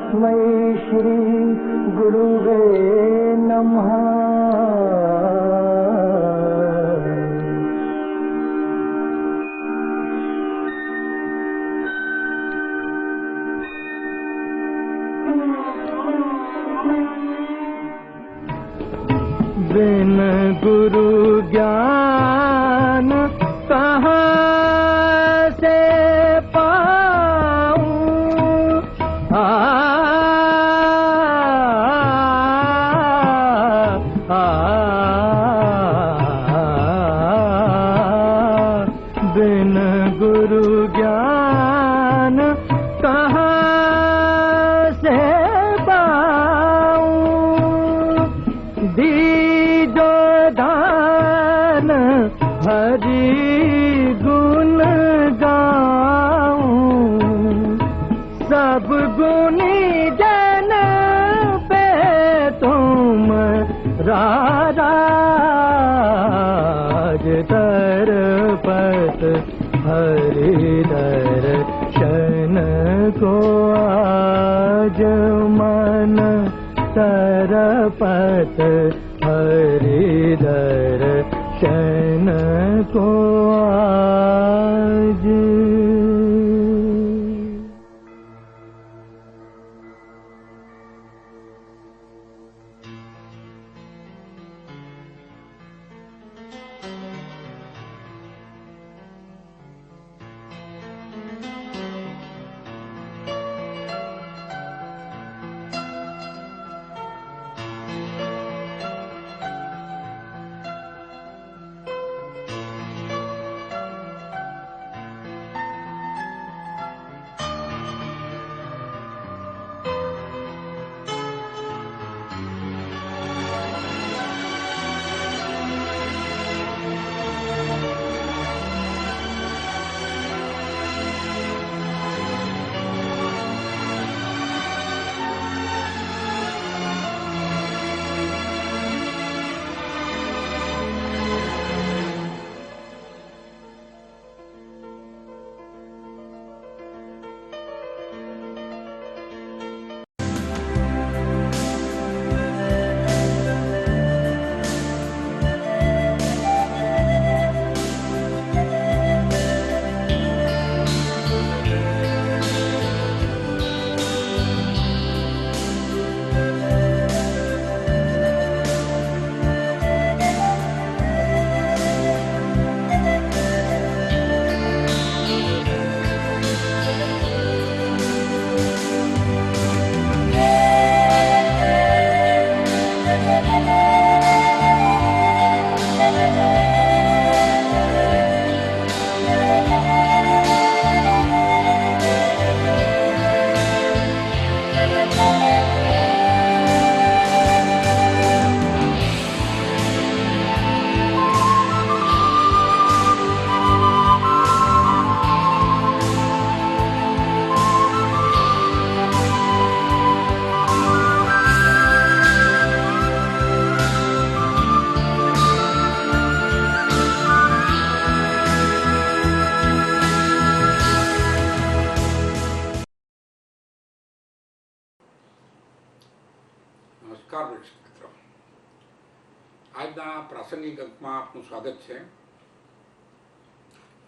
तस्मै श्री गुरुवे नमः। बिन गुरु ज्ञान कहाँ से पाऊं, बिन गुरु ज्ञान कहाँ से पाऊं, दीजो दान हरि गुण गाऊं, सब गुणी जन पे तुम राज तरपत हरि दर्शन को आज मन तरपत हरि दर्शन को आज। નમસ્કાર દર્શક મિત્રો, આજના પ્રાસંગિક અંકમાં આપનું સ્વાગત છે.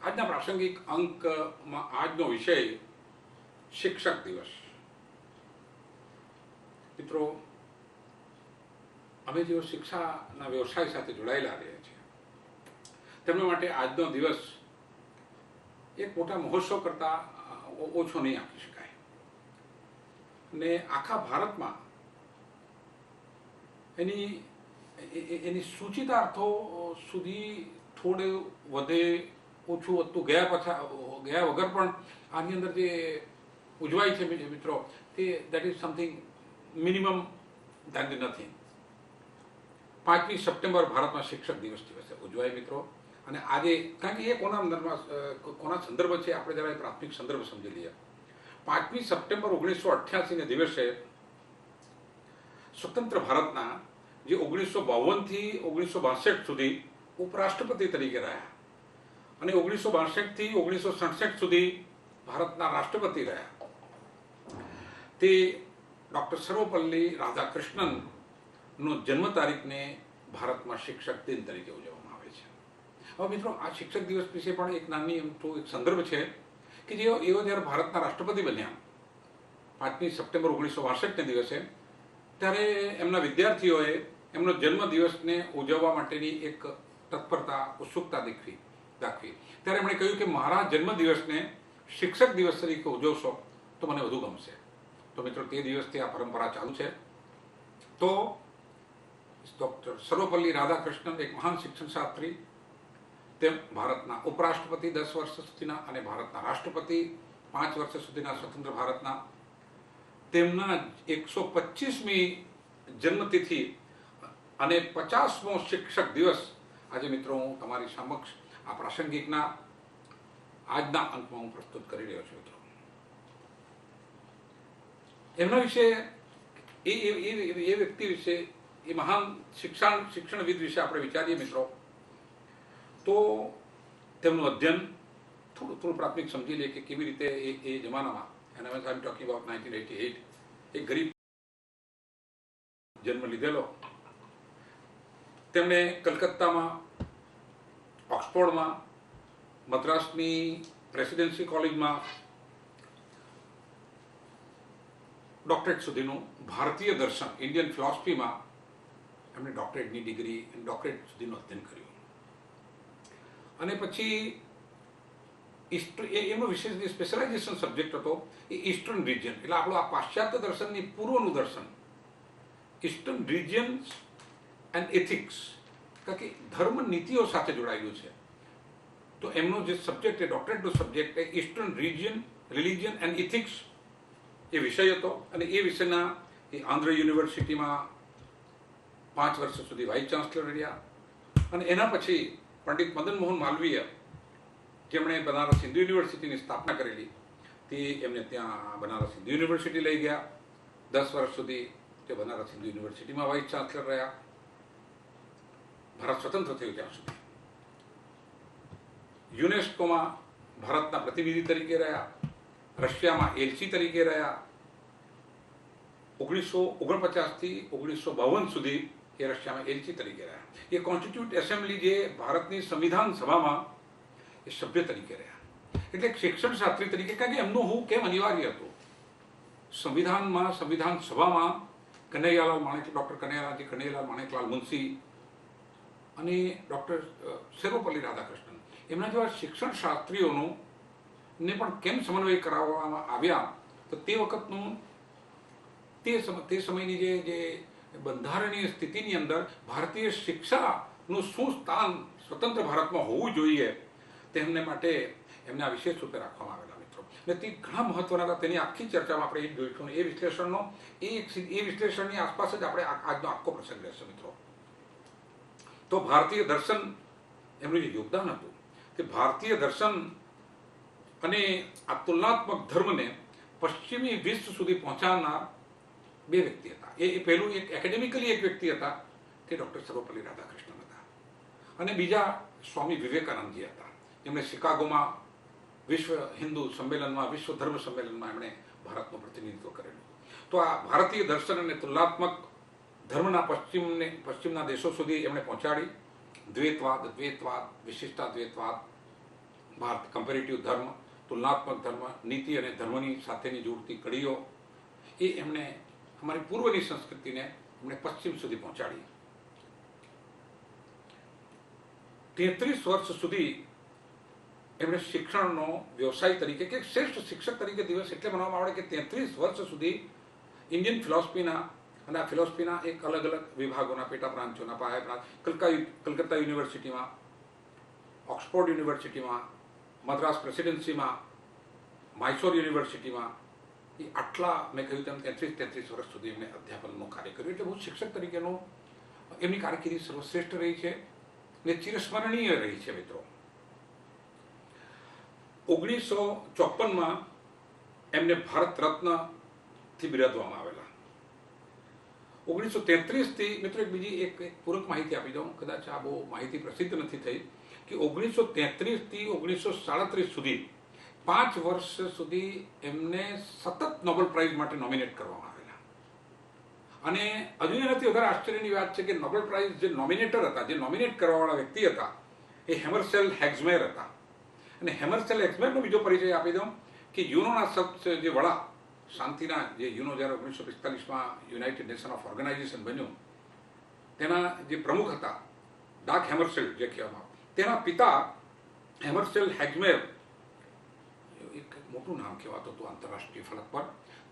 આજના પ્રાસંગિક અંકમાં આજનો વિષય શિક્ષક દિવસ. મિત્રો, અમે જેઓ શિક્ષાના વ્યવસાય સાથે જોડાયેલા રહ્યા છીએ તેમના માટે આજનો દિવસ એક મોટા મહોત્સવ કરતાં ઓછો નહીં આપી શકાય. ને આખા ભારતમાં એની સૂચિતાર્થો સુધી થોડે વધે ઓછું વધતું ગયા વગર પણ આની અંદર જે ઉજવાય છે મિત્રો, તે that is something minimum than the nothing. 5મી સપ્ટેમ્બર ભારતમાં શિક્ષક દિવસ દિવસે ઉજવાય મિત્રો. અને આજે કારણ કે એ કોના સંદર્ભ છે, આપણે જરા પ્રાથમિક સંદર્ભ સમજી લઈએ. 5મી સપ્ટેમ્બર 1988 દિવસે સ્વતંત્ર ભારતના જે 1952થી 1962 સુધી ઉપરાષ્ટ્રપતિ તરીકે રહ્યા અને 1962થી 1967 સુધી ભારતના રાષ્ટ્રપતિ રહ્યા, તે ડૉક્ટર સર્વપલ્લી રાધાકૃષ્ણનનો જન્મ તારીખને ભારતમાં શિક્ષક દિન તરીકે ઉજવવામાં આવે છે. હવે મિત્રો, આ શિક્ષક દિવસ વિશે પણ એક નાની એક સંદર્ભ છે કે એઓ જ્યારે ભારતના રાષ્ટ્રપતિ બન્યા 5મી સપ્ટેમ્બર 1962ને દિવસે, ત્યારે એમના વિદ્યાર્થીઓએ એમનો જન્મદિવસને ઉજવવા માટેની એક તત્પરતા, ઉત્સુકતા દાખવી. ત્યારે એમણે કહ્યું કે મારા જન્મદિવસને શિક્ષક દિવસ તરીકે ઉજવશો તો મને વધુ ગમશે. તો મિત્રો, તે દિવસથી આ પરંપરા ચાલુ છે. તો ડૉક્ટર સર્વપલ્લી રાધાકૃષ્ણન એક મહાન શિક્ષણશાસ્ત્રી, તેમ ભારતના ઉપરાષ્ટ્રપતિ 10 વર્ષ સુધીના અને ભારતના રાષ્ટ્રપતિ 5 વર્ષ સુધીના સ્વતંત્ર ભારતના, તેમના 125મી જન્મતિથિ અને 50મો શિક્ષક દિવસ આજે મિત્રો હું તમારી સમક્ષ આ પ્રાસંગિકના આજના અંકમાં હું પ્રસ્તુત કરી રહ્યો છું. મિત્રો, એમના વિશે, એ વ્યક્તિ વિશે, એ મહાન શિક્ષણવિદ વિશે આપણે વિચારીએ મિત્રો, તો તેમનું અધ્યયન થોડું પ્રાથમિક સમજી લે કે કેવી રીતે એ જમાનામાં, અને આઈ એમ ટોકિંગ અબાઉટ 1988, એક ગરીબ જન્મ લીધેલો, તેમણે કલકત્તામાં, ઓક્સફોર્ડમાં, મદ્રાસની પ્રેસિડેન્સી કોલેજમાં ડોક્ટરેટ સુધીનું ભારતીય દર્શન, ઇન્ડિયન ફિલોસોફીમાં એમણે ડોક્ટરેટની ડિગ્રી, ડોક્ટરેટ સુધીનું અધ્યયન કર્યું. અને પછી એમનો વિશેષ સ્પેશિયલાઇઝેશન સબ્જેક્ટ હતો એ ઈસ્ટર્ન રિજિયન, એટલે આપણું આ પાશ્ચાત્ય દર્શનની પૂર્વનું દર્શન, ઈસ્ટર્ન રિજિયન્સ એન્ડ એથિક્સ, કારણ કે ધર્મ નીતિઓ સાથે જોડાયેલું છે. તો એમનો જે સબ્જેક્ટ છે, ડોક્ટરેટનો સબ્જેક્ટ, એ ઈસ્ટર્ન રિલિજન એન્ડ એથિક્સ એ વિષય હતો. અને એ વિષયના એ આંધ્ર યુનિવર્સિટીમાં 5 વર્ષ સુધી વાઇસ ચાન્સલર રહ્યા. અને એના પછી પંડિત મદન મોહન માલવીય, જેમણે બનારસ હિન્દુ યુનિવર્સિટીની સ્થાપના કરેલી, તે એમને ત્યાં બનારસ હિન્દુ યુનિવર્સિટી લઈ ગયા. 10 વર્ષ સુધી તે બનારસ હિન્દુ યુનિવર્સિટીમાં વાઇસ ચાન્સલર રહ્યા, ભારત સ્વતંત્ર થયું ત્યાં સુધી. યુનેસ્કોમાં ભારતના પ્રતિનિધિ તરીકે રહ્યા, રશિયામાં એલસી તરીકે રહ્યા. 1949 થી 1952 સુધી એ રશિયામાં એલસી તરીકે રહ્યા. એ કોન્સ્ટિટ્યુટ એસેમ્બલી, જે ભારતની સંવિધાન સભામાં, એ સભ્ય તરીકે રહ્યા. એટલે શિક્ષણ શાસ્ત્રી તરીકે, કારણ કે એમનું હું કેમ અનિવાર્ય હતું, સંવિધાનમાં, સંવિધાન સભામાં કનૈયાલાલ માણેક, ડૉક્ટર કનૈયાલાલ માણેકલાલ મુનશી અને ડૉક્ટર સર્વપલ્લી રાધાકૃષ્ણન, એમના જેવા શિક્ષણ શાસ્ત્રીઓનું ને પણ કેમ સમન્વય કરાવવામાં આવ્યા. તો તે વખતનું, તે સમયની જે બંધારણીય સ્થિતિની અંદર ભારતીય શિક્ષાનું શું સ્થાન સ્વતંત્ર ભારતમાં હોવું જોઈએ, તેમને માટે એમને આ વિશેષ રૂપે રાખવામાં આવેલા. મિત્રો, ને તે ઘણા મહત્વના હતા. તેની આખી ચર્ચામાં આપણે એ જોઈશું. એ વિશ્લેષણનો, એ વિશ્લેષણની આસપાસ જ આપણે આજનો આખો પ્રસંગ રહેશે. મિત્રો, તો ભારતીય દર્શન, એમનું જે યોગદાન હતું, તે ભારતીય દર્શન અને આ તુલનાત્મક ધર્મને પશ્ચિમી વિશ્વ સુધી પહોંચાડનાર 2 વ્યક્તિ હતા. એ પહેલું એક એકેડેમિકલી એક વ્યક્તિ હતા, તે ડૉક્ટર સર્વપલ્લી રાધાકૃષ્ણન હતા. અને બીજા સ્વામી વિવેકાનંદજી હતા, જેમણે શિકાગોમાં વિશ્વ હિન્દુ સંમેલનમાં, વિશ્વ ધર્મ સંમેલનમાં એમણે ભારતનું પ્રતિનિધિત્વ કરેલું. તો આ ભારતીય દર્શન અને તુલનાત્મક ધર્મના પશ્ચિમના દેશો સુધી એમણે પહોંચાડી. દ્વૈતવાદ, વિશિષ્ટાદ્વૈતવાદ, ભારત કમ્પેરેટિવ ધર્મ, તુલનાત્મક ધર્મ, નીતિ અને ધર્મની સાથેની જોડતી કડીઓ, એ એમણે અમારી પૂર્વની સંસ્કૃતિને એમણે પશ્ચિમ સુધી પહોંચાડી. 33 વર્ષ સુધી એમણે શિક્ષણનો વ્યવસાય તરીકે, કે શ્રેષ્ઠ શિક્ષક તરીકે દિવસ એટલે મનાવવામાં આવે કે 33 વર્ષ સુધી ઇન્ડિયન ફિલોસોફીના અને આ ફિલોસોફીના એક અલગ અલગ વિભાગોના, પેટા પ્રાંતોના, પાયા પ્રાંત, કલકત્તા યુનિવર્સિટીમાં, ઓક્સફોર્ડ યુનિવર્સિટીમાં, મદ્રાસ પ્રેસિડેન્સીમાં, માઇસોર યુનિવર્સિટીમાં, એ આટલા, મેં કહ્યું તેમ 33 વર્ષ સુધી એમણે અધ્યાપનનું કાર્ય કર્યું. એટલે બહુ શિક્ષક તરીકેનું એમની કારકિર્દી સર્વશ્રેષ્ઠ રહી છે ને ચિરસ્મરણીય રહી છે. મિત્રો, 1954માં એમને ભારત રત્નથી બિરાદવામાં આવેલા. 1933થી, મિત્રો, એક બીજી એક પૂરક માહિતી આપી દઉં, કદાચ આ બહુ માહિતી પ્રસિદ્ધ નથી થઈ, કે 1933 થી 1937 સુધી 5 વર્ષ સુધી એમને સતત નોબેલ પ્રાઇઝ માટે નોમિનેટ કરવામાં આવેલા. અને હજુ એનાથી વધારે આશ્ચર્યની વાત છે કે નોબેલ પ્રાઇઝ જે નોમિનેટર હતા, જે નોમિનેટ કરવાવાળા વ્યક્તિ હતા, એ હેમરસેલ હેક્ઝમેર હતા. અને હેમરસેલ હેક્ઝમેરનો બીજો પરિચય આપી દઉં કે યુનોના જે વડા, શાંતિના જે યુનો જ્યારે 1945માં યુનાઇટેડ નેશન ઓફ ઓર્ગેનાઇઝેશન બન્યું, તેના જે પ્રમુખ હતા ડાક હેમરસેલ જે કહેવામાં, તેના પિતા હેમરસેલ હેક્ઝમેર, એક મોટું નામ કહેવાતું હતું આંતરરાષ્ટ્રીય ફલક પર.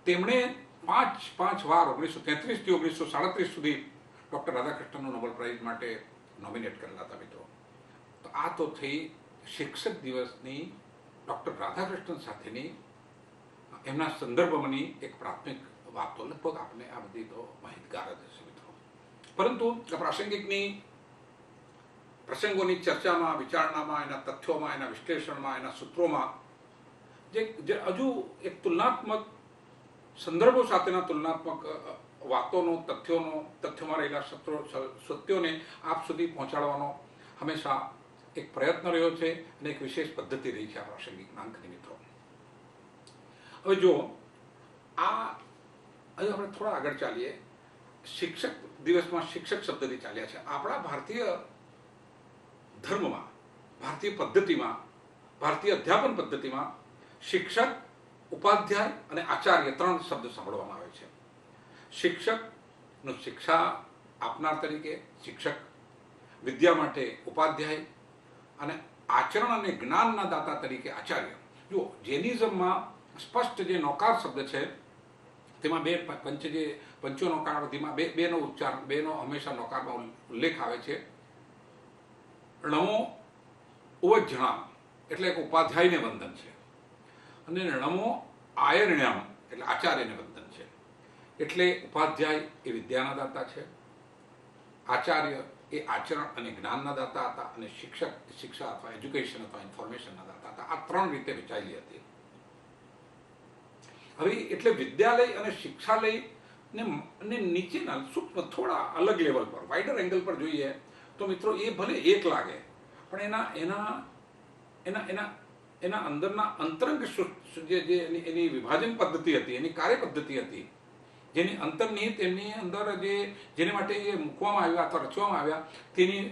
તેમણે પાંચ વાર 1933 થી 1937 સુધી ડૉક્ટર રાધાકૃષ્ણનનો નોબેલ પ્રાઇઝ માટે નોમિનેટ કરેલા હતા મિત્રો. તો આ તો થઈ શિક્ષક દિવસની ડૉક્ટર રાધાકૃષ્ણન સાથેની એમના સંદર્ભમાંની એક પ્રાથમિક વાત. તો લગભગ આપણે આ બધી તો માહિતગાર જ હશે મિત્રો. પરંતુ પ્રસંગોની ચર્ચામાં, વિચારણામાં, એના તથ્યોમાં, એના વિશ્લેષણમાં, એના સૂત્રોમાં જે હજુ એક તુલનાત્મક સંદર્ભો સાથેના તુલનાત્મક વાતોનો, તથ્યોમાં રહેલા સત્યોને આપ સુધી પહોંચાડવાનો હંમેશા એક પ્રયત્ન રહ્યો છે અને એક વિશેષ પદ્ધતિ રહી છે આ પ્રાસંગિક નાંકની મિત્રો. હવે જો હવે આપણે થોડા આગળ ચાલીએ. શિક્ષક દિવસમાં શિક્ષક શબ્દથી ચાલ્યા છે. આપણા ભારતીય ધર્મમાં, ભારતીય પદ્ધતિમાં, ભારતીય અધ્યાપન પદ્ધતિમાં શિક્ષક, ઉપાધ્યાય અને આચાર્ય 3 શબ્દ સાંભળવામાં આવે છે. શિક્ષકનું શિક્ષા આપનાર તરીકે શિક્ષક, વિદ્યા માટે ઉપાધ્યાય અને આચરણ અને જ્ઞાનના દાતા તરીકે આચાર્ય. જો જેનિઝમમાં સ્પષ્ટ જે નૌકાર શબ્દ છે તેમાં પંચો નૌકારવધીમાં બેનો ઉચ્ચાર, બેનો હંમેશા નૌકારમાં ઉલ્લેખ આવે છે. ણમો ઉવજ્જણામ એટલે એક ઉપાધ્યાયને વંદન છે, અને નમો આયર્ણ્યામ એટલે આચાર્યને વંદન છે. એટલે ઉપાધ્યાય એ વિદ્યાના દાતા છે, આચાર્ય એ આચરણ અને જ્ઞાનના દાતા હતા, અને શિક્ષક શિક્ષા અથવા એજ્યુકેશન અથવા ઇન્ફોર્મેશનના દાતા હતા. આ 3 રીતે વહેંચાયેલી હતી. હવે એટલે વિદ્યાલય અને શિક્ષાલય ને નીચેના સૂક્ષ્મ થોડા અલગ લેવલ પર, વાઇડર એંગલ પર જોઈએ તો મિત્રો એ ભલે એક લાગે, પણ એના અંદરના અંતરંગ જે એની વિભાજન પદ્ધતિ હતી, એની કાર્ય પદ્ધતિ હતી, જેની અંતર્નિહિત એમની અંદર જેને માટે એ મૂકવામાં આવ્યા અથવા રચવામાં આવ્યા, તેની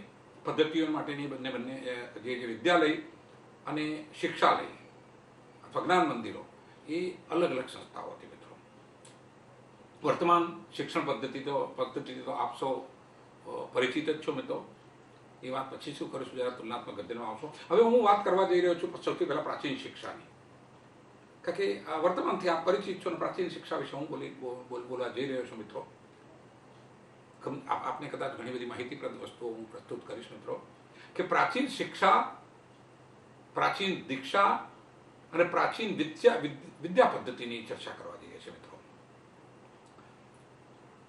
પદ્ધતિઓ માટેની બંને જે વિદ્યાલય અને શિક્ષાલય અથવા જ્ઞાન મંદિરો એ અલગ અલગ સંસ્થાઓ હતી મિત્રો. વર્તમાન શિક્ષણ પદ્ધતિથી તો આપ સૌ પરિચિત જ છો મિત્રો. એ વાત પછી શું કરીશું જરા તુલનાત્મક ગદ્યમાં આવશો. હવે હું વાત કરવા જઈ રહ્યો છું સૌથી પહેલા પ્રાચીન શિક્ષાની, કારણ કે વર્તમાનથી આપ પરિચિત છો અને પ્રાચીન શિક્ષા વિશે હું બોલવા જઈ રહ્યો છું મિત્રો. આપને કદાચ ઘણી બધી માહિતીપ્રદ વસ્તુઓ હું પ્રસ્તુત કરીશ મિત્રો. કે પ્રાચીન શિક્ષા, પ્રાચીન દીક્ષા અને પ્રાચીન વિદ્યા પદ્ધતિની ચર્ચા કરવા જઈએ છીએ મિત્રો.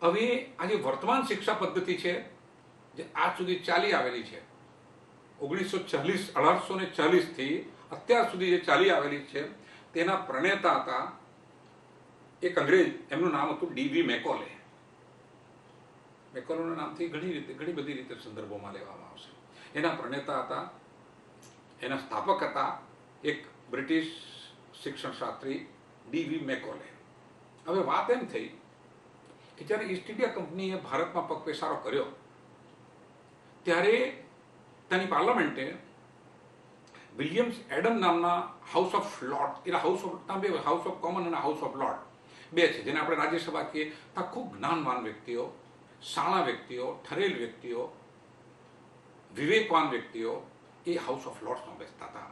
હવે આ જે વર્તમાન શિક્ષા પદ્ધતિ છે, જે આજ સુધી ચાલી આવેલી છે, 1840 થી અત્યાર સુધી જે ચાલી આવેલી છે, તેના પ્રણેતા હતા એક અંગ્રેજ, એમનું નામ હતું ડી.વી. મેકોલે. મેકોલેના નામથી ઘણી બધી રીતે સંદર્ભોમાં લેવામાં આવશે. એના પ્રણેતા હતા, એના સ્થાપક હતા એક બ્રિટિશ શિક્ષણશાસ્ત્રી ડી.વી. મેકોલે. હવે વાત એમ થઈ કે જ્યારે ઈસ્ટ ઇન્ડિયા કંપનીએ ભારતમાં પગપેસારો કર્યો ત્યારે તેની પાર્લામેન્ટે વિલિયમ્સ એડમ નામના હાઉસ ઓફ લોર્ડ, એટલે હાઉસ ઓફ કોમન અને હાઉસ ઓફ લોર્ડ બે છે, જેને આપણે રાજ્યસભા કહીએ. ત્યાં ખૂબ જ્ઞાનવાન વ્યક્તિઓ, શાણા વ્યક્તિઓ, ઠરેલ વ્યક્તિઓ, વિવેકવાન વ્યક્તિઓ એ હાઉસ ઓફ લોર્ડ્સમાં બેસતા હતા.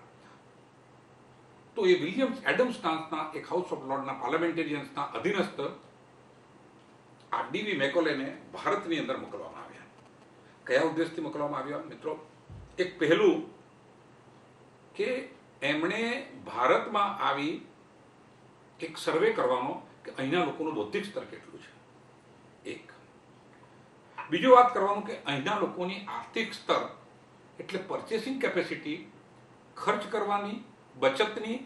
તો એ વિલિયમ્સ એડમ્સ નામના એક હાઉસ ઓફ લોર્ડના પાર્લામેન્ટેરિયન્સના અધીનસ્થ આ ડી.વી. મેકોલેને ભારતની અંદર મોકલવામાં આવ્યા. કયા ઉદ્દેશથી મોકલવામાં આવ્યા મિત્રો? એક પહેલું કે એમણે ભારતમાં આવી એક સર્વે કરવાનો કે અહીંના લોકોનું બૌદ્ધિક સ્તર કેટલું છે, એક. બીજું વાત કરવાનું કે અહીંના લોકોની આર્થિક સ્તર એટલે પરચેસિંગ કેપેસિટી, ખર્ચ કરવાની, બચતની,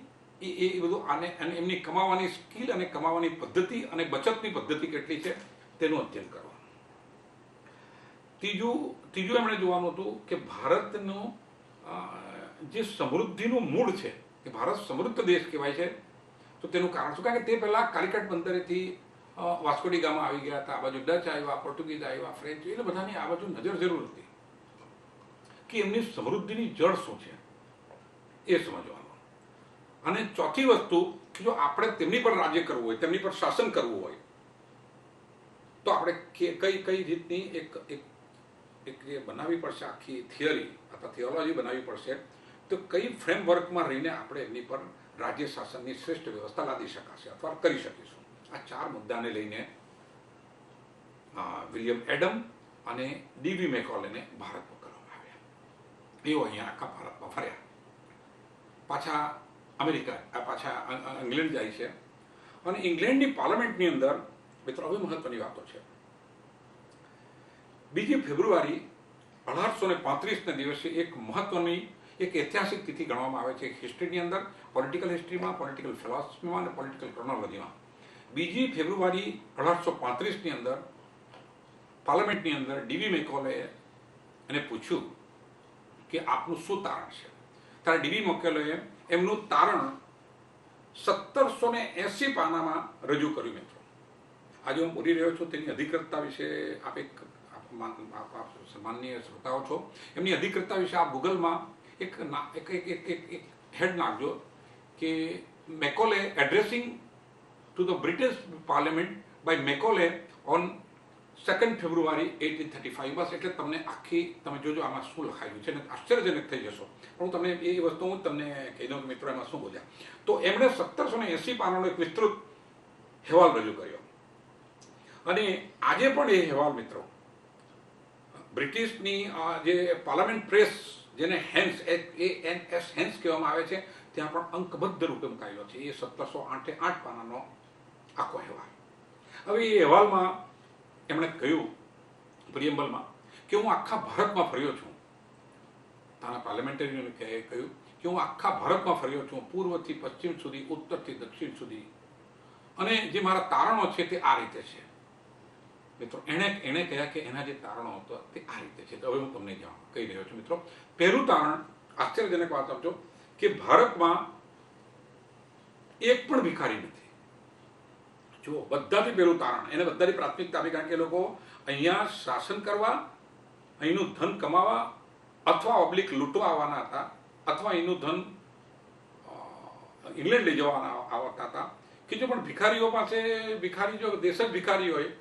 એ બધું અને એમની કમાવાની સ્કિલ અને કમાવાની પદ્ધતિ અને બચતની પદ્ધતિ કેટલી છે તેનું અધ્યયન કરવાનું. ત્રીજું એમણે જોવાનું હતું કે ભારતનું જે સમૃદ્ધિનું મૂળ છે, કે ભારત સમૃદ્ધ દેશ કહેવાય છે, તો તેનું કારણ શું? કારણ કે તે પહેલાં કાલિકટ બંદરેથી વાસ્કો ડી ગામા આવી ગયા હતા, આ બાજુ ડચ આવ્યા, પોર્ટુગીઝ આવ્યા, ફ્રેન્ચ, એટલે બધાની આ બાજુ નજર જરૂર હતી કે એમની સમૃદ્ધિની જળ શું છે એ સમજવાનું. અને ચોથી વસ્તુ કે જો આપણે તેમની પર રાજ્ય કરવું હોય, તેમની પર શાસન કરવું હોય, તો આપણે કઈ રીતની એક જે બનાવવી પડશે આખી થિયરી અથવા થિયોલોજી બનાવવી પડશે, તો કઈ ફ્રેમવર્કમાં રહીને આપણે એમની પર રાજ્ય શાસનની શ્રેષ્ઠ વ્યવસ્થા લાદી શકાશે અથવા કરી શકીશું. આ 4 મુદ્દાને લઈને વિલિયમ એડમ અને ડીવી મેકોલેને ભારત મોકલવામાં આવ્યા. એઓ અહીંયા આખા ભારતમાં ફર્યા, પાછા અમેરિકા, પાછા ઇંગ્લેન્ડ જાય છે. અને ઇંગ્લેન્ડની પાર્લામેન્ટની અંદર મિત્રો હવે મહત્વની વાતો છે. 2 ફેબ્રુઆરી 1835ના દિવસે એક મહત્વની એક ઐતિહાસિક તિથિ ગણવામાં આવે છે હિસ્ટ્રીની અંદર, પોલિટિકલ હિસ્ટ્રીમાં, પોલિટિકલ ફિલોસોફીમાં અને પોલિટિકલ ક્રોનોલોજીમાં. 2 ફેબ્રુઆરી 1835ની અંદર પાર્લામેન્ટની અંદર ડીવી મેકોલે એને પૂછ્યું કે આપનું શું તારણ છે. ત્યારે ડીવી મેકોલેએ એમનું તારણ 1780 પાનામાં રજૂ કર્યું. મિત્રો આજે હું બોલી રહ્યો છું તેની અધિકૃતતા વિશે આપ માનનીય શ્રોતાઓ છો, એમની અધિકૃતતા વિશે આપ ગૂગલમાં એક હેડ નાખજો કે Macaulay addressing to the British parliament by Macaulay on 2 February 1835. બસ એટલે તમને આખી તમે જોજો આમાં શું લખાયેલું છે ને આશ્ચર્યજનક થઈ જશો. પણ હું તમને એ વસ્તુ હું તમને કહી દઉં કે મિત્રો એમાં શું બોલ્યા. તો એમણે 1780 પાનાનો એક વિસ્તૃત અહેવાલ રજૂ કર્યો. અને આજે પણ એ અહેવાલ મિત્રો બ્રિટિશની જે પાર્લામેન્ટ પ્રેસ, જેને હેન્સ કહેવામાં આવે છે, ત્યાં પણ અંકબદ્ધ રૂપે મુકાયેલો છે. એ 1708 પાનાનો આખો અહેવાલ. હવે એ અહેવાલમાં એમણે કહ્યું પ્રિએમ્બલમાં કે હું આખા ભારતમાં ફર્યો છું. તાના પાર્લામેન્ટરીઓને કહ્યું કે હું આખા ભારતમાં ફર્યો છું, પૂર્વથી પશ્ચિમ સુધી, ઉત્તરથી દક્ષિણ સુધી, અને જે મારા તારણો છે તે આ રીતે છે. મિત્રો એણે કહ્યા કે એના જે તારણો હતો તે આ રીતે છે. તો હવે હું તમને કહી રહ્યો છું. મિત્રો પહેલું તારણ, આશ્ચર્યજનક વાત સમજો કે ભારતમાં એક પણ ભિખારી નથી. જો બધાથી પહેલું તારણ, એને બધાની પ્રાથમિકતા આપી, કારણ કે લોકો અહીંયા શાસન કરવા, અહીંનું ધન કમાવા અથવા ઓબ્લિક લૂંટવા આવવાના હતા, અથવા અહીંનું ધન ઇંગ્લેન્ડ લઈ જવાના આવતા હતા. કે જો પણ ભિખારીઓ પાસે, ભિખારી જો દેશ જ ભિખારી હોય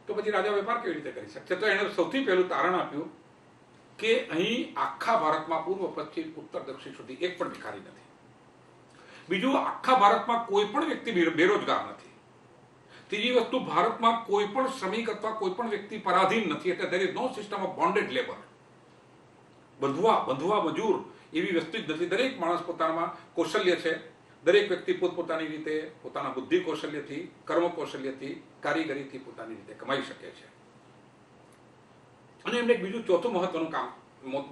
તો પછી રાજા વેપાર કેવી રીતે કરી શકશે. તો એણે સૌથી પહેલું તારણ આપ્યું કે અહીં આખા ભારતમાં પૂર્વ, પશ્ચિમ, ઉત્તર, દક્ષિણ સુધી એક પણ ભિખારી નથી. બીજું, આખા ભારતમાં કોઈ પણ વ્યક્તિ બેરોજગાર નથી. ત્રીજી વસ્તુ, ભારતમાં કોઈ પણ શ્રમિક અથવા કોઈ પણ વ્યક્તિ પરાધીન નથી. એટલે there is no system of bonded labor. બંધવા મજૂર એવી વસ્તુ જ નથી. દરેક માણસ પોતાનામાં કૌશલ્ય છે. દરેક વ્યક્તિ પોતપોતાની રીતે, પોતાના બુદ્ધિ કૌશલ્યથી, કર્મ કૌશલ્યથી, કારીગરીથી પોતાની રીતે કમાઈ શકે છે. અને એમને એક બીજું ચોથું મહત્વનું કામ,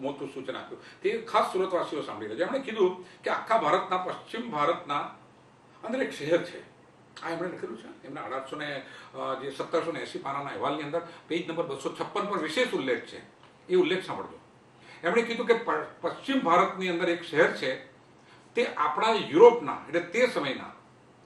મોટું સૂચન આપ્યું. તે ખાસ સુરતવાસીઓ સાંભળી લેજો. એમણે કીધું કે આખા ભારતના, પશ્ચિમ ભારતના અંદર એક શહેર છે. આ એમણે લખેલું છે એમના 1780 પાનાના અહેવાલની અંદર પેજ નંબર 256 પર વિશેષ ઉલ્લેખ છે. એ ઉલ્લેખ સાંભળજો. એમણે કીધું કે પશ્ચિમ ભારતની અંદર એક શહેર છે, તે આપણા યુરોપના, એટલે તે સમયના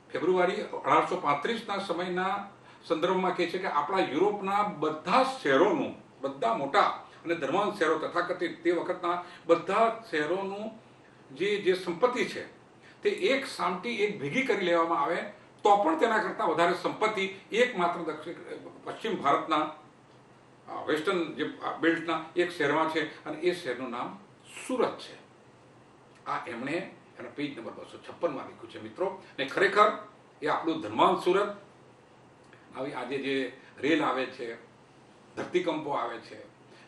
ફેબ્રુઆરી 1835ના સમયના સંદર્ભમાં કહે છે કે આપણા યુરોપના બધા શહેરોનું, બધા મોટા અને ધર્માંત શહેરો તથાકથિત તે વખતના બધા શહેરોનું જે સંપત્તિ છે તે એક સામટી એક ભેગી કરી લેવામાં આવે તો પણ તેના કરતાં વધારે સંપત્તિ એકમાત્ર પશ્ચિમ ભારતના વેસ્ટર્ન જે બેલ્ટના એક શહેરમાં છે, અને એ શહેરનું નામ સુરત છે. આ એમણે એના પેજ નંબર 256માં લખ્યું છે. મિત્રો, ને ખરેખર એ આપણું ધર્માંત સુરત. આવી આજે જે રેલ આવે છે, ધરતીકંપો આવે છે,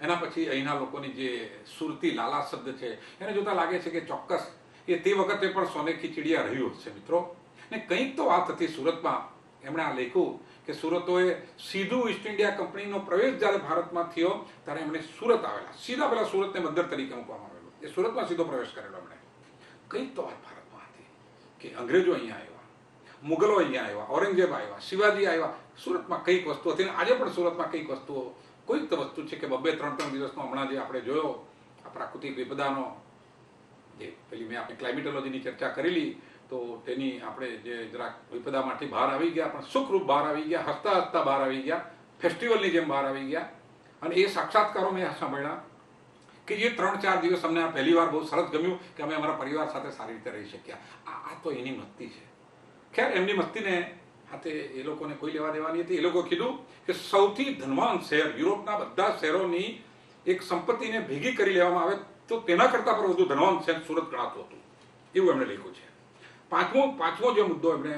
એના પછી અહીંના લોકોની જે સુરતી લાલા શબ્દ છે, એને જોતા લાગે છે કે ચોક્કસ એ તે વખતે પણ સોને કી ચીડિયા રહ્યું છે. મિત્રો, ને કંઈક તો વાત હતી સુરતમાં. એમણે આ લખ્યું કે સુરતોએ સીધું ઈસ્ટ ઇન્ડિયા કંપનીનો પ્રવેશ જ્યારે ભારતમાં થયો ત્યારે એમણે સુરત આવેલા, સીધા પેલા સુરતને બંદર તરીકે મૂકવામાં આવેલું. એ સુરતમાં સીધો પ્રવેશ કરેલો એમણે. કંઈક તો વાત ભારતમાં હતી કે અંગ્રેજો અહીંયા આવ્યા, મુગલો અહીંયા આવ્યા, ઔરંગઝેબ આવ્યા, શિવાજી આવ્યા. સુરતમાં કંઈક વસ્તુ હતી. આજે પણ સુરતમાં કંઈક વસ્તુઓ, કોઈક તો વસ્તુ છે કે 2-3 દિવસનો હમણાં જે આપણે જોયો આ પ્રાકૃતિક વિપદાનો, જે પેલી મેં આપણે ક્લાઇમેટોલોજીની ચર્ચા કરેલી, તો તેની આપણે જે જરાક વિપદામાંથી બહાર આવી ગયા, પણ સુખરૂપ બહાર આવી ગયા, હસતા હસતા બહાર આવી ગયા, ફેસ્ટિવલની જેમ બહાર આવી ગયા. અને એ સાક્ષાત્કારો મેં સાંભળ્યા કે જે 3-4 દિવસ અમને આ પહેલી વાર બહુ સરસ ગમ્યું કે અમે અમારા પરિવાર સાથે સારી રીતે રહી શક્યા. આ તો એની મસ્તી છે. ખેર એમની મસ્તીને હાથે એ લોકોને કોઈ લેવા દેવાની હતી. એ લોકો કીધું કે સૌથી ધનવાન શહેર, યુરોપના બધા શહેરોની એક સંપત્તિને ભેગી કરી લેવામાં આવે તો તેના કરતાં પણ વધુ ધનવાન શહેર સુરત ગણાતું હતું, એવું એમણે લખ્યું છે. પાંચમો જે મુદ્દો એમણે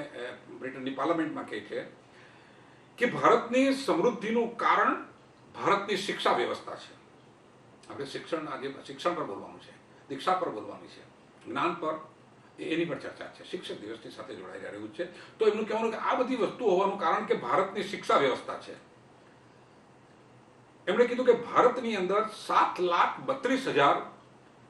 બ્રિટનની પાર્લામેન્ટમાં કહે છે કે ભારતની સમૃદ્ધિનું કારણ ભારતની શિક્ષા વ્યવસ્થા છે. આપણે શિક્ષણ પર બોલવાનું છે, દીક્ષા પર બોલવાનું છે, જ્ઞાન પર, એની પર ચર્ચા છે, શિક્ષક દિવસની સાથે જોડાઈ રહ્યું છે. તો એમનું કહેવાનું કે આ બધી વસ્તુ હોવાનું કારણ કે ભારતની શિક્ષા વ્યવસ્થા છે. એમણે કીધું કે ભારતની અંદર 7,32,000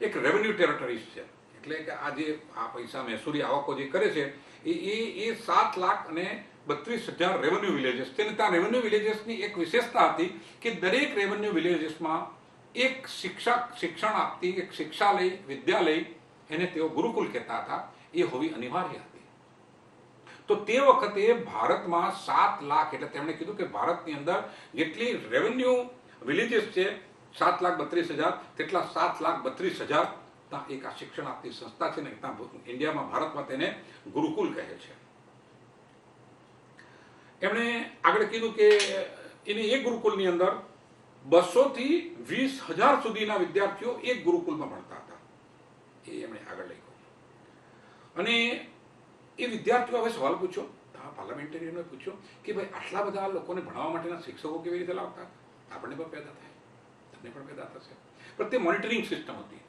એક રેવન્યુ ટેરિટરીઝ છે. એટલે કે આ પૈસા મહેસૂરી આવકો જે કરે છે એ 7,32,000 રેવન્યુ વિલેજીસ છે. અને ત્યાં રેવન્યુ વિલેજીસની એક વિશેષતા હતી કે દરેક રેવન્યુ વિલેજીસમાં એક શિક્ષણ આપતી એક શિક્ષાલય, વિદ્યાલય, એને તેઓ ગુરુકુલ કહેતા હતા, એ હોવી અનિવાર્ય હતી. તો તે વખતે ભારતમાં 7 લાખ, એટલે તેમણે કીધું કે ભારતની અંદર જેટલી રેવન્યુ વિલેજીસ છે 7,32,000, તેટલા 7,32,000 ત્યાં એક આ શિક્ષણ આપતી સંસ્થા છે ને ત્યાં ઇન્ડિયામાં, ભારતમાં તેને ગુરુકુલ કહે છે. એમણે આગળ કીધું કે એની એક ગુરુકુલની અંદર 200 થી 20,000 સુધીના વિદ્યાર્થીઓ એક ગુરુકુલમાં ભણતા હતા. એ એમણે આગળ લખ્યું. અને એ વિદ્યાર્થીઓ હવે સવાલ પૂછ્યો, પાર્લામેન્ટેરિયનોએ પૂછ્યો કે ભાઈ આટલા બધા લોકોને ભણાવવા માટેના શિક્ષકો કેવી રીતે લાવતા? આપણને પણ પેદા થાય, તમને પણ પેદા થશે. પણ તે મોનિટરિંગ સિસ્ટમ હતી.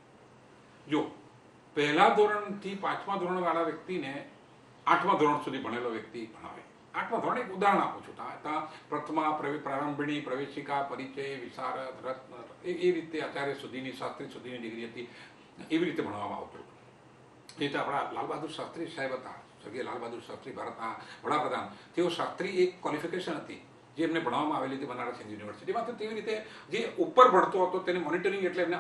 જો પહેલા ધોરણથી 5મા ધોરણવાળા વ્યક્તિને 8મા ધોરણ સુધી ભણેલો વ્યક્તિ ભણાવે. 8મા ધોરણ એક ઉદાહરણ આપું છું. ત્યાં પ્રથમા, પ્રારંભિણી, પ્રવેશિકા, પરિચય, વિશારદ, રત્ન, એ રીતે આચાર્ય સુધીની, શાસ્ત્રી સુધીની ડિગ્રી હતી. એવી રીતે ભણવામાં આવતું. એ રીતે આપણા લાલ બહાદુર શાસ્ત્રી સાહેબ હતા, સ્વર્ગીય લાલ બહાદુર શાસ્ત્રી, ભારતના વડાપ્રધાન. તેઓ શાસ્ત્રી એક ક્વોલિફિકેશન હતી જે એમને ભણવામાં આવેલી હતી બનારસ હિન્દુ યુનિવર્સિટીમાં. તો તેવી રીતે જે ઉપર ભણતો હતો તેને મોનિટરિંગ, એટલે એમને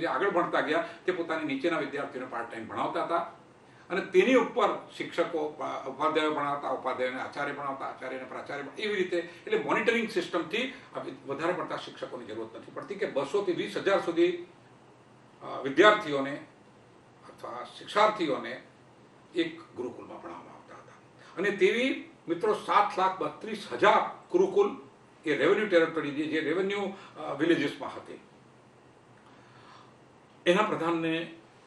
જે આગળ ભણતા ગયા તે પોતાની નીચેના વિદ્યાર્થીઓને પાર્ટ ટાઈમ ભણાવતા હતા. અને તેની ઉપર શિક્ષકો, ઉપાધ્યાયો ભણાવતા, ઉપાધ્યાયોને આચાર્ય ભણાવતા, આચાર્યને પ્રાચાર્ય, એવી રીતે. એટલે મોનિટરિંગ સિસ્ટમથી વધારે પડતા શિક્ષકોની જરૂરત નથી પડતી કે 200 થી 20,000 સુધી વિદ્યાર્થીઓને અથવા શિક્ષાર્થીઓને એક ગુરુકુલમાં ભણાવવામાં આવતા હતા. અને તેવી મિત્રો 7,32,000 ગુરુકુલ એ રેવન્યુ ટેરિટરી, જે રેવન્યુ વિલેજીસમાં હતી. એના પ્રધાનને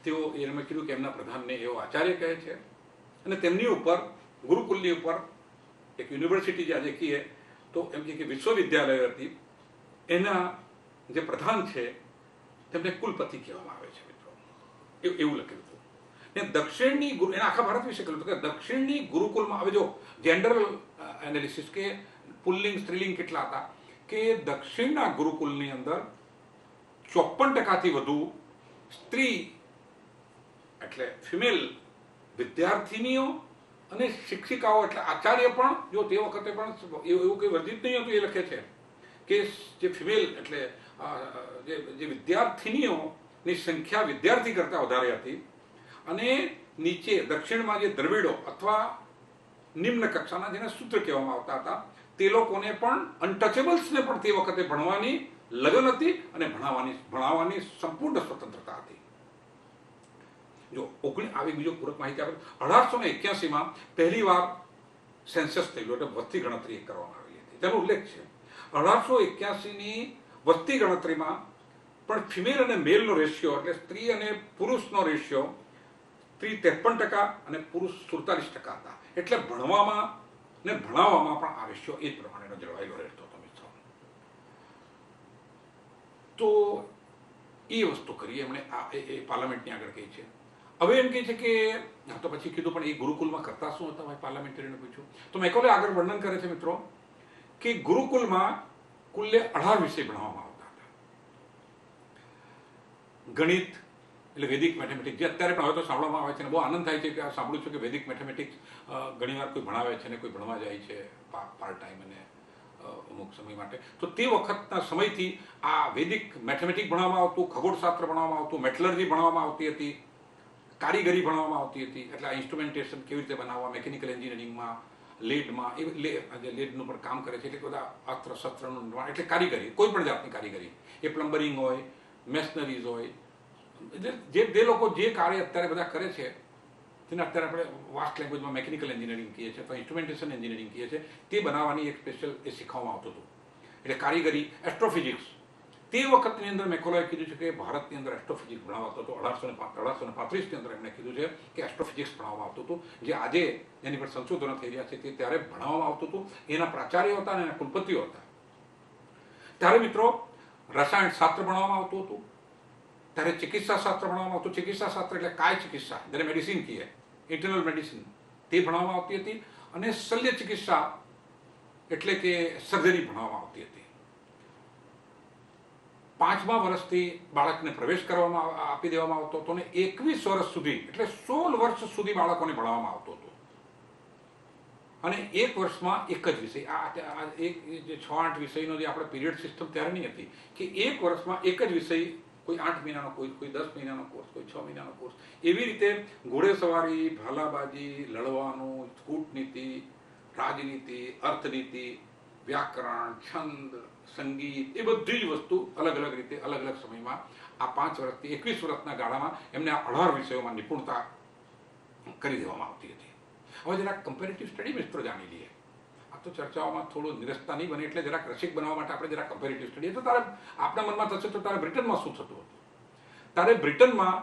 તેઓ, એમણે કીધું કે એમના પ્રધાનને એવો આચાર્ય કહે છે. અને તેમની ઉપર, ગુરુકુલની ઉપર એક યુનિવર્સિટી જે આજે કહીએ તો એમ કે વિશ્વવિદ્યાલય હતી, એના જે પ્રધાન છે તેમને કુલપતિ કહેવામાં આવે છે મિત્રો. એવું લખ્યું હતું. ને દક્ષિણની એના આખા ભારત વિશે કહ્યું હતું કે દક્ષિણની ગુરુકુલમાં, હવે જો જેન્ડર એનાલિસિસ કે પુલ્લિંગ સ્ત્રીલિંગ કેટલા હતા, કે દક્ષિણના ગુરુકુલની અંદર 54% વધુ સ્ત્રી, એટલે ફિમેલ વિદ્યાર્થીનીઓ અને શિક્ષિકાઓ, એટલે આચાર્ય પણ, જો તે વખતે પણ એવું કંઈ વર્જિત નહીં હતું. એ લખે છે કે જે ફિમેલ, એટલે જે વિદ્યાર્થીનીઓની સંખ્યા વિદ્યાર્થી કરતાં વધારે હતી. અને નીચે દક્ષિણમાં જે દ્રવિડો અથવા નિમ્ન કક્ષાના, જેને સૂત્ર કહેવામાં આવતા હતા, તે લોકોને પણ, અનટચેબલ્સને પણ તે વખતે ભણવાની લગન હતી અને ભણાવવાની સંપૂર્ણ સ્વતંત્રતા હતી. જો આવી બીજો પૂરક માહિતી આપે, 1881માં પહેલી વાર સેન્સસ થયેલું, એટલે વસ્તી ગણતરી કરવામાં આવી હતી. તેનો ઉલ્લેખ છે 1881ની વસ્તી ગણતરીમાં પણ ફિમેલ અને મેલનો રેશિયો, એટલે સ્ત્રી અને પુરુષનો રેશિયો, સ્ત્રી 53% અને પુરુષ 47% હતા. એટલે ભણવામાં ને ભણાવવામાં પણ આ રેશિયો એ જ પ્રમાણેનો જળવાયેલો રહેતો હતો મિત્રો. તો એ વસ્તુ કરી એમણે એ પાર્લામેન્ટની આગળ કહી છે. હવે એમ કહે છે કે તો પછી કીધું પણ એ ગુરુકુલમાં કરતા શું હતા ભાઈ, પાર્લામેન્ટરીને પૂછ્યું. તો મેકોલે આગળ વર્ણન કરે છે મિત્રો કે ગુરુકુલમાં કુલ્લે 18 વિષય ભણાવવામાં આવતા હતા. ગણિત, એટલે વૈદિક મેથેમેટિક્સ, જે અત્યારે પણ હવે તો સાંભળવામાં આવે છે ને બહુ આનંદ થાય છે કે આ સાંભળ્યું છું કે વૈદિક મેથેમેટિક્સ ઘણીવાર કોઈ ભણાવે છે ને કોઈ ભણવા જાય છે પાર્ટ ટાઈમ અને અમુક સમય માટે. તો તે વખતના સમયથી આ વૈદિક મેથેમેટિક્સ ભણવામાં આવતું, ખગોળશાસ્ત્ર ભણવામાં આવતું, મેટલર્જી ભણવામાં આવતી હતી, કારીગરી ભણવામાં આવતી હતી, એટલે આ ઇન્સ્ટ્રુમેન્ટેશન કેવી રીતે બનાવવા, મિકેનિકલ એન્જિનિયરિંગમાં લેડમાં લેડનું પણ કામ કરે છે, એટલે બધા અસ્ત્ર શસ્ત્રનું નિર્માણ, એટલે કારીગરી, કોઈ પણ જાતની કારીગરી, એ પ્લમ્બરિંગ હોય, મેશનરીઝ હોય, જે લોકો જે કાર્ય અત્યારે બધા કરે છે તેને અત્યારે આપણે વાસ્ટ લેંગ્વેજમાં મિકેનિકલ એન્જિનિયરિંગ કહીએ છીએ અથવા ઇન્સ્ટ્રુમેન્ટેશન એન્જિનિયરિંગ કહીએ છીએ, તે બનાવવાની એક સ્પેશિયલ એ શીખવવામાં આવતું હતું. એટલે કારીગરી, એસ્ટ્રોફિઝિક્સ, તે વખતની અંદર મેકોલોએ કીધું છે કે ભારતની અંદર એસ્ટ્રોફિઝિક્સ ભણાવતો હતો. 1835ની અંદર એમણે કીધું છે કે એસ્ટ્રોફિઝિક્સ ભણાવવામાં આવતું હતું, જે આજે એની પર સંશોધનો થઈ રહ્યા છે તે ત્યારે ભણાવવામાં આવતું હતું. એના પ્રાચાર્યો હતા અને એના કુલપતિઓ હતા. ત્યારે મિત્રો રસાયણ શાસ્ત્ર ભણવામાં આવતું હતું, ત્યારે ચિકિત્સા શાસ્ત્ર ભણવામાં આવતું. ચિકિત્સા શાસ્ત્ર એટલે કાય ચિકિત્સા, જેને મેડિસિન કહીએ, ઇન્ટરનલ મેડિસિન, તે ભણવામાં આવતી હતી. અને શલ્ય ચિકિત્સા એટલે કે સર્જરી ભણવામાં આવતી હતી. 5મા વર્ષથી બાળકને પ્રવેશ કરવામાં આપી દેવામાં આવતો હતો અને 21 વર્ષ સુધી, એટલે 16 વર્ષ સુધી બાળકોને ભણાવવામાં આવતું હતું. અને એક વર્ષમાં એક જ વિષય, જે 6-8 વિષયનો જે આપણે પીરિયડ સિસ્ટમ ત્યારે નહીં હતી, કે એક વર્ષમાં એક જ વિષય, કોઈ 8 મહિનાનો, કોઈ 10 મહિનાનો કોર્સ, કોઈ 6 મહિનાનો કોર્સ, એવી રીતે ઘોડેસવારી, ભાલાબાજી, લડવાનું, કૂટનીતિ, રાજનીતિ, અર્થનીતિ, વ્યાકરણ, છંદ, સંગીત, એ બધી જ વસ્તુ અલગ અલગ રીતે અલગ અલગ સમયમાં આ 5 વર્ષથી 21 વર્ષના ગાળામાં એમને આ 18 વિષયોમાં નિપુણતા કરી દેવામાં આવતી હતી. હવે જરાક કમ્પેરેટિવ સ્ટડી મિત્રો જાણી લઈએ. આ તો ચર્ચાઓમાં થોડું નિરસતા નહીં બને, એટલે જરાક રસિક બનવા માટે આપણે જરાક કમ્પેરેટિવ સ્ટડી. તો તારે આપણા મનમાં થશે તો તારે બ્રિટનમાં શું થતું હતું. તારે બ્રિટનમાં,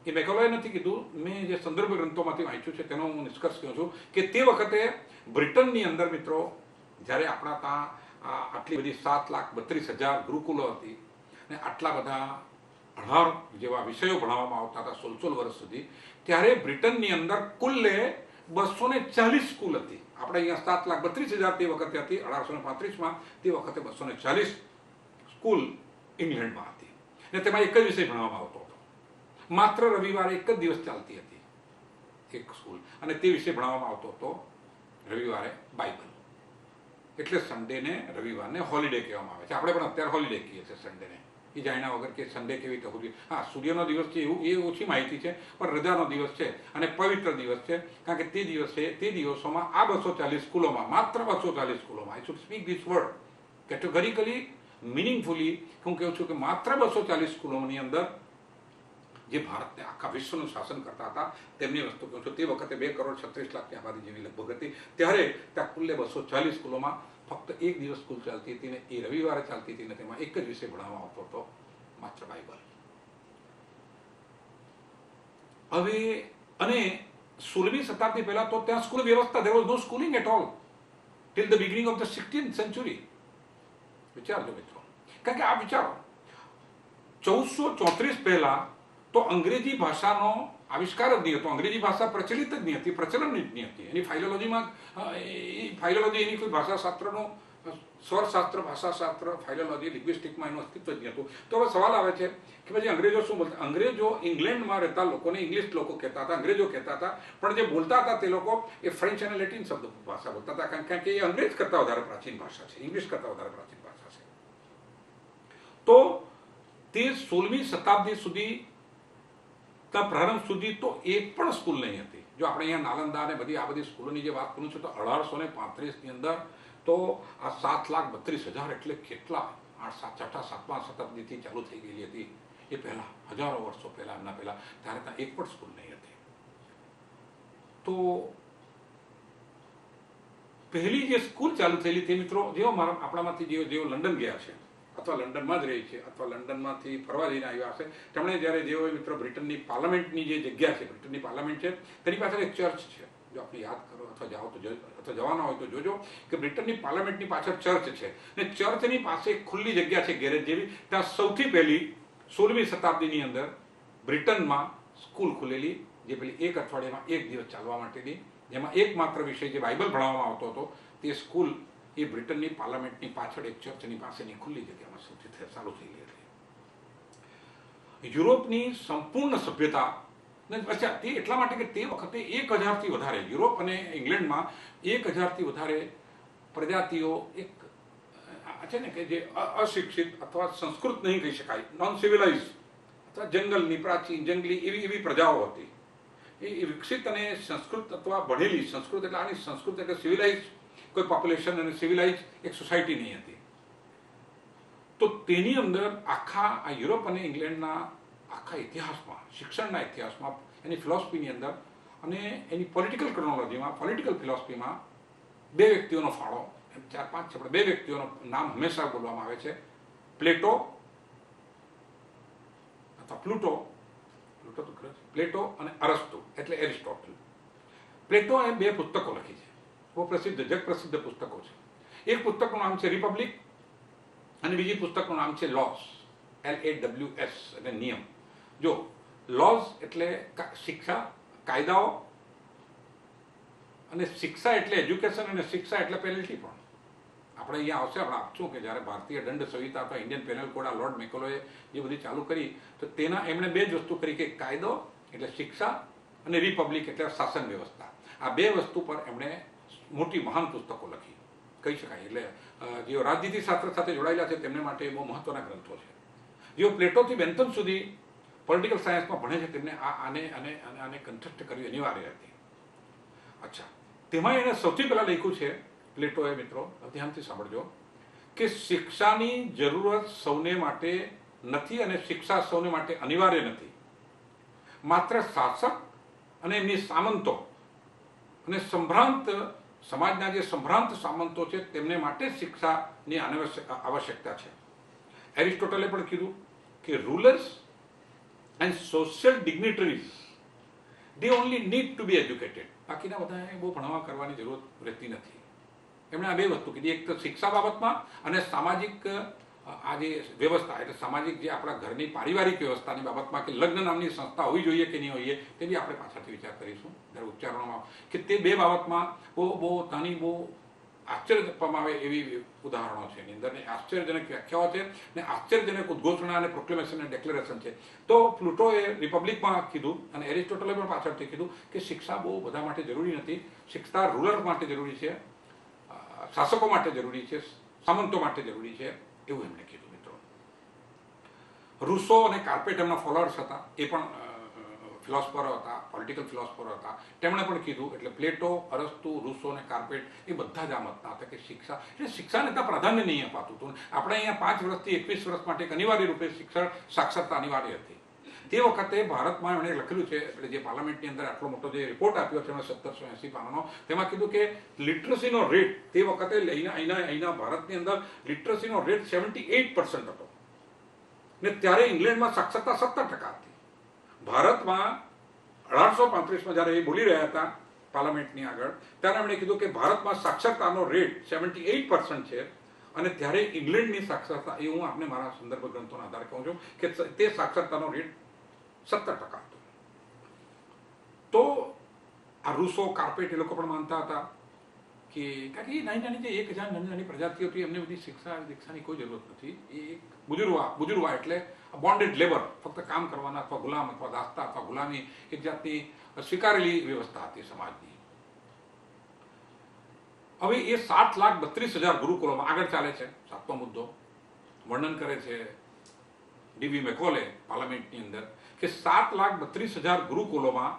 એ મેકોલોએ નથી કીધું, મેં જે સંદર્ભ ગ્રંથોમાંથી વાંચ્યું છે તેનો હું નિષ્કર્ષ કહું છું કે તે વખતે બ્રિટનની અંદર મિત્રો, જ્યારે આપણા ત્યાં આટલી બધી 7,32,000 ગુરુકુલો હતી અને આટલા બધા 18 જેવા વિષયો ભણાવવામાં આવતા હતા 16 વર્ષ સુધી, ત્યારે બ્રિટનની અંદર કુલ્લે 240 સ્કૂલ હતી. આપણે અહીંયા 7,32,000 તે વખતે હતી, 1835માં, તે વખતે 240 સ્કૂલ ઇંગ્લેન્ડમાં હતી. અને તેમાં એક જ વિષય ભણવામાં આવતો હતો. માત્ર રવિવારે એક જ દિવસ ચાલતી હતી એક સ્કૂલ, અને તે વિષય ભણાવવામાં આવતો હતો રવિવારે બાઇબલ. એટલે સન્ડેને, રવિવારને હોલિડે કહેવામાં આવે છે. આપણે પણ અત્યારે હોલિડે કહીએ છીએ સન્ડેને. એ જાણ્યા વગર કે સન્ડે કેવી રીતે હોલિડે. હા, સૂર્યનો દિવસ છે એવું એ ઓછી માહિતી છે, પણ રજાનો દિવસ છે અને પવિત્ર દિવસ છે, કારણ કે તે દિવસોમાં આ 240 સ્કૂલોમાં, માત્ર 240 સ્કૂલોમાં, I should speak this word categorically, meaningfully, હું કહું છું કે માત્ર 240 સ્કૂલોની અંદર જે ભારતને આખા વિશ્વનું શાસન કરતા હતા તેમની વસ્તુ કહું છું. તે વખતે 2,36,00,000 આબાદી જેવી લગભગ હતી. ત્યારે ત્યાં કુલ્લે 240 સ્કૂલોમાં ફક્ત એક દિવસ સ્કૂલ ચાલતી હતી, ને એ રવિવારે ચાલતી હતી, ને તેમાં એક જ વિષય ભણાવવામાં આવતો હતો, માત્ર બાઇબલ. હવે અને 16મી શતાબ્દી પહેલા તો ત્યાં સ્કૂલ વ્યવસ્થા, there was no schooling at all till the beginning of the 16th century. વિચારજો મિત્રો, કારણ કે આ વિચારો 1434 પહેલા તો અંગ્રેજી ભાષાનો આવિષ્કાર જ નહીં હતો. અંગ્રેજી ભાષા પ્રચલિત જ નહીં હતી, પ્રચલન જ નહીં હતી. એની ફાઇલોલોજી, એની કોઈ ભાષાશાસ્ત્રનો, સ્વરશાસ્ત્ર, ભાષાશાસ્ત્ર, ફાઇલોલોજી, લિંગ્વિસ્ટિકમાં એનું અસ્તિત્વ જ નહીં હતું. તો હવે સવાલ આવે છે કે પછી અંગ્રેજો શું બોલતા? અંગ્રેજો ઇંગ્લેન્ડમાં રહેતા લોકોને ઇંગ્લિશ લોકો કહેતા હતા, અંગ્રેજો કહેતા હતા, પણ જે બોલતા હતા તે લોકો એ ફ્રેન્ચ અને લેટિન શબ્દ ભાષા બોલતા હતા, કારણ કે એ અંગ્રેજ કરતા વધારે પ્રાચીન ભાષા છે, ઇંગ્લિશ કરતા વધારે પ્રાચીન ભાષા છે. તો તે 16મી શતાબ્દી સુધી, પ્રારંભ સુધી તો એક પણ સ્કૂલ નહીં હતી. જો આપણે અહીંયા નાલંદા અને આ બધી સ્કૂલોની જે વાત કરું છું, તો 1835ની અંદર તો આ 7,32,000 એટલે કેટલા, 7મા શતાબ્દીથી ચાલુ થઈ ગયેલી હતી. એ પહેલા, હજારો વર્ષો પહેલા, એમના પહેલા, ત્યારે ત્યાં એક પણ સ્કૂલ નહીં હતી. તો પહેલી જે સ્કૂલ ચાલુ થયેલી તે મિત્રો, જેઓ આપણામાંથી જેઓ લંડન ગયા છે અથવા લંડનમાં જ રહી છે અથવા લંડનમાંથી ફરવા જઈને આવ્યા હશે, તેમણે જ્યારે જેઓ મિત્રો બ્રિટનની પાર્લામેન્ટની જે જગ્યા છે, બ્રિટનની પાર્લામેન્ટ છે, તેની પાછળ એક ચર્ચ છે. જો આપણે યાદ કરો અથવા જાઓ તો, અથવા જવાના હોય તો જોજો કે બ્રિટનની પાર્લામેન્ટની પાછળ ચર્ચ છે, અને ચર્ચની પાસે એક ખુલ્લી જગ્યા છે, ગેરેજ જેવી. ત્યાં સૌથી પહેલી 16મી શતાબ્દીની અંદર બ્રિટનમાં સ્કૂલ ખુલેલી, જે પેલી એક અઠવાડિયામાં એક દિવસ ચાલવા માટેની, જેમાં એકમાત્ર વિષય જે બાઇબલ ભણાવવામાં આવતો હતો, તે સ્કૂલ એ બ્રિટનની પાર્લામેન્ટની પાછળ એક ચર્ચની પાસેની ખુલ્લી જગ્યામાં સૌથી ચાલુ થયેલી હતી. યુરોપની સંપૂર્ણ સભ્યતા, તે એટલા માટે કે તે વખતે 1,000થી વધારે, યુરોપ અને ઇંગ્લેન્ડમાં 1,000થી વધારે પ્રજાતિઓ એક છે ને કે જે અશિક્ષિત અથવા સંસ્કૃત નહીં કહી શકાય, નોન સિવિલાઇઝ અથવા જંગલની, પ્રાચીન જંગલી એવી પ્રજાઓ હતી. એ વિકસિત અને સંસ્કૃત અથવા ભણેલી સંસ્કૃત એટલે આની સંસ્કૃત એટલે સિવિલાઇઝ કોઈ પોપ્યુલેશન અને સિવિલાઇઝ એક સોસાયટી નહીં હતી. તો તેની અંદર આખા આ યુરોપ અને ઇંગ્લેન્ડના આખા ઇતિહાસમાં, શિક્ષણના ઇતિહાસમાં, એની ફિલોસોફીની અંદર અને એની પોલિટિકલ ક્રોનોલોજીમાં, પોલિટિકલ ફિલોસોફીમાં બે વ્યક્તિઓનો ફાળો, 4-5 છે, બે વ્યક્તિઓનું નામ હંમેશા બોલવામાં આવે છે, પ્લેટો અથવા પ્લેટો અને અરસ્તુ એટલે એરિસ્ટોટલ. પ્લેટોએ 2 પુસ્તકો લખી છે, બહુ પ્રસિદ્ધ, જગપ્રસિદ્ધ પુસ્તકો છે. એક પુસ્તકનું નામ છે રિપબ્લિક અને બીજી પુસ્તકનું નામ છે લોસ, LAWS એટલે નિયમ. જો લોઝ એટલે શિક્ષા, કાયદાઓ, અને શિક્ષા એટલે એજ્યુકેશન, અને શિક્ષા એટલે પેનલ્ટી પણ. આપણે અહીંયા આવશે, આપણે આપશું કે જ્યારે ભારતીય દંડ સંહિતા અથવા ઇન્ડિયન પેનલ કોડ આ લોર્ડ મેકોલોએ જે બધી ચાલુ કરી, તો તેના એમણે 2 જ વસ્તુ કરી કે કાયદો એટલે શિક્ષા અને રિપબ્લિક એટલે શાસન વ્યવસ્થા. આ 2 વસ્તુ પર એમણે મોટી મહાન પુસ્તકો લખી કહી શકાય. એટલે જેઓ રાજનીતિ શાસ્ત્ર સાથે જોડાયેલા છે તેમને માટે બહુ મહત્વના ગ્રંથો છે. જેઓ પ્લેટોથી બેન્થમ સુધી પોલિટિકલ સાયન્સમાં ભણે છે તેમને આને કન્સ્ટ્રક્ટ કરવી અનિવાર્ય હતી. અચ્છા, તેમાં એણે સૌથી પહેલા લખ્યું છે પ્લેટોએ, મિત્રો ધ્યાનથી સાંભળજો, કે શિક્ષાની જરૂરત સૌને માટે નથી અને શિક્ષા સૌને માટે અનિવાર્ય નથી. માત્ર શાસક અને એમની સામંતો અને સંભ્રાંત સમાજના જે સંભ્રાંત સામંતો છે તેમને માટે શિક્ષાની આવશ્યકતા છે. એરિસ્ટોટલે પણ કીધું કે rulers and social dignitaries they only need to be educated. બાકીના બધાએ બહુ ભણવા કરવાની જરૂર રહેતી નથી. એમણે આ 2 વસ્તુ કીધી, એક તો શિક્ષા બાબતમાં અને સામાજિક આ જે વ્યવસ્થા એટલે સામાજિક જે આપણા ઘરની પારિવારિક વ્યવસ્થાની બાબતમાં કે લગ્ન નામની સંસ્થા હોવી જોઈએ કે નહીં હોઈએ તે બી આપણે પાછળથી વિચાર કરીશું જ્યારે ઉચ્ચારણોમાં, કે તે 2 બાબતમાં બહુ આશ્ચર્ય આપવામાં આવે એવી ઉદાહરણો છે. એની અંદર આશ્ચર્યજનક વ્યાખ્યાઓ છે ને આશ્ચર્યજનક ઉદ્ઘોષણા અને પ્રોક્લેમેશન અને ડેક્લેરેશન છે. તો પ્લુટોએ રિપબ્લિકમાં કીધું અને એરિસ્ટોટલે પણ પાછળથી કીધું કે શિક્ષા બહુ બધા માટે જરૂરી નથી. શિક્ષા રૂલર માટે જરૂરી છે, શાસકો માટે જરૂરી છે, સામંતો માટે જરૂરી છે, એવું એમણે કીધું. મિત્રો રૂસો અને કાર્પેટ એમના ફોલોઅર્સ હતા, એ પણ ફિલોસોફરો હતા, પોલિટિકલ ફિલોસોફરો હતા. તેમણે પણ કીધું, એટલે પ્લેટો, અરસ્તુ, રૂસો અને કાર્પેટ એ બધા જ આ મતના હતા કે શિક્ષા એટલે શિક્ષાને ત્યાં પ્રાધાન્ય નહીં અપાતું હતું. આપણે અહીંયા 5 વર્ષથી 21 વર્ષ માટે એક અનિવાર્ય રૂપે શિક્ષણ સાક્ષરતા અનિવાર્ય હતી. તે વખતે ભારતમાં એમણે લખેલું છે, એટલે જે પાર્લામેન્ટની અંદર આટલો મોટો જે રિપોર્ટ આપ્યો છે એમણે 1780 પાનાનો, તેમાં કીધું કે લિટરસીનો રેટ તે વખતે અહીંના ભારતની અંદર લિટરસીનો રેટ 78% હતો ને ત્યારે ઇંગ્લેન્ડમાં સાક્ષરતા 17% હતી. ભારતમાં 1835માં જ્યારે એ બોલી રહ્યા હતા પાર્લામેન્ટની આગળ, ત્યારે એમણે કીધું કે ભારતમાં સાક્ષરતાનો રેટ 78% છે અને ત્યારે ઇંગ્લેન્ડની સાક્ષરતા, એ હું આપને મારા સંદર્ભ ગ્રંથોના આધારે કહું છું કે તે સાક્ષરતાનો રેટ 17% હતો. તો આ રૂસો, કાર્પેટ એ લોકો પણ માનતા હતા કે કારણ કે એ નાની જે 1000 નાની પ્રજાતિઓ હતી એમને બધી શિક્ષાની કોઈ જરૂરત નથી. એ બુજુર્વા એટલે બોન્ડેડ લેબર, ફક્ત કામ કરવાના અથવા ગુલામ અથવા દાસ્તા અથવા ગુલામી એક જાતની સ્વીકારેલી વ્યવસ્થા હતી સમાજની. હવે એ 7,32,000 ગુરુકુલોમાં આગળ ચાલે છે. 7મો મુદ્દો વર્ણન કરે છે ડીવી મેકોલે પાર્લામેન્ટની અંદર કે 7,32,000 ગુરુકુલોમાં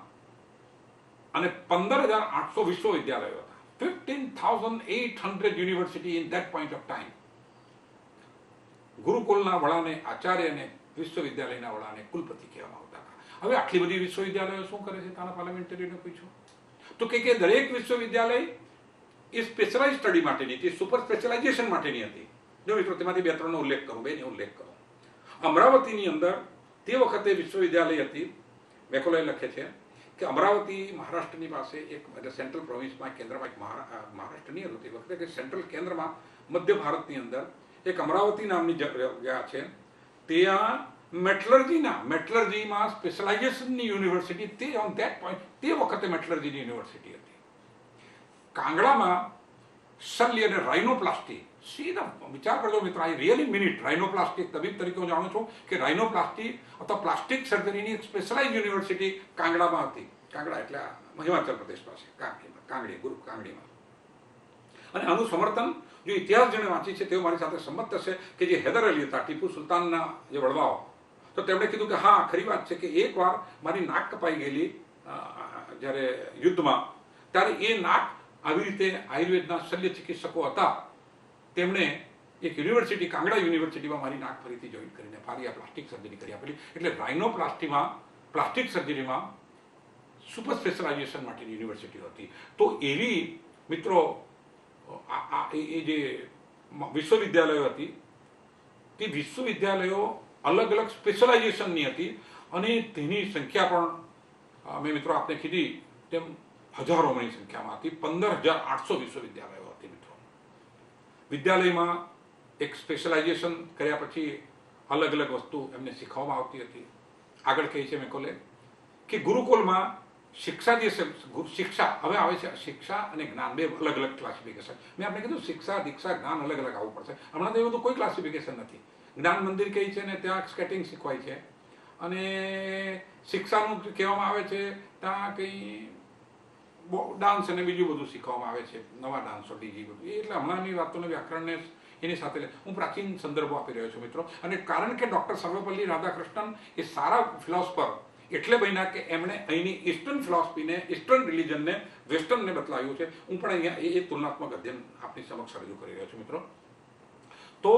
અને 15,800 વિશ્વવિદ્યાલયો હતા. 15,800 university in that point of time. ગુરુકુલના વડાને આચાર્ય અને વિશ્વવિદ્યાલયના વડાને કુલપતિ કહેવામાં આવતા હતા. હવે આટલી બધી વિશ્વવિદ્યાલયો શું કરે છે? તાના પાર્લામેન્ટરીને પૂછ્યું તો કે દરેક વિશ્વવિદ્યાલય એ સ્પેશિયલાઇઝ સ્ટડી માટેની હતી, સુપર સ્પેશિયલાઇઝેશન માટેની હતી. જો મિત્રો તેમાંથી 2-3નો ઉલ્લેખ કરું, 2નો ઉલ્લેખ કરું. અમરાવતીની અંદર તે વખતે વિશ્વવિદ્યાલય હતી. મેકોલે લખે છે કે અમરાવતી મહારાષ્ટ્રની પાસે એક સેન્ટ્રલ પ્રોવિન્સમાં, કેન્દ્રમાં, એક મહારાષ્ટ્રની હતી વખતે કે સેન્ટ્રલ કેન્દ્રમાં મધ્ય ભારતની અંદર એક અમરાવતી નામની જગ્યા છે. ત્યાં મેટલર્જીમાં સ્પેશિયલાઇઝેશનની યુનિવર્સિટી, તે ઓન ધેટ પોઈન્ટ તે વખતે મેટલર્જીની યુનિવર્સિટી હતી. કાંગડામાં શલ્ય અને રાઇનોપ્લાસ્ટી, સીધા વિચાર કરજો મિત્રો, આઈ રિયલી મિનિટ. રાઇનોપ્લાસ્ટી તબીબ તરીકે હું જાણું છું કે રાઇનોપ્લાસ્ટી અથવા પ્લાસ્ટિક સર્જરીની એક સ્પેશિયલાઇઝ યુનિવર્સિટી કાંગડામાં હતી. કાંગડા એટલે હિમાચલ પ્રદેશ પાસે, કાંગડીમાં. અને આનું સમર્થન જો ઇતિહાસ જેણે વાંચી છે તેઓ મારી સાથે સંમત થશે કે જે હૈદર અલી હતા, ટીપુ સુલતાનના જે વડવાઓ, તો તેમણે કીધું કે હા, ખરી વાત છે કે એકવાર મારી નાક કપાઈ ગયેલી જ્યારે યુદ્ધમાં, ત્યારે એ નાક આવી રીતે આયુર્વેદના શલ્ય ચિકિત્સકો હતા, તેમણે એક યુનિવર્સિટી, કાંગડા યુનિવર્સિટીમાં મારી નાક ફરીથી જોઈન કરીને ફરી આ પ્લાસ્ટિક સર્જરી કરી આપેલી. એટલે રાઇનોપ્લાસ્ટીમાં, પ્લાસ્ટિક સર્જરીમાં સુપર સ્પેશિયલાઇઝેશન માટેની યુનિવર્સિટીઓ હતી. તો એવી મિત્રો એ જે વિશ્વવિદ્યાલયો હતી, તે વિશ્વવિદ્યાલયો અલગ અલગ સ્પેશિયલાઇઝેશનની હતી અને તેની સંખ્યા પણ મેં મિત્રો આપને કીધી તેમ હજારોની સંખ્યામાં હતી. 15,800 વિશ્વવિદ્યાલયો હતી મિત્રો. વિદ્યાલયમાં એક સ્પેશિયલાઇઝેશન કર્યા પછી અલગ અલગ વસ્તુ એમને શીખવવામાં આવતી હતી. આગળ કહી છે મેકોલે કે ગુરુકુલમાં શિક્ષા જે શિક્ષા, હવે આવે છે શિક્ષા અને જ્ઞાન, બે અલગ અલગ ક્લાસિફિકેશન. મેં આપણે કીધું શિક્ષા, દીક્ષા, જ્ઞાન અલગ અલગ આવવું પડશે. હમણાં તો એવું તો કોઈ ક્લાસિફિકેશન નથી. જ્ઞાન મંદિર કહે છે ને ત્યાં સ્કેટિંગ શીખવાય છે, અને શિક્ષાનું કહેવામાં આવે છે ત્યાં કંઈ ડાન્સ અને બીજું બધું શીખવામાં આવે છે, નવા ડાન્સો, ડીજી બધું. એટલે હમણાંની વાતોને વ્યાકરણને એની સાથે હું પ્રાચીન સંદર્ભો આપી રહ્યો છું મિત્રો. અને કારણ કે ડૉક્ટર સર્વપલ્લી રાધાકૃષ્ણન એ સારા ફિલોસોફર એટલે બન્યા કે એમણે અહીંની ઈસ્ટર્ન ફિલોસોફીને, ઈસ્ટર્ન રિલિજનને વેસ્ટર્નને બદલાવ્યું છે. હું પણ અહીંયા એ તુલનાત્મક અધ્યયન આપની સમક્ષ રજૂ કરી રહ્યો છું મિત્રો. તો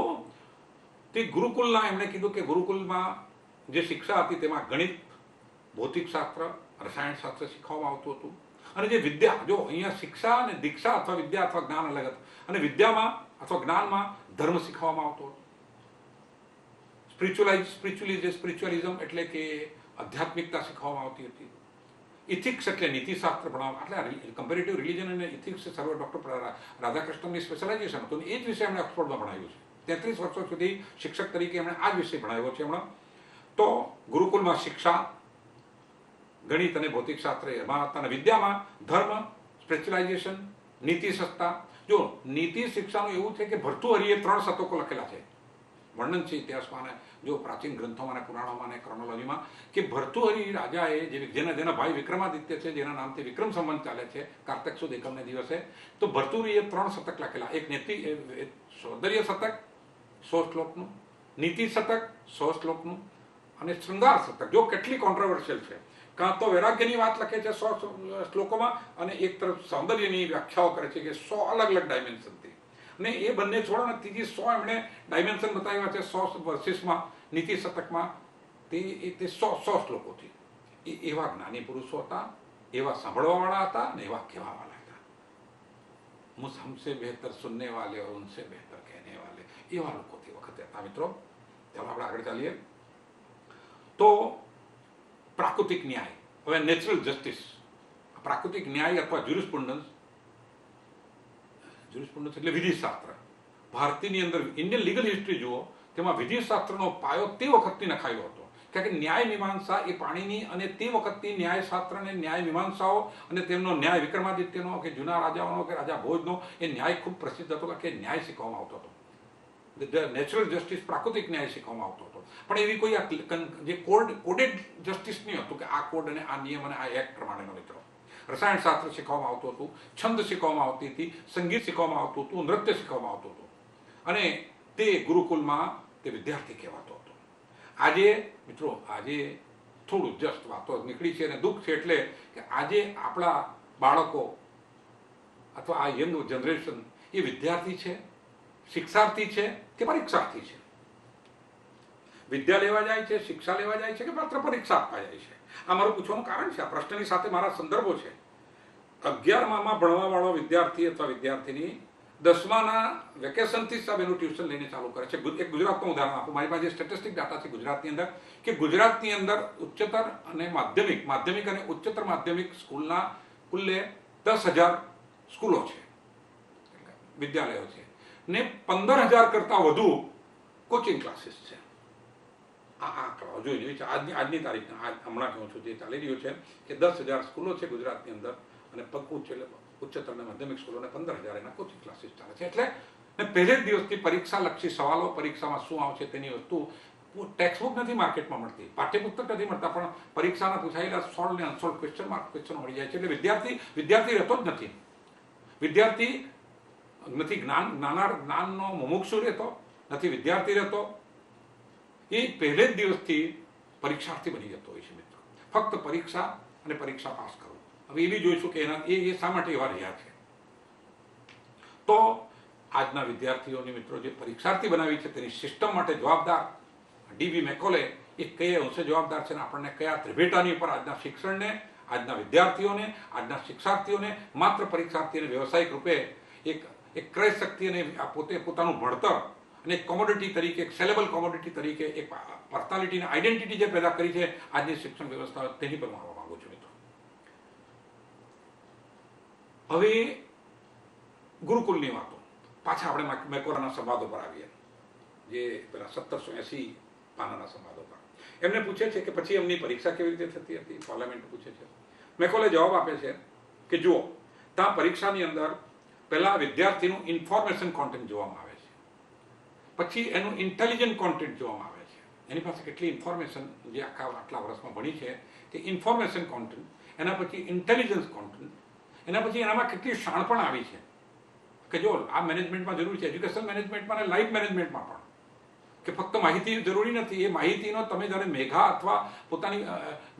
તે ગુરુકુલના એમણે કીધું કે ગુરુકુલમાં જે શિક્ષા હતી તેમાં ગણિત, ભૌતિકશાસ્ત્ર, રસાયણશાસ્ત્ર શીખવવામાં આવતું હતું. અને જે વિદ્યા, જો અહીંયા શિક્ષા અને દીક્ષા અથવા વિદ્યા અથવા જ્ઞાન અલગ હતું, અને વિદ્યામાં અથવા જ્ઞાનમાં ધર્મ શીખવવામાં આવતો હતો. સ્પિરિચ્યુઅલિઝમ એટલે કે આધ્યાત્મિકતા શીખવવામાં આવતી હતી. ઇથિક્સ એટલે નીતિશાસ્ત્ર ભણાવવા, એટલે કમ્પેરેટિવ રિલિજન અને ઇથિક્સ સર્વ ડૉક્ટર રાધાકૃષ્ણનની સ્પેશિયલાઇઝેશન હતું. એ જ વિષય એમણે ઓક્સફોર્ડમાં ભણાવ્યું છે. 33 વર્ષો સુધી શિક્ષક તરીકે એમણે આ જ વિષય ભણાવ્યો છે હમણાં. તો ગુરુકુલમાં શિક્ષા, ગણિત અને ભૌતિકશાસ્ત્ર એમાં હતા, અને વિદ્યામાં ધર્મ, સ્પેશિયલાઇઝેશન, નીતિસત્તા. જો નીતિ શિક્ષાનું એવું છે કે ભર્તૃહરિએ 3 શતકો લખેલા છે. વર્ણન છે ઇતિહાસમાં, જો પ્રાચીન ગ્રંથોમાં અને પુરાણોમાં અને ક્રોનોલોજીમાં, કે ભર્તૃહરિ રાજાએ જેના ભાઈ વિક્રમાદિત્ય છે, જેના નામથી વિક્રમ સંવંત ચાલે છે, કારતક સુદ એકમને દિવસે, તો ભર્તૃહરિએ 3 શતક લખેલા. એક સૌંદર્ય શતક 100 શ્લોકનું, નીતિ શતક 100 શ્લોકનું, અને શૃંગાર શતક. જો કેટલી કોન્ટ્રોવર્શિયલ છે. કાં તો વૈરાગ્યની વાત લખે છે 100 શ્લોકોમાં, અને એક તરફ સૌંદર્યની વ્યાખ્યાઓ કરે છે કે 100 અલગ અલગ ડાયમેન્શનથી. અને એ બંને છોડો ને ત્રીજી 100 એમણે ડાયમેન્શન બતાવ્યા છે 100 વર્સિસમાં, નીતિ શતકમાં. તે 100 શ્લોકોથી. એવા જ્ઞાની પુરુષો હતા, એવા સાંભળવાવાળા હતા, અને એવા કહેવાવાળા હતા. મુझ हमसे बेहतर सुनने वाले और उनसे बेहतर कहने वाले, એવા લોકો તે વખતે હતા મિત્રો. ચાલો આપણે આગળ ચાલીએ. તો પ્રાકૃતિક ન્યાય, હવે નેચરલ જસ્ટિસ, પ્રાકૃતિક ન્યાય અથવા જ્યુરિસ્પ્રુડન્સ એટલે વિધિશાસ્ત્ર. ભારતીયની અંદર ઇન્ડિયન લીગલ હિસ્ટ્રી જુઓ, તેમાં વિધિશાસ્ત્રનો પાયો તે વખતથી નખાયો હતો. કારણ કે ન્યાય મીમાંસા એ પાણીની, અને તે વખતની ન્યાયશાસ્ત્ર અને ન્યાય મીમાંસાઓ અને તેમનો ન્યાય વિક્રમાદિત્યનો કે જૂના રાજાઓનો કે રાજા ભોજનો એ ન્યાય ખૂબ પ્રસિદ્ધ હતો, કે ન્યાય શીખવામાં આવતો હતો. નેચરલ જસ્ટિસ, પ્રાકૃતિક ન્યાય શીખવામાં આવતો હતો. પણ એવી કોઈ જે કોડેડ જસ્ટિસ નહીં હતું કે આ કોડ અને આ નિયમ અને આ એક્ટ પ્રમાણેનો મિત્રો. રસાયણશાસ્ત્ર શીખવામાં આવતું હતું, છંદ શીખવામાં આવતી હતી, સંગીત શીખવામાં આવતું હતું, નૃત્ય શીખવામાં આવતું હતું. અને તે ગુરુકુલમાં તે વિદ્યાર્થી કહેવાતો હતો. આજે મિત્રો, આજે થોડું જસ્ટ વાતો નીકળી છે, અને દુઃખ છે એટલે કે આજે આપણા બાળકો અથવા આ યંગ જનરેશન એ વિદ્યાર્થી છે, શિક્ષાર્થી છે કે પરીક્ષાર્થી છે. વિદ્યા લેવા જાય છે, શિક્ષા લેવા જાય છે કે માત્ર પરીક્ષા આપવા જાય છે? આ મારું પૂછવાનું કારણ છે. આ પ્રશ્નની સાથે મારા સંદર્ભો છે. 11મામાં ભણવા વાળો વિદ્યાર્થી અથવા વિદ્યાર્થીની 10માના વેકેશનથી જ એનું ટ્યુશન લઈને ચાલુ કરે છે. એક ગુજરાતનું ઉદાહરણ આપું. મારી પાસે સ્ટેટિસ્ટિક ડાટા છે ગુજરાતની અંદર, કે ગુજરાતની અંદર ઉચ્ચતર અને માધ્યમિક અને ઉચ્ચતર માધ્યમિક સ્કૂલના કુલ્લે 10,000 સ્કૂલો છે, વિદ્યાલયો છે, ને 15,000 કરતાં વધુ કોચિંગ ક્લાસીસ છે. આ આંકડાઓ જોઈ લેવી છે. આજની તારીખના, હમણાં કહું છું જે ચાલી રહ્યું છે કે 10,000 સ્કૂલો છે ગુજરાતની અંદર, અને ઉચ્ચતર અને માધ્યમિક સ્કૂલોને 15,000 એના કોચિંગ ક્લાસીસ ચાલે છે. એટલે પહેલે જ દિવસથી પરીક્ષાલક્ષી સવાલો, પરીક્ષામાં શું આવશે તેની વસ્તુ, ટેક્સ્ટબુક નથી માર્કેટમાં મળતી, પાઠ્યપુસ્તક નથી મળતા, પણ પરીક્ષાના પૂછાયેલા સોલ્વ ને અનસોલ્વ ક્વેશ્ચનો મળી જાય છે. એટલે વિદ્યાર્થી રહેતો જ નથી. વિદ્યાર્થી નથી જ્ઞાનનો મુમુક્ષુ રહેતો નથી, વિદ્યાર્થી રહેતો. એ પહેલે જ દિવસથી પરીક્ષાર્થી બની જતો હોય છે મિત્રો. ફક્ત પરીક્ષા અને પરીક્ષા પાસ કરવું. હવે એ બી જોઈશું કે એ શા માટે એવા રહ્યા છે. તો આજના વિદ્યાર્થીઓની મિત્રો જે પરીક્ષાર્થી બનાવી છે તેની સિસ્ટમ માટે જવાબદાર ડીબી મેકોલે એ કયા અંશે જવાબદાર છે ને આપણને કયા ત્રિભેટાની ઉપર આજના શિક્ષણને, આજના વિદ્યાર્થીઓને, આજના શિક્ષાર્થીઓને માત્ર પરીક્ષાર્થીઓને વ્યવસાયિક રૂપે એક ક્રય શક્તિ અને પોતે પોતાનું ભણતર અને એક કોમોડિટી તરીકે, એક સેલેબલ કોમોડિટી તરીકે એક પર્સનાલિટીની આઈડેન્ટિટી જે પેદા કરી છે આજની શિક્ષણ વ્યવસ્થા, તેની પર માનવા માંગુ છું મિત્રો. હવે ગુરુકુલની વાતો પાછા આપણે મેકોરાના સંવાદો પર આવીએ, જે પેલા 1780 પાનાના સંવાદો પર. એમને પૂછે છે કે પછી એમની પરીક્ષા કેવી રીતે થતી હતી, પાર્લામેન્ટ પૂછે છે. મેકોલે જવાબ આપે છે કે જુઓ, ત્યાં પરીક્ષાની અંદર પહેલા વિદ્યાર્થીનું ઇન્ફોર્મેશન કોન્ટેન્ટ જોવામાં આવે છે, પછી એનું ઇન્ટેલિજન્ટ કોન્ટેન્ટ જોવામાં આવે છે, એની પાસે કેટલી ઇન્ફોર્મેશન જે આટલા વર્ષમાં ભણી છે તે ઇન્ફોર્મેશન કોન્ટેન્ટ, એના પછી ઇન્ટેલિજન્સ કોન્ટેન્ટ, એના પછી એનામાં કેટલી શાણપણ આવી છે કે જો આ મેનેજમેન્ટમાં જરૂરી છે, એજ્યુકેશન મેનેજમેન્ટમાં અને લાઈફ મેનેજમેન્ટમાં પણ, કે ફક્ત માહિતી જરૂરી નથી. એ માહિતીનો તમે જ્યારે મેઘા અથવા પોતાની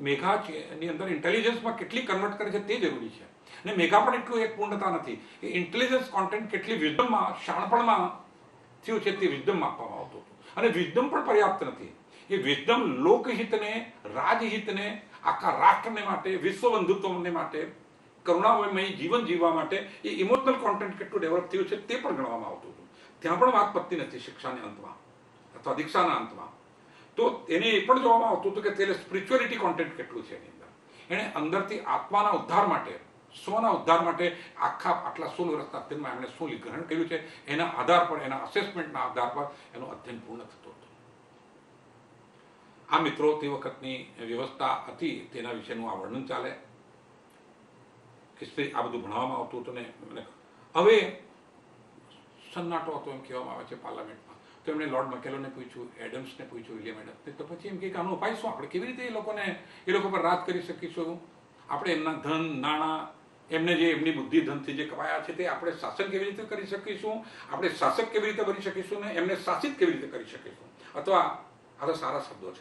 મેઘાની અંદર ઇન્ટેલિજન્સમાં કેટલી કન્વર્ટ કરે છે તે જરૂરી છે. અને મેઘા પણ એટલું એક પૂર્ણતા નથી. એ ઇન્ટેલિજન્સ કોન્ટેન્ટ કેટલી વિઝડમમાં, શાણપણમાં થયું છે તે વિઝડમ આપવામાં આવતું હતું. અને વિઝડમ પણ પર્યાપ્ત નથી. એ વિઝડમ લોકહિતને, રાજહિતને, આખા રાષ્ટ્રને માટે, વિશ્વ બંધુત્વને માટે, કરુણામય જીવન જીવવા માટે એ ઇમોશનલ કોન્ટેન્ટ કેટલું ડેવલપ થયું છે તે પણ ગણવામાં આવતું હતું. ત્યાં પણ વાત પતતી નથી શિક્ષાના અંતમાં અથવા દીક્ષાના અંતમાં. તો એને એ પણ જોવામાં આવતું હતું કે તેને સ્પિરિચ્યુઅલિટી કોન્ટેન્ટ કેટલું છે એની અંદર. એણે અંદરથી આત્માના ઉદ્ધાર માટે, સ્વના ઉદ્ધાર માટે આટલા 16 વર્ષના અધ્યયનમાં એમણે શું ગ્રહણ કર્યું છે એના આધાર પર, એના અસેસમેન્ટના આધાર પર એનું અધ્યયન પૂર્ણ થતું હતું. આ મિત્રો તે વખતની વ્યવસ્થા હતી તેના વિશેનું આ વર્ણન ચાલે કે આ બધું ભણવામાં આવતું હતું. ને હવે સન્નાટો હતો એમ કહેવામાં આવે છે પાર્લામેન્ટમાં. તો એમણે લોર્ડ મકેલોને પૂછ્યું, એડમ્સને પૂછ્યું, વિલિયમ એડમ્સને. તો પછી એમ કે આનો ઉપાય શું, આપણે કેવી રીતે એ લોકો પર રાજ કરી શકીશું, આપણે એમના ધન, નાણાં, એમને જે એમની બુદ્ધિ ધનથી જે કમાયા છે તે આપણે શાસન કેવી રીતે કરી શકીશું, આપણે શાસક કેવી રીતે બની શકીશું ને એમને શાસિત કેવી રીતે કરી શકીશું. અથવા આ તો સારા શબ્દો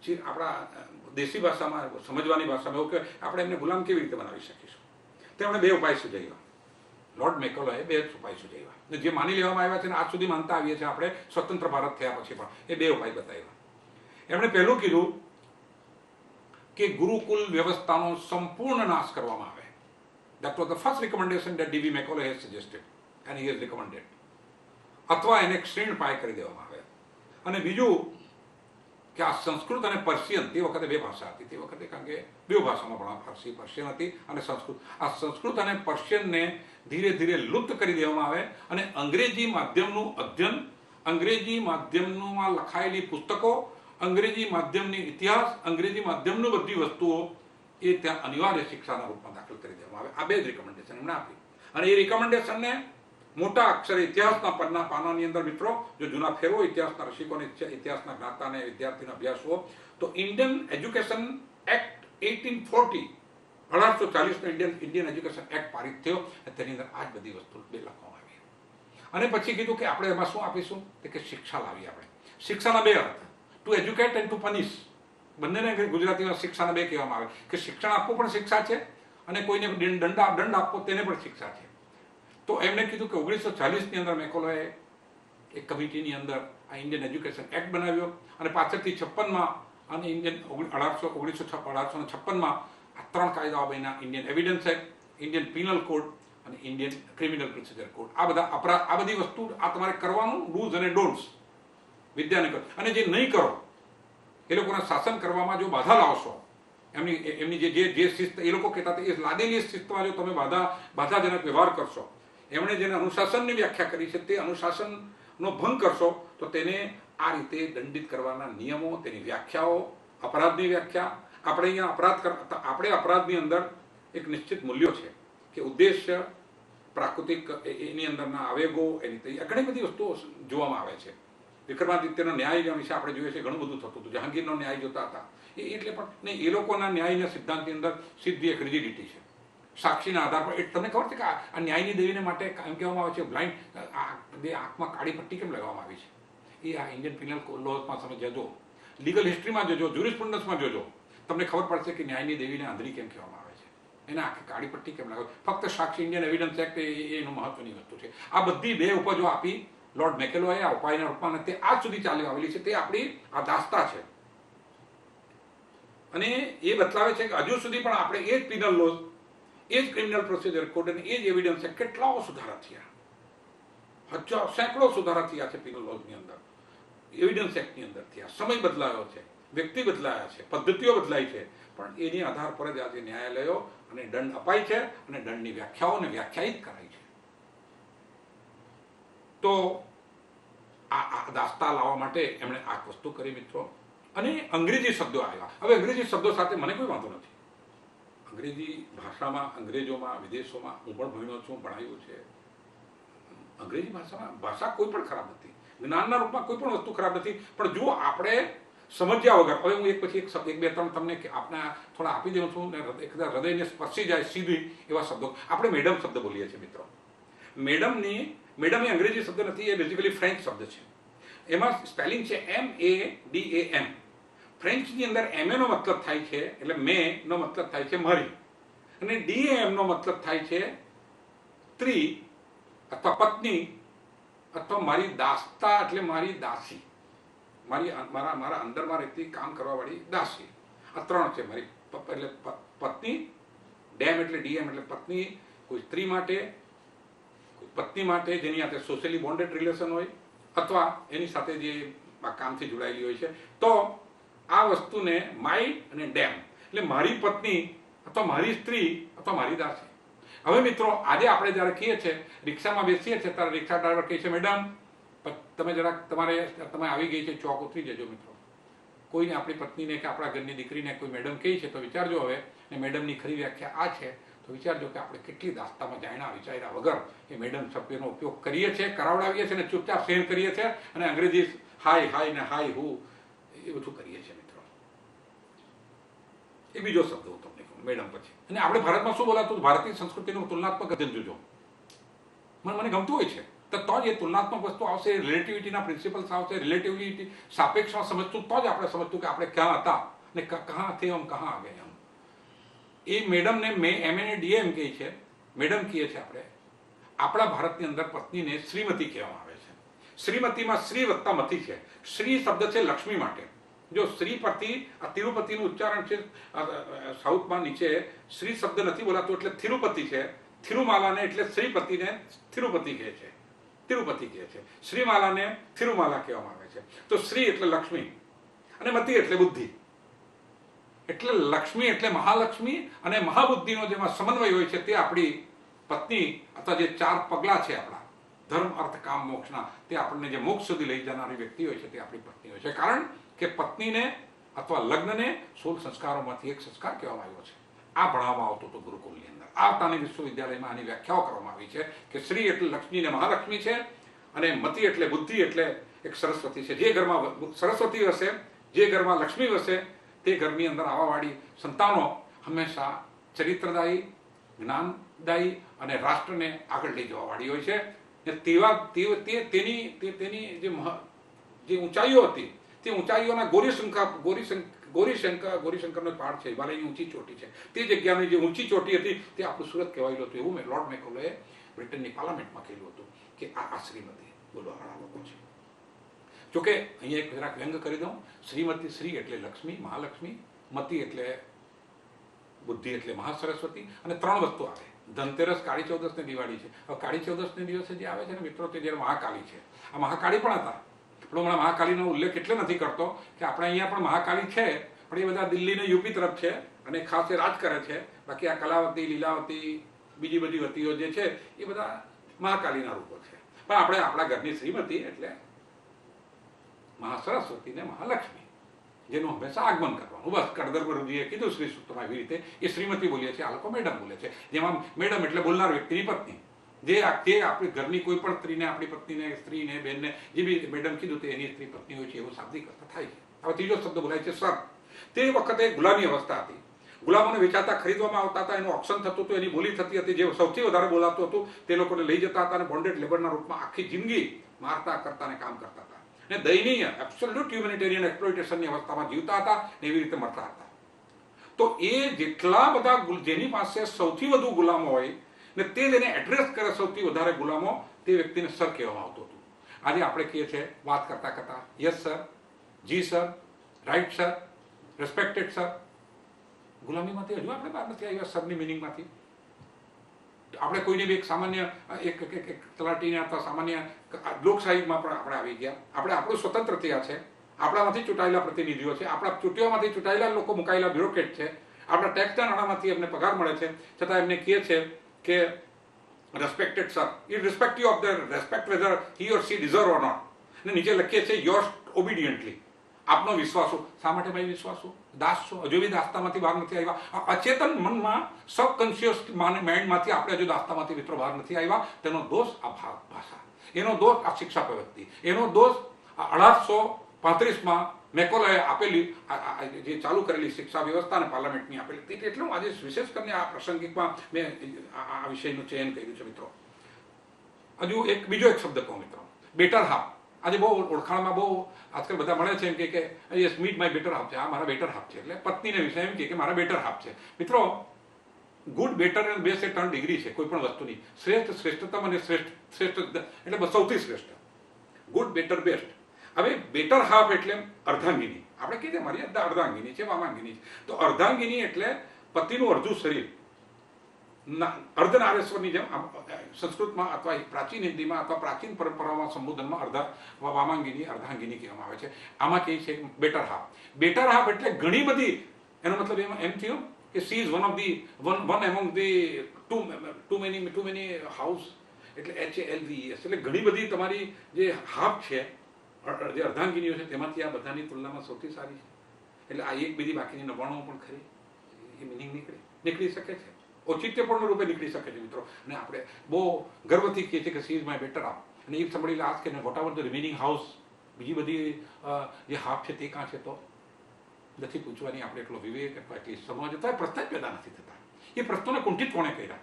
છે, આપણા દેશી ભાષામાં, સમજવાની ભાષામાં એવું કે આપણે એમને ગુલામ કેવી રીતે બનાવી શકીશું. તેમણે 2 ઉપાય સુઝાવ્યા. લોર્ડ મેકોલોએ 2 ઉપાય સુઝાવ્યા, જે માની લેવામાં આવ્યા છે અને આજ સુધી માનતા આવીએ છીએ આપણે સ્વતંત્ર ભારત થયા પછી પણ. એ 2 ઉપાય બતાવ્યા. એમણે પહેલું કીધું કે ગુરુકુલ વ્યવસ્થાનો સંપૂર્ણ નાશ કરવામાં આવે. That was the first recommendation that D.B. Macaulay has suggested and he has recommended. અથવા એને ક્ષીણ પાય કરી દેવામાં આવે. અને બીજું કે આ સંસ્કૃત અને પર્શિયન, તે વખતે 2 ભાષા હતી તે વખતે, કારણ કે 2 ભાષામાં ભણવા, ફારસી પર્શિયન હતી અને સંસ્કૃત. આ સંસ્કૃત અને પર્શિયનને ધીરે ધીરે લુપ્ત કરી દેવામાં આવે અને અંગ્રેજી માધ્યમનું અધ્યયન, અંગ્રેજી માધ્યમમાં લખાયેલી પુસ્તકો, અંગ્રેજી માધ્યમની ઇતિહાસ, અંગ્રેજી માધ્યમની બધી વસ્તુઓ એ ત્યાં અનિવાર્ય શિક્ષાના રૂપમાં દાખલ કરી દેવામાં આવે. આ 2 જ રિકમેન્ડેશન એમણે આપી. અને એ રિકમેન્ડેશનને મોટા અક્ષરે ઇતિહાસના પાનાની અંદર મિત્રો, જો જૂના ફેરવો ઇતિહાસના રસિકોને, ઇતિહાસના જ્ઞાતાને, વિદ્યાર્થીના અભ્યાસ હો, તો ઇન્ડિયન એજ્યુકેશન એક્ટ 1840, 1840નો ઇન્ડિયન એજ્યુકેશન એક્ટ પારિત થયો. તેની અંદર આ જ બધી વસ્તુ લખવામાં આવી. અને પછી કીધું કે આપણે એમાં શું આપીશું, કે શિક્ષા લાવી. આપણે શિક્ષાના 2 અર્થ, to educate and to punish. બંનેને ગુજરાતીમાં શિક્ષાના 2 કહેવામાં આવે, કે શિક્ષણ આપવું પણ શિક્ષા છે અને કોઈને દંડ આપવો તેને પણ શિક્ષા છે. તો એમણે કીધું કે 1940ની અંદર મેકોલોએ એક કમિટીની અંદર આ ઇન્ડિયન એજ્યુકેશન એક્ટ બનાવ્યો અને પાછળથી 56માં અને 1856માં આ 3 કાયદાઓ બન્યા. Indian evidence act, Indian penal code અને ઇન્ડિયન ક્રિમિનલ પ્રોસિજર કોડ. આ બધી વસ્તુ, આ તમારે કરવાનું, ડૂઝ અને ડોન્ટ્સ વિદ્યાને કરો. અને જે નહીં કરો એ લોકોના શાસન કરવામાં જો બાધા લાવશો, એમની જે શિસ્ત એ લોકો કહેતા હતા, એ લાદેલી શિસ્તમાં જો તમે બાધાજનક વ્યવહાર કરશો, એમણે જેને અનુશાસનની વ્યાખ્યા કરી છે તે અનુશાસનનો ભંગ કરશો, તો તેને આ રીતે દંડિત કરવાના નિયમો, તેની વ્યાખ્યાઓ, અપરાધની વ્યાખ્યા. આપણે અહીંયા આપણે અપરાધની અંદર એક નિશ્ચિત મૂલ્યો છે કે ઉદ્દેશ્ય, પ્રાકૃતિક, એની અંદરના આવેગો, એની ઘણી બધી વસ્તુઓ જોવામાં આવે છે. વિક્રમાદિત્યનો ન્યાય વિશે આપણે જોઈએ છીએ, ઘણું બધું થતું હતું. જહાંગીરનો ન્યાય જોતા હતા એટલે પણ નહીં, એ લોકોના ન્યાયના સિદ્ધાંતની અંદર સીધી એક રિજિડિટી છે સાક્ષીના આધાર પર. તમને ખબર છે કે આ ન્યાયની દેવીને માટે એમ કહેવામાં આવે છે બ્લાઇન્ડ, આંખમાં કાળી પટ્ટી કેમ લગાવવામાં આવી છે? એ આ ઇન્ડિયન પિનલ લોમાં તમે જજો, લીગલ હિસ્ટ્રીમાં જજો, જ્યુરિસ્પ્રુડન્સમાં જોજો, તમને ખબર પડશે કે ન્યાયની દેવીને આંધળી કેમ કહેવામાં આવે છે. એને આખી કાળી પટ્ટી કેમ લાગે? ફક્ત સાક્ષી ઇન્ડિયન એવિડન્સ એક્ટ એનું મહત્વની વસ્તુ છે. આ બધી 2 ઉપજો આપી લોર્ડ મેકેલોએ આ ઉપાયના રૂપમાં, તે આજ સુધી ચાલી આવેલી છે. તે આપણી આ દાસ્તા છે અને એ બતલાવે છે કે હજુ સુધી પણ આપણે એ જ પિનલ લોઝ, એ જ ક્રિમિનલ પ્રોસિજર કોડ અને એ જ એવિડન્સ એક્ટ, કેટલાઓ સુધારા થયા, સેંકડો સુધારા થયા છે પિનલ લોઝની અંદર, એવિડન્સ એક્ટની અંદર થયા. સમય બદલાયો છે, વ્યક્તિ બદલાયા છે, પદ્ધતિઓ બદલાઈ છે, પણ એની આધાર પર જ આજે ન્યાયાલયો અને દંડ અપાય છે અને દંડની વ્યાખ્યાઓને વ્યાખ્યાયિત કરાય છે. તો આ દાસ્તા લાવવા માટે એમણે આ વસ્તુ કરી મિત્રો. અને અંગ્રેજી શબ્દો આવ્યા. હવે અંગ્રેજી શબ્દો સાથે મને કોઈ વાંધો નથી. અંગ્રેજી ભાષામાં, અંગ્રેજોમાં, વિદેશોમાં હું પણ ભણ્યો છું, ભણાયું છે. અંગ્રેજી ભાષા કોઈ પણ ખરાબ નથી, જ્ઞાનના રૂપમાં કોઈ પણ વસ્તુ ખરાબ નથી. પણ જો આપણે સમજ્યા વગર, હવે હું એક પછી એક શબ્દ, 1 2 3 તમને આપના થોડા આપી દઉં છું ને, હૃદયને સ્પર્શી જાય સીધી એવા શબ્દો. આપણે મેડમ શબ્દ બોલીએ છીએ મિત્રો. મેડમ એ અંગ્રેજી શબ્દ નથી, એ બેઝિકલી ફ્રેન્ચ શબ્દ છે. એમાં સ્પેલિંગ છે MADAM. ફ્રેન્ચની અંદર MA નો મતલબ થાય છે એટલે મે નો મતલબ થાય છે મારી, અને DAM નો મતલબ થાય છે સ્ત્રી અથવા પત્ની અથવા મારી દાસ્તા એટલે મારી દાસી, મારા અંદરમાં રહેતી કામ કરવા વાળી દાસી. આ 3 છે મારી. એટલે પત્ની, ડેમ એટલે DM એટલે પત્ની, કોઈ સ્ત્રી માટે, કોઈ પત્ની માટે જેની સાથે સોશિયલી બોન્ડેડ રિલેશન હોય અથવા એની સાથે જે કામથી જોડાયેલી હોય છે. તો આ વસ્તુને માય અને ડેમ એટલે મારી પત્ની અથવા મારી સ્ત્રી અથવા મારી દાસી. હવે મિત્રો આજે આપણે જ્યારે કહીએ છીએ, રિક્ષામાં બેસીએ છીએ ત્યારે રિક્ષા ડ્રાઈવર કહે છે મેડમ તમે જરાક તમે આવી ગઈ છે, ચોક ઉતરી જજો. મિત્રો કોઈને આપણી પત્નીને કે આપણા ઘરની દીકરીને કોઈ મેડમ કહે છે તો વિચારજો હવે, ને મેડમની ખરી વ્યાખ્યા આ છે, તો વિચારજો કે આપણે કેટલી દાસ્તામાં જાણ્યા વિચાર્યા વગર એ મેડમ શબ્દનો ઉપયોગ કરીએ છીએ, કરાવડાવીએ છીએ અને ચૂપચાપ સહન કરીએ છીએ અને અંગ્રેજી હાય ને હાય હું એ બધું કરીએ છીએ મિત્રો. એ બીજો શબ્દ હું તમને કહું મેડમ પછી. અને આપણે ભારતમાં શું બોલાતું, ભારતીય સંસ્કૃતિનું તુલનાત્મક અધ્યયન જોજો, મને ગમતું હોય છે તો જ એ તુલનાત્મક વસ્તુ આવશે, રિલેટિવિટીના પ્રિન્સિપલ્સ આવશે, રિલેટિવિટી સાપેક્ષમાં સમજતું તો જ આપણે સમજતું કે આપણે ક્યાં હતા ને કહાં થે હમ કહાં આ ગયે હમ. એ મેડમને MA ને DM કહે છે, મેડમ કહીએ છીએ આપણે. આપણા ભારતની અંદર પત્નીને શ્રીમતી કહેવામાં આવે છે. શ્રીમતીમાં શ્રી વત્તા મતી છે. શ્રી શબ્દ છે લક્ષ્મી માટે. જો શ્રી પરથી આ તિરુપતિનું ઉચ્ચારણ છે, સાઉથમાં નીચે શ્રી શબ્દ નથી બોલાતો એટલે તિરુપતિ છે. થિરુમાલાને એટલે શ્રીપતિને તિરુપતિ કહે છે, તિરુપતિ કહે છે. શ્રીમાલાને થિરુમાલા કહેવામાં આવે છે. તો શ્રી એટલે લક્ષ્મી અને મતી એટલે બુદ્ધિ. એટલે લક્ષ્મી એટલે મહાલક્ષ્મી અને મહાબુદ્ધિનો જેમાં સમન્વય હોય છે તે આપણી પત્ની અથવા જે 4 પગલા છે આપણા ધર્મ અર્થ કામ મોક્ષના, તે આપણને જે મોક્ષ સુધી લઈ જનારી વ્યક્તિ હોય છે તે આપણી પત્ની હોય છે. કારણ કે પત્નીને અથવા લગ્નને 16 સંસ્કારોમાંથી એક સંસ્કાર કહેવામાં આવ્યો છે. આ ભણાવવામાં આવતું હતું ગુરુકુલની અંદર. આવતાની વિશ્વવિદ્યાલયમાં આની વ્યાખ્યાઓ કરવામાં આવી છે કે શ્રી એટલે લક્ષ્મી ને મહાલક્ષ્મી છે અને મતી એટલે બુદ્ધિ એટલે એક સરસ્વતી છે. જે ઘરમાં સરસ્વતી વસે, જે ઘરમાં લક્ષ્મી વસે, તે ઘરની અંદર આવવાવાળી સંતાનો હંમેશા ચરિત્રદાયી, જ્ઞાનદાયી અને રાષ્ટ્રને આગળ લઈ જવાવાળી હોય છે. તેની જે ઊંચાઈઓ હતી તે ઊંચાઈઓના ગૌરીશંકરનો પહાડ છે, હિમાલયની ઊંચી ચોટી છે, તે જગ્યાની જે ઊંચી ચોટી હતી તે આપણું સુરત કહેવાયેલું હતું. એવું લોર્ડ મેકોલોએ બ્રિટનની પાર્લામેન્ટમાં કહેલું હતું કે આ શ્રીમતી બોલવાવાળા લોકો છે. જોકે અહીંયા એક જરાક વ્યંગ કરી દઉં. શ્રીમતી, શ્રી એટલે લક્ષ્મી, મહાલક્ષ્મી, મતી એટલે બુદ્ધિ એટલે મહાસરસ્વતી. અને 3 વસ્તુ આવે, ધનતેરસ, કાળી ચૌદસ ને દિવાળી છે. હવે કાળી ચૌદસને દિવસે જે આવે છે ને મિત્રો, તે જ્યારે મહાકાળી છે. આ મહાકાળી પણ હતા, પણ હમણાં મહાકાળીનો ઉલ્લેખ એટલે નથી કરતો કે આપણે અહીંયા પણ મહાકાળી છે, પણ એ બધા દિલ્હી ને યુપી તરફ છે અને ખાસ એ રાજ કરે છે. બાકી આ કલાવતી, લીલાવતી, બીજી બધી વતીઓ જે છે એ બધા મહાકાળીના રૂપો છે. પણ આપણે આપણા ઘરની શ્રીમતી એટલે મહાસરસ્વતી ને મહાલક્ષ્મી, જેનું હંમેશા આગમન કરવાનું. બસ કડદર ગુરુજીએ કીધું શ્રી સૂક્તમાં એવી રીતે એ શ્રીમતી બોલીએ છીએ, આ લોકો મેડમ બોલે છે. જેમાં મેડમ એટલે બોલનાર વ્યક્તિની પત્ની, જે આપણી ઘરની કોઈ પણ સ્ત્રીને, આપણી પત્નીને, સ્ત્રીને, બેનને જે બી મેડમ કીધું તે એની સ્ત્રી પત્ની હોય છે એવું શાબ્દિક અર્થ થાય છે. હવે ત્રીજો શબ્દ બોલાય છે સર. તે વખતે ગુલામી અવસ્થા હતી. ગુલામોને વેચાતા, ખરીદવામાં આવતા હતા, એનું ઓપ્શન થતું હતું, એની બોલી થતી હતી. જે સૌથી વધારે બોલાતું હતું તે લોકોને લઈ જતા હતા અને બોન્ડેડ લેબરના રૂપમાં આખી જિંદગી મારતા કરતા અને કામ કરતા હતા ને દયનીય એબ્સોલ્યુટ હ્યુમેનિટેરિયન એક્સપ્લોઇટેશનની અવસ્થામાં જીવતા હતા ને એવી રીતે મરતા હતા. તો એ જેટલા બધા જેની પાસે સૌથી વધુ ગુલામો હોય ને તે જેને એડ્રેસ કરે સૌથી વધારે ગુલામો, તે વ્યક્તિને સર કહેવામાં આવતું હતું. આજે આપણે કહીએ છીએ વાત કરતા કરતા યસ સર, જી સર, રાઈટ સર, રેસ્પેક્ટેડ સર. ગુલામીમાંથી હજુ આપણે બહાર નથી આવ્યા સરની મિનિંગમાંથી. આપણે કોઈને બી એક સામાન્ય એક તલાટીને અથવા સામાન્ય લોકશાહીમાં પણ આપણે આવી ગયા. આપણે આપણું સ્વતંત્ર થયા છે, આપણામાંથી ચૂંટાયેલા પ્રતિનિધિઓ છે, આપણા ચૂંટીઓમાંથી ચૂંટાયેલા લોકો મુકાયેલા બ્યુરોક્રેટ છે, આપણા ટેક્સના નાણાંમાંથી એમને પગાર મળે છે, છતાં એમને કહે છે કે respected sir, irrespective of the respect whether he or she deserve or not. અને નીચે લખીએ છીએ યોર્સ ઓબિડિયન્ટલી. આપનો વિશ્વાસો. શા માટે ભાઈ વિશ્વાસો? દાસ છો, હજુ બી દાસ્તામાંથી બહાર નથી આવ્યા. અચેતન મનમાં, સબકોન્શિયસ માઇન્ડમાંથી આપણે હજુ દાસ્તામાંથી મિત્રો બહાર નથી આવ્યા. તેનો દોષ આ ભાષા, એનો દોષ આ શિક્ષા પ્રવૃત્તિ, એનો દોષ 1835માં મેકોલેએ આપેલી જે ચાલુ કરેલી શિક્ષા વ્યવસ્થા અને પાર્લામેન્ટની આપેલી. એટલે હું આજે વિશેષ કરીને આ પ્રાસંગિકમાં મેં આ વિષયનું ચયન કર્યું છે મિત્રો. હજુ બીજો એક શબ્દ કહું મિત્રો, બેટર હાફ. આજે બહુ ઓળખાણમાં બહુ આજકાલ બધા મળે છે એમ કે yes meet my better half છે, આ મારા બેટર હાફ છે. એટલે પત્નીને વિશે એમ કે મારા બેટર હાફ છે. મિત્રો, ગુડ, બેટર અને બેસ્ટ એ 3 ડિગ્રી છે કોઈ પણ વસ્તુની. શ્રેષ્ઠ, શ્રેષ્ઠતમ અને શ્રેષ્ઠ એટલે સૌથી શ્રેષ્ઠ. Good, better, best. હવે બેટર હાફ એટલે અર્ધાંગિની. આપણે કહીએ મારી અર્ધાંગિની છે, વામાંગિની છે. તો અર્ધાંગિની એટલે પતિનું અડધું શરીર. અર્ધનારેશ્વરની જેમ સંસ્કૃતમાં અથવા પ્રાચીન હિન્દીમાં અથવા પ્રાચીન પરંપરામાં સંબોધનમાં વામાંગિની, અર્ધાંગિની કહેવામાં આવે છે. આમાં કહે છે બેટર હાફ. બેટર હાફ એટલે ઘણી બધી, એનો મતલબ એમ થયો કે she is one among the two many halves. એટલે HALVES એટલે ઘણી બધી તમારી જે હાફ છે, જે અર્ધાંગિનીઓ છે, તેમાંથી આ બધાની તુલનામાં સૌથી સારી છે. એટલે આ એક બીજી બાકીની 99 પણ ખરી, એ મિનિંગ નીકળી શકે છે, ઔચિત્યપૂર્ણ રૂપે નીકળી શકે છે મિત્રો. અને આપણે બહુ ગર્વથી કહીએ છીએ કે she is my better half. અને એ સાંભળીને આજ કે whatever the remaining halves, બીજી બધી જે હાફ છે તે કાં છે, તો નથી પૂછવાની. આપણે એટલો વિવેક અથવા એટલી સમજ અથવા પ્રશ્ન જ પેદા નથી થતા. એ પ્રશ્નોને કુંઠિત કોણે કર્યા,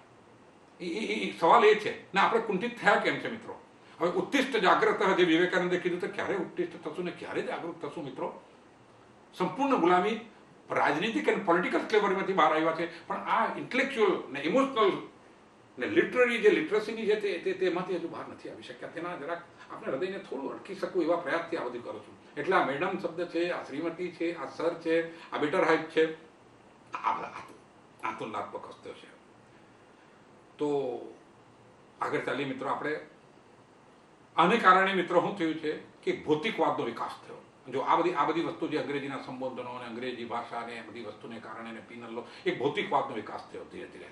એ સવાલ એ છે ને. આપણે કુંઠિત થયા કેમ છે મિત્રો? હવે ઉત્તિષ્ઠ જાગ્રત, જે વિવેકાનંદે કીધું તો ક્યારે ઉત્તિષ્ઠ થશું ને ક્યારે જાગૃત થશું મિત્રો? સંપૂર્ણ ગુલામી રાજનીતિક અને પોલિટિકલ સ્લેવરીમાંથી બહાર આવ્યા છે, પણ આ ઇન્ટેલેક્ચ્યુઅલ ને ઇમોશનલ ને લિટરરી જે લિટરસીની છે તેમાંથી હજુ બહાર નથી આવી શક્યા. તેના જરાક આપણે હૃદયને થોડું અટકી શકું એવા પ્રયાસથી આ બધું કરું છું. એટલે આ મેડમ શબ્દ છે, આ શ્રીમતી છે, આ સર છે, આ બેટર હાઇટ છે, આ તુલનાત્મક હસ્તો છે. તો આગળ ચાલીએ મિત્રો. આપણે આને કારણે મિત્રો શું થયું છે કે ભૌતિકવાદનો વિકાસ થયો. જો આ બધી વસ્તુ જે અંગ્રેજીના સંબોધનો અને અંગ્રેજી ભાષા અને બધી વસ્તુને કારણે પિનલ લો, એક ભૌતિકવાદનો વિકાસ થયો ધીરે ધીરે.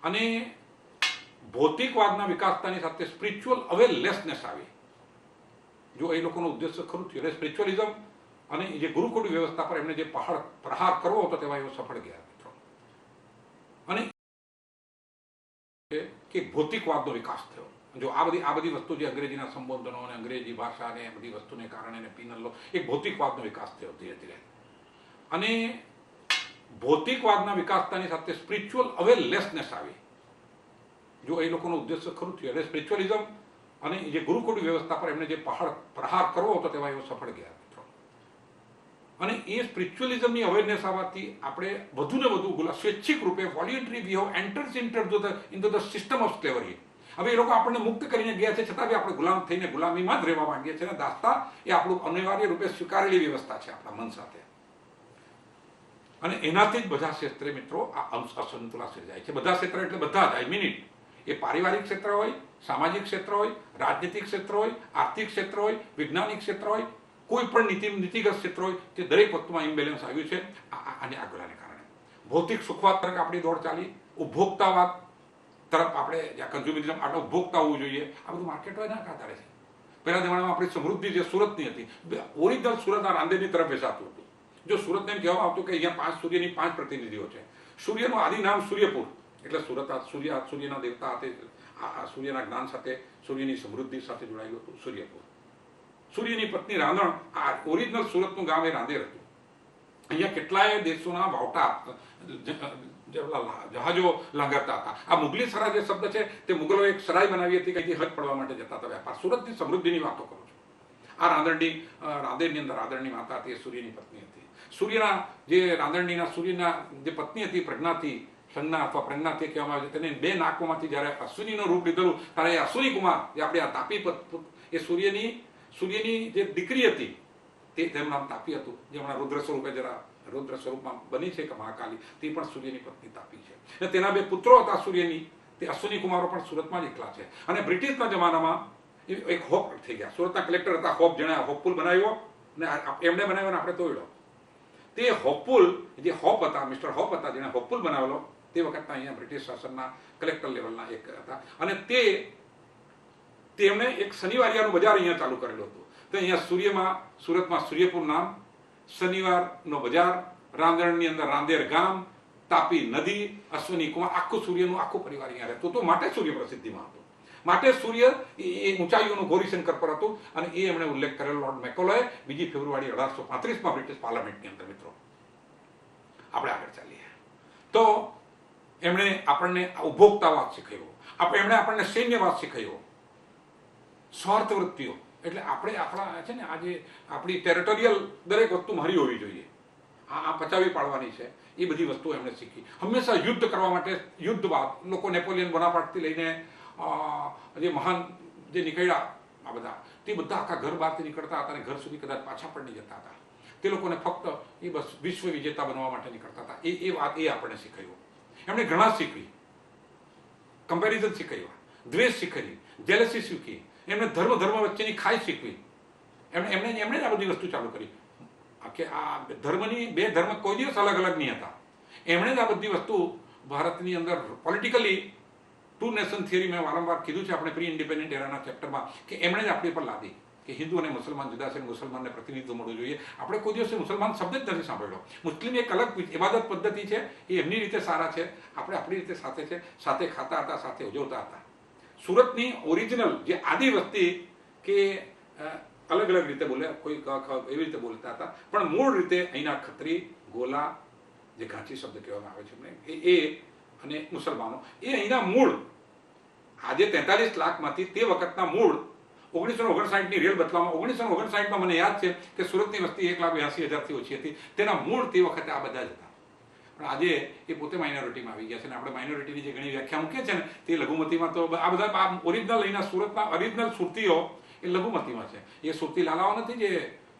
અને ભૌતિકવાદના વિકાસતાની સાથે સ્પિરિચ્યુઅલ અવેરનેસનેસ આવી. જો એ લોકોનો ઉદ્દેશ્ય ખરું થયું, એટલે સ્પિરિચ્યુઅલિઝમ અને જે ગુરુકુળ વ્યવસ્થા પર એમને જે પ્રહાર કરવો હતો તેમાં એવો સફળ ગયા મિત્રો. અને કે ભૌતિકવાદનો વિકાસ થયો. જો આ બધી વસ્તુ જે અંગ્રેજીના સંબોધનો અને અંગ્રેજી ભાષા અને બધી વસ્તુને કારણે પિનલ લો, એક ભૌતિકવાદનો વિકાસ થયો ધીરે ધીરે. અને ભૌતિકવાદના વિકાસતાની સાથે સ્પિરિચ્યુઅલ અવેરનેસનેસ આવી. જો એ લોકોનો ઉદ્દેશ્ય ખરું થયું, એટલે સ્પિરિચ્યુઅલિઝમ અને જે ગુરુકુળ વ્યવસ્થા પર એમને જે પ્રહાર કરવો હતો તેમાં એવો સફળ ગયા મિત્રો. અને એ સ્પિરિચ્યુઅલિઝમની અવેરનેસ આવવાથી આપણે વધુ ને વધુ સ્વૈચ્છિક રૂપે voluntary we have entered into the system of slavery. હવે એ લોકો આપણને મુક્ત કરીને ગયા છે, છતાં બી આપણે ગુલામ થઈને ગુલામીમાં જ રહેવા માંગીએ છીએ. અને દાસ્તા એ આપણું અનિવાર્ય રૂપે સ્વીકારેલી વ્યવસ્થા છે આપણા મન સાથે. અને એનાથી જ બધા ક્ષેત્રે મિત્રો આ અસંતુલા સર્જાય છે. બધા ક્ષેત્ર એટલે બધા જ, આઈ મીન ઇટ. એ પારિવારિક ક્ષેત્ર હોય, સામાજિક ક્ષેત્ર હોય, રાજનીતિક ક્ષેત્ર હોય, આર્થિક ક્ષેત્ર હોય, વૈજ્ઞાનિક ક્ષેત્ર હોય, કોઈ પણ નીતિગત ક્ષેત્ર હોય, તે દરેક વસ્તુમાં ઇમ્બેલેન્સ આવ્યું છે અને આ ગુલાને કારણે. ભૌતિક સુખવાદ તરફ આપણી દોડ ચાલી, ઉપભોક્તાવાદ તરફ આપણે જ્યાં કન્ઝ્યુમરિઝમ આટલો ઉપભોક્તા હોવું જોઈએ, આ બધું માર્કેટ હોય ના આધારે છે. પહેલા જમાનામાં આપણી સમૃદ્ધિ જે સુરતની હતી, ઓરિજિનલ સુરત આ રાંદેરની તરફ વેચાતું હતું. જો સુરતને એમ કહેવામાં આવતું કે અહીંયા સૂર્યની 5 પ્રતિનિધિઓ છે. સૂર્યનું આદિ નામ સૂર્યપુર, એટલે સુરત સૂર્યના દેવતા સાથે, સૂર્યના જ્ઞાન સાથે, સૂર્યની સમૃદ્ધિ સાથે જોડાયેલું હતું સૂર્યપુર. સૂર્યની પત્ની રાંધણ, આ ઓરિજિનલ સુરતનું ગામ એ રાંદેર હતું. અહીંયા કેટલાય દેશોના વાવટા જહાજો લાંગરતા હતા. આ મુગલી સરાય જે શબ્દ છે તે મુગલોએ એક સરાય બનાવી હતી કે હજ પડવા માટે જતા હતા વ્યાપાર. સુરતની સમૃદ્ધિની વાતો કરું છું. આ રાંદેરની અંદર રાંદેરની માતા હતી એ સૂર્યની પત્ની હતી. સૂર્યના જે રાંદેરણીના સૂર્યના જે પત્ની હતી પ્રજ્ઞાથી સંજ્ઞા અથવા પ્રજ્ઞાથી કહેવામાં આવે છે, તેને બે નાકોમાંથી જ્યારે અશ્વિનીનું રૂપ લીધેલું ત્યારે એ અશ્વિની કુમાર જે આપણે આ તાપી એ સૂર્યની જે દીકરી હતી તેનું નામ તાપી હતું, જે હમણાં રુદ્ર સ્વરૂપે રુદ્ર સ્વરૂપમાં બની છે કે મહાકાલી, તે પણ સૂર્યની પત્ની તાપી છે. અને તેના બે પુત્રો હતા સૂર્યની, તે અશ્વિની કુમારો પણ સુરતમાં જ એકલા છે. અને બ્રિટિશના જમાનામાં એક હોપ થઈ ગયા. સુરતના કલેક્ટર હતા હોપ, જેણે હોપપુલ બનાવ્યો ને એમણે બનાવ્યો ને આપણે તોડ્યો. તે હોપપુલ જે હોપ હતા, મિસ્ટર હોપ હતા, જેણે હોપપુલ બનાવેલો, તે વખતના અહીંયા બ્રિટિશ શાસનના કલેક્ટર લેવલના એક હતા. અને તેમણે એક શનિવારિયાનું બજાર અહીંયા ચાલુ કરેલું હતું. તો અહીંયા સુરતમાં સૂર્યપુર નામ, શનિવારનો બજાર, રાંદેરની અંદર રાંદેર ગામ, તાપી નદી, અશ્વિની કુમાર, આખું સૂર્યનું આખું પરિવાર અહીંયા રહેતું હતું. માટે સૂર્ય પ્રસિદ્ધિમાં હતું. માટે સૂર્ય એ ઊંચાઈઓનું ગૌરીશંકર પર હતું. અને એ એમણે ઉલ્લેખ કરેલો લોર્ડ મેકોલોએ 2 ફેબ્રુઆરી 1835માં બ્રિટિશ પાર્લામેન્ટની અંદર. મિત્રો આપણે આગળ ચાલીએ તો એમણે આપણને ઉપભોક્તાવાદ શીખવ્યો, એમણે આપણને સૈન્યવાદ શીખવ્યો, સ્વાર્થ વૃત્તિઓ. એટલે આપણે આપણા છે ને આજે આપણી ટેરિટોરિયલ દરેક વસ્તુ મારી હોવી જોઈએ, આ પચાવી પાડવાની છે, એ બધી વસ્તુઓ એમણે શીખી. હંમેશા યુદ્ધ કરવા માટે યુદ્ધવાદ. લોકો નેપોલિયન બોનાપાર્ટથી લઈને જે મહાન જે નીકળ્યા આ બધા, તે બધા આખા ઘર બહારથી નીકળતા હતા અને ઘર સુધી કદાચ પાછા પણ નહીં જતા હતા. તે લોકોને ફક્ત એ બસ વિશ્વ વિજેતા બનવા માટે નીકળતા હતા. એ વાત એ આપણને શીખવ્યું. એમણે ઘણા શીખવી, કમ્પેરિઝન શીખવ્યા, દ્વેષ શીખવી, જેલસી શીખવી, એમણે ધર્મ વચ્ચેની ખાઈ શીખવી. એમણે જ આ બધી વસ્તુ ચાલુ કરી કે આ બે ધર્મ કોઈ દિવસ અલગ અલગ નહીં હતા. એમણે જ આ બધી વસ્તુ ભારતની અંદર પોલિટિકલી ટુ નેશન થિયરી મેં વારંવાર કીધું છે આપણે પ્રી ઇન્ડિપેન્ડન્ટ એરાના ચેપ્ટરમાં, કે એમણે જ આપણી પર લાદી કે હિન્દુ અને મુસલમાન જુદા છે, મુસલમાનને પ્રતિનિધિત્વ મળવું જોઈએ. આપણે કોઈ દિવસે મુસલમાન શબ્દ જ નથી સાંભળ્યો. મુસ્લિમ એક અલગ ઇબાદત પદ્ધતિ છે, એ એમની રીતે સારા છે, આપણે આપણી રીતે સાથે છે, સાથે ખાતા હતા, સાથે ઉજવતા હતા. સુરતની ઓરિજિનલ જે આદિ વસ્તી કે અલગ અલગ રીતે બોલે, કોઈ એવી રીતે બોલતા હતા, પણ મૂળ રીતે અહીંના ખત્રી, ગોલા, જે ઘાંચી શબ્દ કહેવામાં આવે છે એ અને મુસલમાનો, એ અહીંના મૂળ આજે 43 લાખમાંથી તે વખતના મૂળ 1959ની રેલ બદલામાં 1959માં મને યાદ છે કે સુરતની વસ્તી 1,82,000થી ઓછી હતી. તેના મૂળ તે વખતે આ બધા જ હતા. પણ આજે એ પોતે માઇનોરિટીમાં આવી ગયા છે. અને આપણે માઇનોરિટીની જે ઘણી વ્યાખ્યા મૂકીએ છીએ ને તે લઘુમતીમાં, તો આ બધા ઓરિજિનલ અહીંના સુરતના ઓરિજિનલ સુરતીઓ એ લઘુમતીમાં છે. એ સુરતી લાલાઓ નથી જે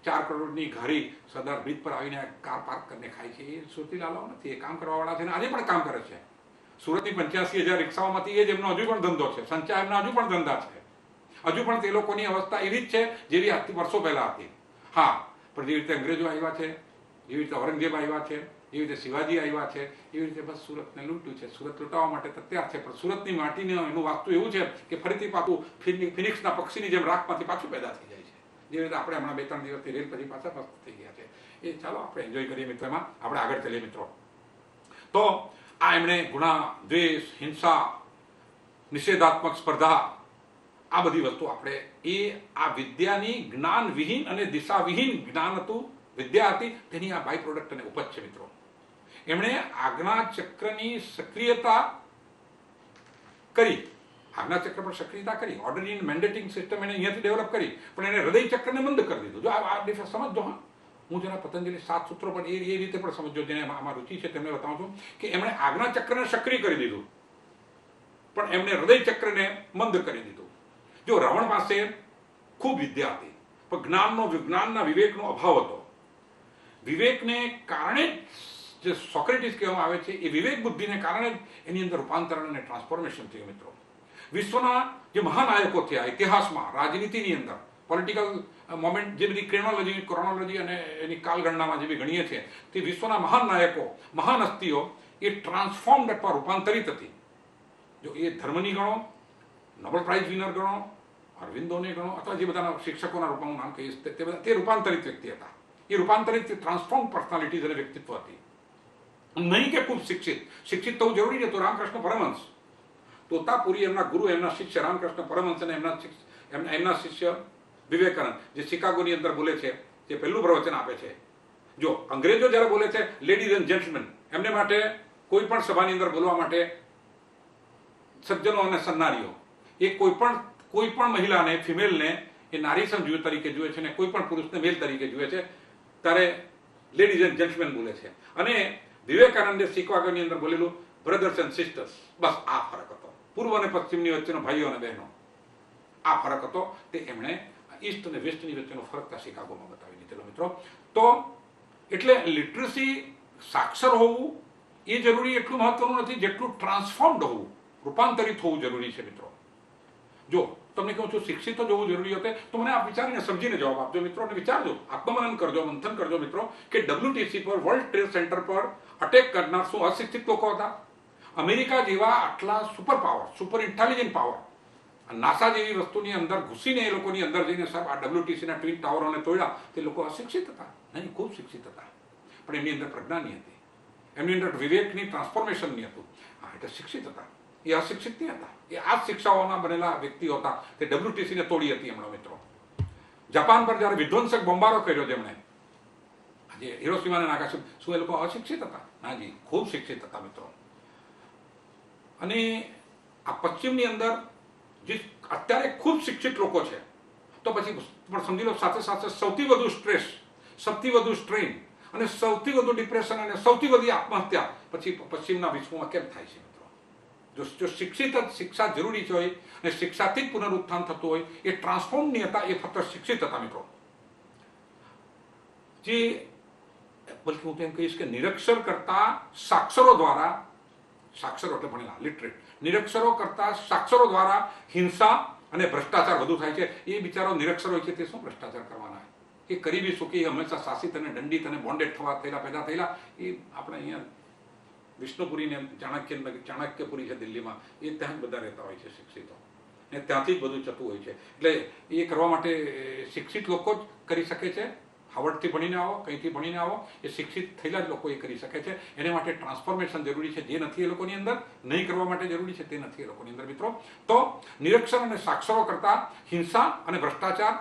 4 કરોડની ઘારી સરદાર બ્રિજ પર આવીને કાર પાર્ક કરીને ખાય છે. એ સુરતી લાલાઓ નથી, એ કામ કરવાવાળા છે અને આજે પણ કામ કરે છે. સુરતની 85,000 રિક્ષાઓમાંથી એ જ એમનો હજુ પણ ધંધો છે. સંચા એમના હજુ પણ ધંધા છે. હજુ પણ તે લોકોની અવસ્થા એવી જ છે જેવી આજથી વર્ષો પહેલા હતી. હા, પણ જેવી રીતે અંગ્રેજો આવ્યા છે, જેવી રીતે ઔરંગઝેબ આવ્યા છે, એવી રીતે શિવાજી આવ્યા છે, એવી રીતે બસ સુરતને લૂંટ્યું છે. સુરત લૂંટાવવા માટે તૈયાર છે. પણ સુરતની માટીનું એનું વાસ્તુ એવું છે કે ફરીથી પાછું ફિનિક્સના પક્ષીની જેમ રાખમાંથી પાછું પેદા થઈ જાય છે. જેવી રીતે આપણે હમણાં 2-3 દિવસથી રેલ પછી પાછા મસ્ત થઈ ગયા છે. એ ચાલો આપણે એન્જોય કરીએ મિત્રો. એમાં આપણે આગળ ચાલીએ મિત્રો. તો આ એમણે ગુણા, દ્વેષ, હિંસા, નિષેધાત્મક સ્પર્ધા, આ બધી વસ્તુ આપણે આ વિદ્યાની જ્ઞાનવિહીન અને દિશાવિહીન જ્ઞાન હતું, વિદ્યા હતી, તેની આ બાય પ્રોડક્ટ અને ઉપજ છે મિત્રો. એમણે આજ્ઞા ચક્રની સક્રિયતા કરી, આજ્ઞા ચક્ર પર સક્રિયતા કરી, ઓર્ડરિંગ મેન્ડેટિંગ સિસ્ટમ એને અહીંયાથી ડેવલપ કરી, પણ એને હૃદય ચક્રને મંદ કરી દીધું. જો આ સમજજો. હા, હું જેના પતંજલિ 7 સૂત્રો પર એ રીતે પણ સમજો, જેને આમાં રુચિ છે તેમને બતાવું છું કે એમણે આજ્ઞા ચક્રને સક્રિય કરી દીધું, પણ એમણે હૃદય ચક્રને મંદ કરી દીધું. જો રાવણ પાસે ખૂબ વિદ્યા હતી, પણ જ્ઞાનના વિવેકનો અભાવ હતો. વિવેકને કારણે જે સોક્રેટિસ કહેવામાં આવે છે, એ વિવેક બુદ્ધિને કારણે જ એની અંદર રૂપાંતરણ અને ટ્રાન્સફોર્મેશન થયું મિત્રો. વિશ્વના જે મહાનાયકો થયા ઇતિહાસમાં, રાજનીતિની અંદર, પોલિટિકલ મોમેન્ટ, જે બધી ક્રોનોલોજી અને એની કાલગણનામાં જે બી ગણીએ છીએ, તે વિશ્વના મહાન નાયકો, મહાન હસ્તીઓ એ ટ્રાન્સફોર્મ્ડ અથવા રૂપાંતરિત હતી. જો એ ધર્મની ગણો, નોબેલ પ્રાઇઝ વિનર ગણો, અરવિંદોને ગણો, અથવા જે બધાના શિક્ષકોના રૂપમાં હું નામ કહીશ, તે રૂપાંતરિત વ્યક્તિ હતા. એ રૂપાંતરિત ટ્રાન્સફોર્મ પર્સનાલિટીઝ અને વ્યક્તિત્વ હતી. નહીં કે ખૂબ શિક્ષિત થવું જરૂરી છે. તો રામકૃષ્ણ પરમહંસ, તોતાપુરી એમના ગુરુ, એમના શિષ્ય રામકૃષ્ણ પરમહંસ અને એમના શિષ્ય વિવેકાનંદ, જે શિકાગોની અંદર બોલે છે, જે પહેલું પ્રવચન આપે છે. જો અંગ્રેજો જ્યારે બોલે છે લેડીઝ એન્ડ જેન્ટલમેન, એમને માટે કોઈ પણ સભાની અંદર બોલવા માટે સજ્જનો અને સન્નારીઓ, એ કોઈ પણ મહિલાને, ફિમેલને એ નારી સમજૂ તરીકે જુએ છે ને કોઈ પણ પુરુષને મેલ તરીકે જુએ છે, ત્યારે લેડીઝ એન્ડ જેન્ટલમેન બોલે છે. અને વિવેકાનંદે શીખવાગરની અંદર બોલેલું બ્રધર્સ એન્ડ સિસ્ટર્સ, બસ આ ફરક હતો. પૂર્વ અને પશ્ચિમની વચ્ચેનો ભાઈઓ અને બહેનો, આ ફરક હતો. તે એમણે ઈસ્ટ અને વેસ્ટની વચ્ચેનો ફરક ત્યાં શિકાગોમાં બતાવી દીધેલો મિત્રો. તો એટલે લિટરસી, સાક્ષર હોવું એ જરૂરી એટલું મહત્વનું નથી જેટલું ટ્રાન્સફોર્મ્ડ હોવું, રૂપાંતરિત હોવું જરૂરી છે મિત્રો. જો તમને કહું છું શિક્ષિત જ હોવું જરૂરી હશે તો મને આપ વિચારીને સમજીને જવાબ આપજો મિત્રો, અને વિચારજો, આત્મમનન કરજો, મંથન કરજો મિત્રો, કે WTC પર, વર્લ્ડ ટ્રેડ સેન્ટર પર અટેક કરનાર શું અશિક્ષિત લોકો હતા? અમેરિકા જેવા આટલા super power, super intelligent power, NASA જેવી વસ્તુની અંદર ઘૂસીને એ લોકોની અંદર જઈને સાહેબ આ WTCના ટ્વિન ટાવરોને તોડ્યા, તે લોકો અશિક્ષિત હતા? નહીં, ખૂબ શિક્ષિત હતા, પણ એમની અંદર પ્રજ્ઞા નહીં હતી, એમની અંદર વિવેકની ટ્રાન્સફોર્મેશન નહીં હતું. હા, એટલે શિક્ષિત હતા, એ અશિક્ષિત નહીં હતા. એ આ શિક્ષાઓના બનેલા વ્યક્તિઓ હતા. તે WTCને તોડી હતી એમનો મિત્રો. જાપાન પર જ્યારે વિધ્વંસક બોમ્બારો કર્યો જેમણે, આજે હિરોશીમા અને નાગાસાકી, શું એ લોકો અશિક્ષિત હતા? નાજી, ખૂબ શિક્ષિત હતા મિત્રો. અને આ પશ્ચિમની અંદર જે અત્યારે ખૂબ શિક્ષિત લોકો છે, તો પછી પણ સમજી લો સાથે સાથે સૌથી વધુ સ્ટ્રેસ, સૌથી વધુ સ્ટ્રેઇન અને સૌથી વધુ ડિપ્રેશન અને સૌથી વધુ આત્મહત્યા પછી પશ્ચિમના વિશ્વમાં કેમ થાય છે મિત્રો? જો શિક્ષિત શિક્ષા જરૂરી છે હોય અને શિક્ષાથી જ પુનરુત્થાન થતું હોય, એ ટ્રાન્સફોર્મ નહીં હતા, એ ફક્ત શિક્ષિત હતા મિત્રો. જે બલકે હું તો એમ કહીશ કે નિરક્ષર કરતા સાક્ષરો દ્વારા, સાક્ષરો એટલે ભણેલા, લિટરેટ, નિરક્ષરો કરતા સાક્ષરો દ્વારા હિંસા અને ભ્રષ્ટાચાર વધુ થાય છે. એ બિચારો નિરક્ષર હોય છે, તે શું ભ્રષ્ટાચાર કરવાના? એ કરી બી શું? કે એ હંમેશા શાસિત અને દંડિત અને બોન્ડેડ પેદા થયેલા. એ આપણે અહીંયા વિષ્ણુપુરી ને ચાણક્યપુરી છે દિલ્હીમાં, એ ત્યાં જ બધા રહેતા હોય છે શિક્ષિતો, ને ત્યાંથી જ બધું જતું હોય છે. એટલે એ કરવા માટે શિક્ષિત લોકો જ કરી શકે છે. હાવર્ડથી ભણીને આવો, કંઈથી ભણીને આવો, એ શિક્ષિત થયેલા જ લોકો એ કરી શકે છે. એને માટે ટ્રાન્સફોર્મેશન જરૂરી છે, જે નથી એ લોકોની અંદર. નહીં કરવા માટે જરૂરી છે, તે નથી એ લોકોની અંદર મિત્રો. તો નિરક્ષર અને સાક્ષરો કરતા હિંસા અને ભ્રષ્ટાચાર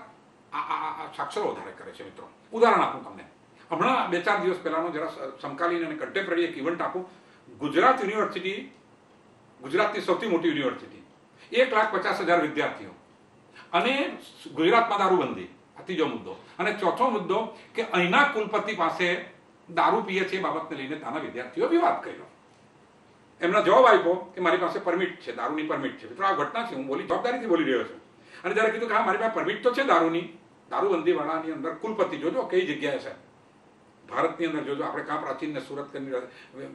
આ સાક્ષરો વધારે કરે છે મિત્રો. ઉદાહરણ આપું તમને, હમણાં 2-4 દિવસ પહેલાનો જરા સમકાલીન અને કન્ટેમ્પરરી એક ઇવેન્ટ આપું. ગુજરાત યુનિવર્સિટી, ગુજરાતની સૌથી મોટી યુનિવર્સિટી, 1,50,000 વિદ્યાર્થીઓ, અને ગુજરાતમાં દારૂબંધી, આ ત્રીજો મુદ્દો. અને ચોથો મુદ્દો કે અહીંના કુલપતિ પાસે દારૂ પીએ છે એ બાબતને લઈને ત્યાંના વિદ્યાર્થીઓ વિવાદ કર્યો. એમનો જવાબ આપ્યો કે મારી પાસે પરમિટ છે, દારૂની પરમિટ છે. મિત્રો આ ઘટના છે, હું જવાબદારીથી બોલી રહ્યો છું. અને જ્યારે કીધું કે હા મારી પાસે પરમિટ તો છે દારૂની, દારૂબંધી વાળાની અંદર કુલપતિ જોજો કઈ જગ્યાએ છે ભારતની અંદર. જોજો આપણે કાં પ્રાચીન ને સુરત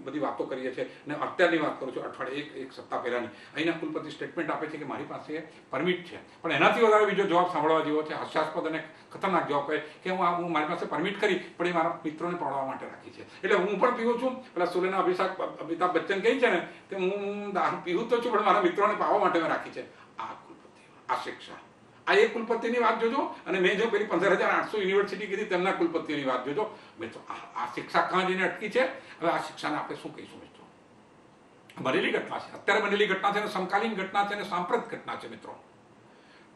બધી વાતો કરીએ છીએ, ને અત્યારની વાત કરું છું, અઠવાડિયે એક સપ્તાહ પહેલાની. અહીંના કુલપતિ સ્ટેટમેન્ટ આપે છે કે મારી પાસે પરમિટ છે. પણ એનાથી વધારે બીજો જવાબ સાંભળવા જેવો છે, હાસ્યાસ્પદ અને ખતરનાક જવાબ કહે કે હું મારી પાસે પરમિટ કરી, પણ એ મારા મિત્રોને પડાવવા માટે રાખી છે. એટલે હું પણ પીવું છું, પેલા સુલેના અમિતાભ બચ્ચન કહે છે ને, કે હું દારૂ પીવું તો છું પણ મારા મિત્રોને પાવવા માટે મેં રાખી છે. આ કુલપતિ, આ શિક્ષા, આ એક કુલપતિની વાત જોજો. અને મેં જો પેલી 15,800 યુનિવર્સિટી કીધી તેમના કુલપતિની વાત જોજો મિત્રો. આ શિક્ષા કાં જઈને અટકી છે? હવે આ શિક્ષાને આપણે શું કહીશું મિત્રો? બનેલી ઘટના છે, અત્યારે બનેલી ઘટના છે, અને સમકાલીન ઘટના છે, અને સાંપ્રત ઘટના છે મિત્રો.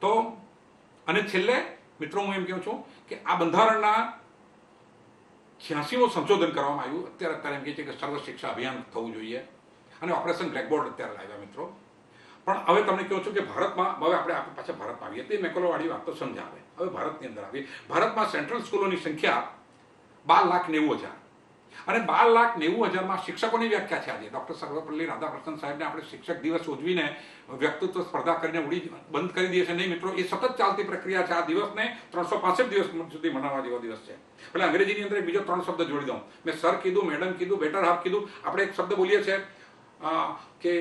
તો અને છેલ્લે મિત્રો હું એમ કહું છું કે આ બંધારણના 86મું સંશોધન કરવામાં આવ્યું. અત્યારે એમ કહે છે કે સર્વ શિક્ષા અભિયાન થવું જોઈએ, અને ઓપરેશન બ્લેકબોર્ડ અત્યારે લાવ્યા મિત્રો. પણ હવે તમને કહું છું કે ભારતમાં, હવે આપણે પાછા ભારતમાં આવીએ, તે મેકોલોવાળી વાત તો સમજાવે. હવે ભારતની અંદર આવીએ. ભારતમાં સેન્ટ્રલ સ્કૂલોની સંખ્યા 12,90,000, અને 12,90,000માં શિક્ષકોની વ્યાખ્યા છે. આજે ડૉક્ટર સર્વપલ્લી રાધાકૃષ્ણન સાહેબને આપણે શિક્ષક દિવસ ઉજવીને વ્યક્તિત્વ સ્પર્ધા કરીને બંધ કરી દઈએ છીએ. નહીં મિત્રો, એ સતત ચાલતી પ્રક્રિયા છે. આ દિવસને 365 દિવસ સુધી મનાવવા જેવો દિવસ છે. એટલે અંગ્રેજીની અંદર બીજો 3 શબ્દ જોડી દઉં. મેં સર કીધું, મેડમ કીધું, બેટર હાફ કીધું. આપણે એક શબ્દ બોલીએ છીએ કે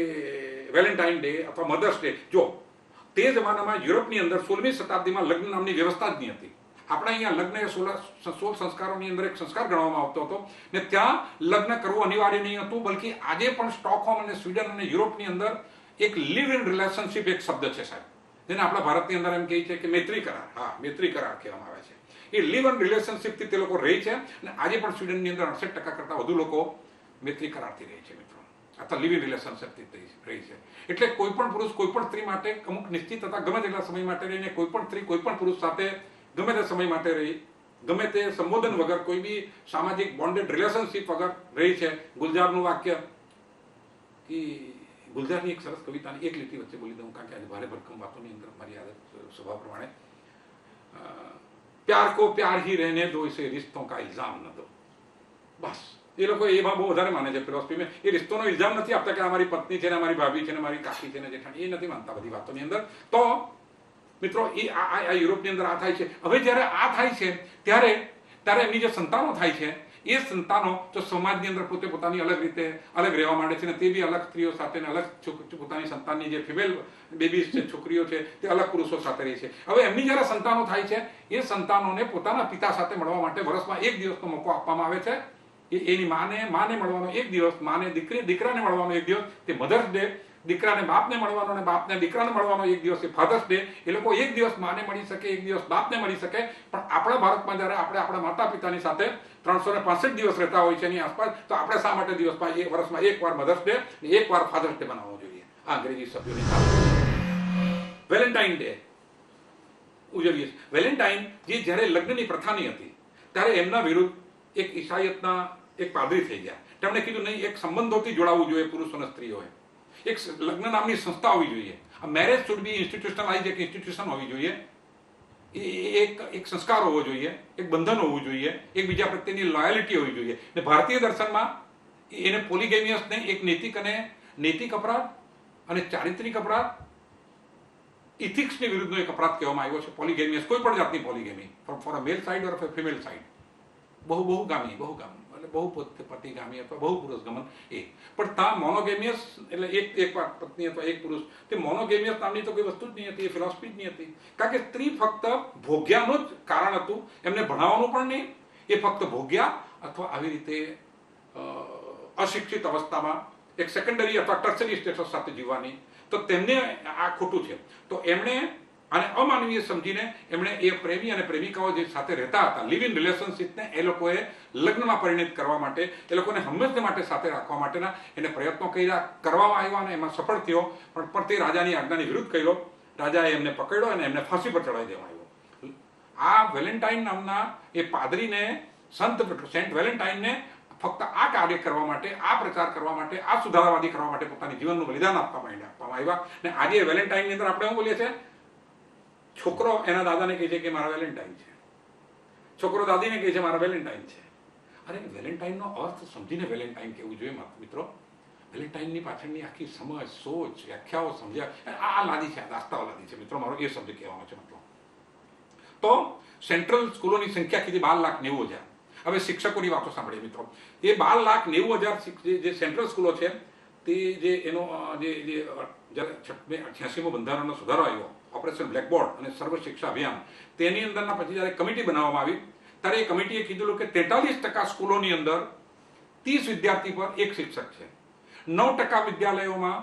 વેલેન્ટાઇન ડે અથવા મધર્સ ડે. જો તે જમાનામાં યુરોપની અંદર 16મી શતાબ્દીમાં લગ્ન નામની વ્યવસ્થા જ નહીં હતી. આપણે અહીંયા લગ્ન એ 16 સંસ્કારોની અંદર એક સંસ્કાર ગણવામાં આવતો હતો, ને ત્યાં લગ્ન કરવું અનિવાર્ય નહીં હતું. બલકે આજે પણ સ્ટોકહોમ અને સ્વીડન અને યુરોપની અંદર એક લિવ ઇન રિલેશનશિપ એક શબ્દ છે સાહેબ, જેને આપણા ભારતની અંદર એમ કહે છે કે મૈત્રી કરાર. હા, મૈત્રી કરાર કહેવામાં આવે છે. એ લિવ ઇન રિલેશનશિપથી તે લોકો રહે છે, અને આજે પણ સ્વીડનની અંદર 68% કરતાં વધુ લોકો મૈત્રી કરારથી રહે છે મિત્રો, અથવા લિવ ઇન રિલેશનશિપથી રહી છે. એટલે કોઈ પણ પુરુષ કોઈ પણ સ્ત્રી માટે અમુક નિશ્ચિત હતા ગમે તેટલા સમય માટે રહીને, કોઈ પણ સ્ત્રી કોઈ પણ પુરુષ સાથે ગમે તે સમય માટે રહી, ગમે તે સંબોધન વગર, કોઈ બી સામાજિક બોન્ડેડ રિલેશનશિપ વગર રહી છે. ગુલજારનું વાક્ય, કે ગુલજારની એક સરસ કવિતાની એક લીટી વચ્ચે બોલી દઉં, કારણ કે આજે ભારે ભરકમ વાતોની અંદર મારી આદત સ્વભાવ પ્રમાણે, प्यार को प्यार ही रहने दो, इसे रिश्तों का इल्जाम न दो. બસ એ લોકો એમાં બહુ વધારે માને છે ફિલોસફીમાં. એ રિશ્તોનો ઇલ્ઝામ નથી આપતા કે અમારી પત્ની છે ને અમારી ભાભી છે ને મારી કાકી છે ને જેઠાણી, એ નથી માનતા બધી વાતોની અંદર. તો મિત્રો એ આ યુરોપની અંદર આ થાય છે. હવે જ્યારે આ થાય છે ત્યારે એમની જે સંતાનો થાય છે એ સંતાનો જો સમાજની અંદર પોતે પોતાની અલગ રીતે અલગ રહેવા માંડે છે ને તે બી અલગ સ્ત્રીઓ સાથે ને અલગ પોતાની સંતાનની જે ફિમેલ બેબીઝ છે, છોકરીઓ છે, તે અલગ પુરુષો સાથે રહે છે. હવે એમની જ્યારે સંતાનો થાય છે એ સંતાનોને પોતાના પિતા સાથે મળવા માટે વર્ષમાં એક દિવસનો મોકો આપવામાં આવે છે. એની માને મળવાનો એક દિવસ, માને દીકરાને મળવાનો એક દિવસ તે મધર્સ ડે, દીકરાને બાપને મળવાનો અને બાપને દીકરાને મળવાનો એક દિવસ એ ફાધર્સ ડે. એ લોકો એક દિવસ માને મળી શકે, એક દિવસ બાપને મળી શકે. પણ આપણા ભારતમાં જ્યારે આપણે આપણા માતા પિતાની સાથે 365 દિવસ રહેતા હોય છે એની આસપાસ, તો આપણે શા માટે દિવસમાં વર્ષમાં એક વાર મધર્સ ડે ને એક વાર ફાધર્સ ડે બનાવવો જોઈએ? આ અંગ્રેજી સભ્યોની સાથે વેલેન્ટાઇન ડે ઉજવીએ છીએ. વેલેન્ટાઇન જે જ્યારે લગ્નની પ્રથાની હતી ત્યારે એમના વિરુદ્ધ એક ઈસાઈયતના એક પાદરી થઈ ગયા. તેમણે કીધું નહીં, એક સંબંધોથી જોડાવવું જોઈએ પુરુષો અને સ્ત્રીઓએ. એક લગ્ન નામની સંસ્થા હોવી જોઈએ. મેરેજ શુડ બી ઇન્સ્ટિટ્યુશનલાઇઝ, એક ઇન્સ્ટિટ્યુશન હોવી જોઈએ. એક સંસ્કાર હોવો જોઈએ, એક બંધન હોવું જોઈએ, એકબીજા પ્રત્યેની લોયાલિટી હોવી જોઈએ. ને ભારતીય દર્શનમાં એને પોલિગેમિયસને એક નૈતિક અપરાધ અને ચારિત્રિક અપરાધ, ઇથિક્સની વિરુદ્ધનો એક અપરાધ કહેવામાં આવ્યો છે. પોલિગેમિયસ, કોઈ પણ જાતની polygamy, for a male side or female side. બહુગામી એટલે બહુ પતિગામી અથવા બહુ પુરુષ ગમન એ. પણ ત્યાં મોનોગેમિયસ એટલે એક પત્ની અથવા એક પુરુષ, તે મોનોગેમિયસ નામની તો કોઈ વસ્તુ જ નહીં હતી, એ ફિલોસફી જ નહીં હતી. કારણ કે સ્ત્રી ફક્ત ભોગ્યાનું જ કારણ હતું, એમને ભણાવવાનું પણ નહીં. એ ફક્ત ભોગ્યા અથવા આવી રીતે અશિક્ષિત અવસ્થામાં એક સેકન્ડરી અથવા ટર્સરી સ્ટેટસ સાથે જીવવાની. તો તેમને આ ખોટું છે. તો એમણે અને અમાનવીય સમજીને એમણે એ પ્રેમી અને પ્રેમિકાઓ જે સાથે રહેતા હતા, લિવ ઇન રિલેશનશીપને એ લોકોએ લગ્નમાં પરિણિત કરવા માટે, એ લોકોને હંમેશા માટે સાથે રાખવા માટેના એને પ્રયત્નો કરવામાં આવ્યા અને એમાં સફળ થયો. પણ તે રાજાની આજ્ઞાની વિરુદ્ધ કર્યો. રાજાએ એમને પકડ્યો અને એમને ફાંસી પર ચડાવી દેવામાં આવ્યો. આ વેલેન્ટાઇન નામના એ પાદરીને, સેન્ટ વેલેન્ટાઇનને ફક્ત આ કાર્ય કરવા માટે, આ પ્રચાર કરવા માટે, આ સુધારાવાદી કરવા માટે પોતાની જીવનનું બલિદાન આપવામાં આવ્યા. ને આજે વેલેન્ટાઇનની અંદર આપણે શું બોલીએ છીએ? છોકરો એના દાદાને કહે છે કે મારા વેલેન્ટાઇન છે, છોકરો દાદીને કહે છે મારા વેલેન્ટાઇન છે. અરે વેલેન્ટાઇનનો અર્થ સમજીને વેલેન્ટાઇન કહેવું જોઈએ મિત્રો. વેલેન્ટાઇનની પાછળની આખી સમજ, સોચ, વ્યાખ્યાઓ સમજ્યા આ લાદી છે, આ દાસ્તાઓ લાદી છે મિત્રો. મારો એ શબ્દ કહેવાનો છે મિત્રો. તો સેન્ટ્રલ સ્કૂલોની સંખ્યા કીધી 12,90,000. હવે શિક્ષકોની વાતો સાંભળીએ મિત્રો. એ 12,90,000 જે સેન્ટ્રલ સ્કૂલો છે તે જે એનો જે 88મો બંધારણનો સુધારો આવ્યો, ઓપરેશન બ્લેકબોર્ડ અને સર્વ શિક્ષા અભિયાન, તેની અંદરના પછી જ્યારે કમિટી બનાવવામાં આવી ત્યારે એ કમિટીએ કીધેલું કે 43% સ્કૂલોની અંદર 30 વિદ્યાર્થી પર એક શિક્ષક છે. 9% વિદ્યાલયોમાં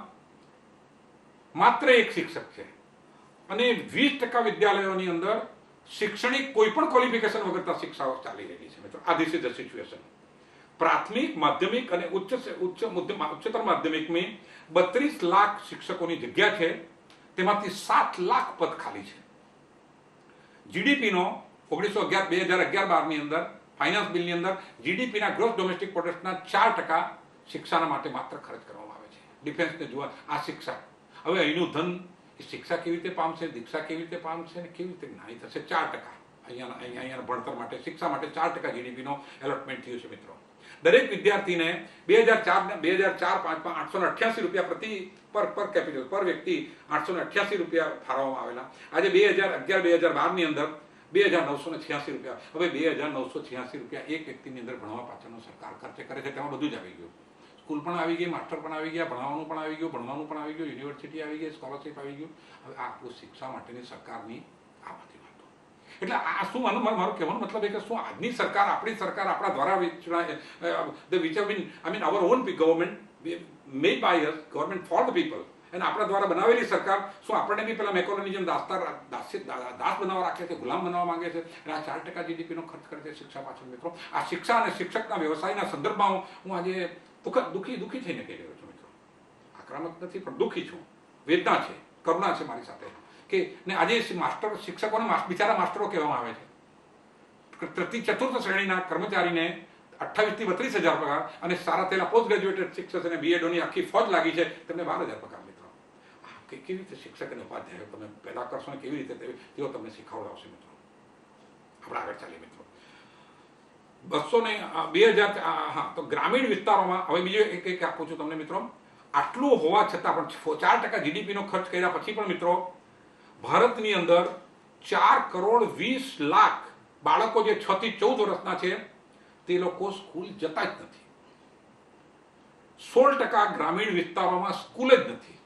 માત્ર એક શિક્ષક છે. અને 20% વિદ્યાલયોની અંદર શૈક્ષણિક કોઈ પણ ક્વોલિફિકેશન વગર શિક્ષાઓ ચાલી રહી છે મિત્રો. આ ધીસ ઇઝ ધ સિચ્યુએશન. પ્રાથમિક, માધ્યમિક અને ઉચ્ચતર માધ્યમિકમાં 32 લાખ શિક્ષકોની જગ્યા છે. તેમાંથી 7 લાખ પદ ખાલી છે. જીડીપીનો 2011-12ની અંદર ફાઇનાન્સ બિલની અંદર જીડીપીના ગ્રોસ ડોમેસ્ટિક પ્રોડક્ટના 4% શિક્ષાના માટે માત્ર ખર્ચ કરવામાં આવે છે. ડિફેન્સને જોવા આ શિક્ષા. હવે અહીંનું ધન શિક્ષા કેવી રીતે પામશે, દીક્ષા કેવી રીતે પામશે અને કેવી રીતે જ્ઞાની થશે? 4%. અહીંયા ભણતર માટે, શિક્ષા માટે 4% જીડીપીનો એલોટમેન્ટ થયું છે મિત્રો. દરેક વિદ્યાર્થીને 2004-5માં 888 રૂપિયા પર કેપિટલ પર વ્યક્તિ 888 રૂપિયા ફાળવવામાં આવેલા. આજે 2011-12ની અંદર 2,986 રૂપિયા. હવે 2,986 રૂપિયા એક વ્યક્તિની અંદર ભણવા પાછળનો સરકાર ખર્ચ કરે છે. તેમાં બધું જ આવી ગયું. સ્કૂલ પણ આવી ગઈ, માસ્ટર પણ આવી ગયા, ભણાવવાનું પણ આવી ગયું, ભણવાનું પણ આવી ગયું, યુનિવર્સિટી આવી ગઈ, સ્કોલરશીપ આવી ગયું. હવે આ આપણું શિક્ષા માટેની સરકારની આ બધી વાતો. એટલે આ શું મારો કહેવાનો મતલબ એ કે શું આજની સરકાર, આપણી સરકાર, આપણા દ્વારા our own government made by us, government for the people, અને આપણા દ્વારા બનાવેલી સરકાર શું આપણને બી પેલા મેકોલોની જેમ દાસ બનાવવા રાખે છે, ગુલામ બનાવવા માંગે છે? અને આ 4% જીડીપીનો ખર્ચ કરે છે શિક્ષા પાછળ મિત્રો. આ શિક્ષા અને શિક્ષકના વ્યવસાયના સંદર્ભમાં હું આજે દુઃખી થઈને કહી રહ્યો છું મિત્રો. આક્રમક નથી પણ દુઃખી છું. વેદના છે, કરુણા છે મારી સાથે કે ને આજે માસ્ટર શિક્ષકોને બિચારા માસ્ટરો કહેવામાં આવે છે. તૃતીય ચતુર્થ શ્રેણીના કર્મચારીને 28,000 થી 32,000 પગાર અને સારા થયેલા પોસ્ટ ગ્રેજ્યુએટેડ શિક્ષક અને બીએડોની આખી ફોજ લાગી છે, તેમને 12,000 પગાર મિત્રો. કેવી રીતે શિક્ષક અને ઉપાધ્યાયો તમે પેદા કરશો ને કેવી રીતે તેઓ તમને શીખવડાવશે મિત્રો? આપણે આગળ ચાલીએ મિત્રો. 2000 હા, તો ગ્રામીણ વિસ્તારોમાં હવે બીજો એક આપું છું તમને મિત્રો. આટલું હોવા છતાં પણ 4% જીડીપીનો ખર્ચ કર્યા પછી પણ મિત્રો ભારતની અંદર 4,20,00,000 બાળકો જે 6 થી 14 વર્ષના છે તે લોકો સ્કૂલ જતા જ નથી. 16% ગ્રામીણ વિસ્તારોમાં સ્કૂલ જ નથી.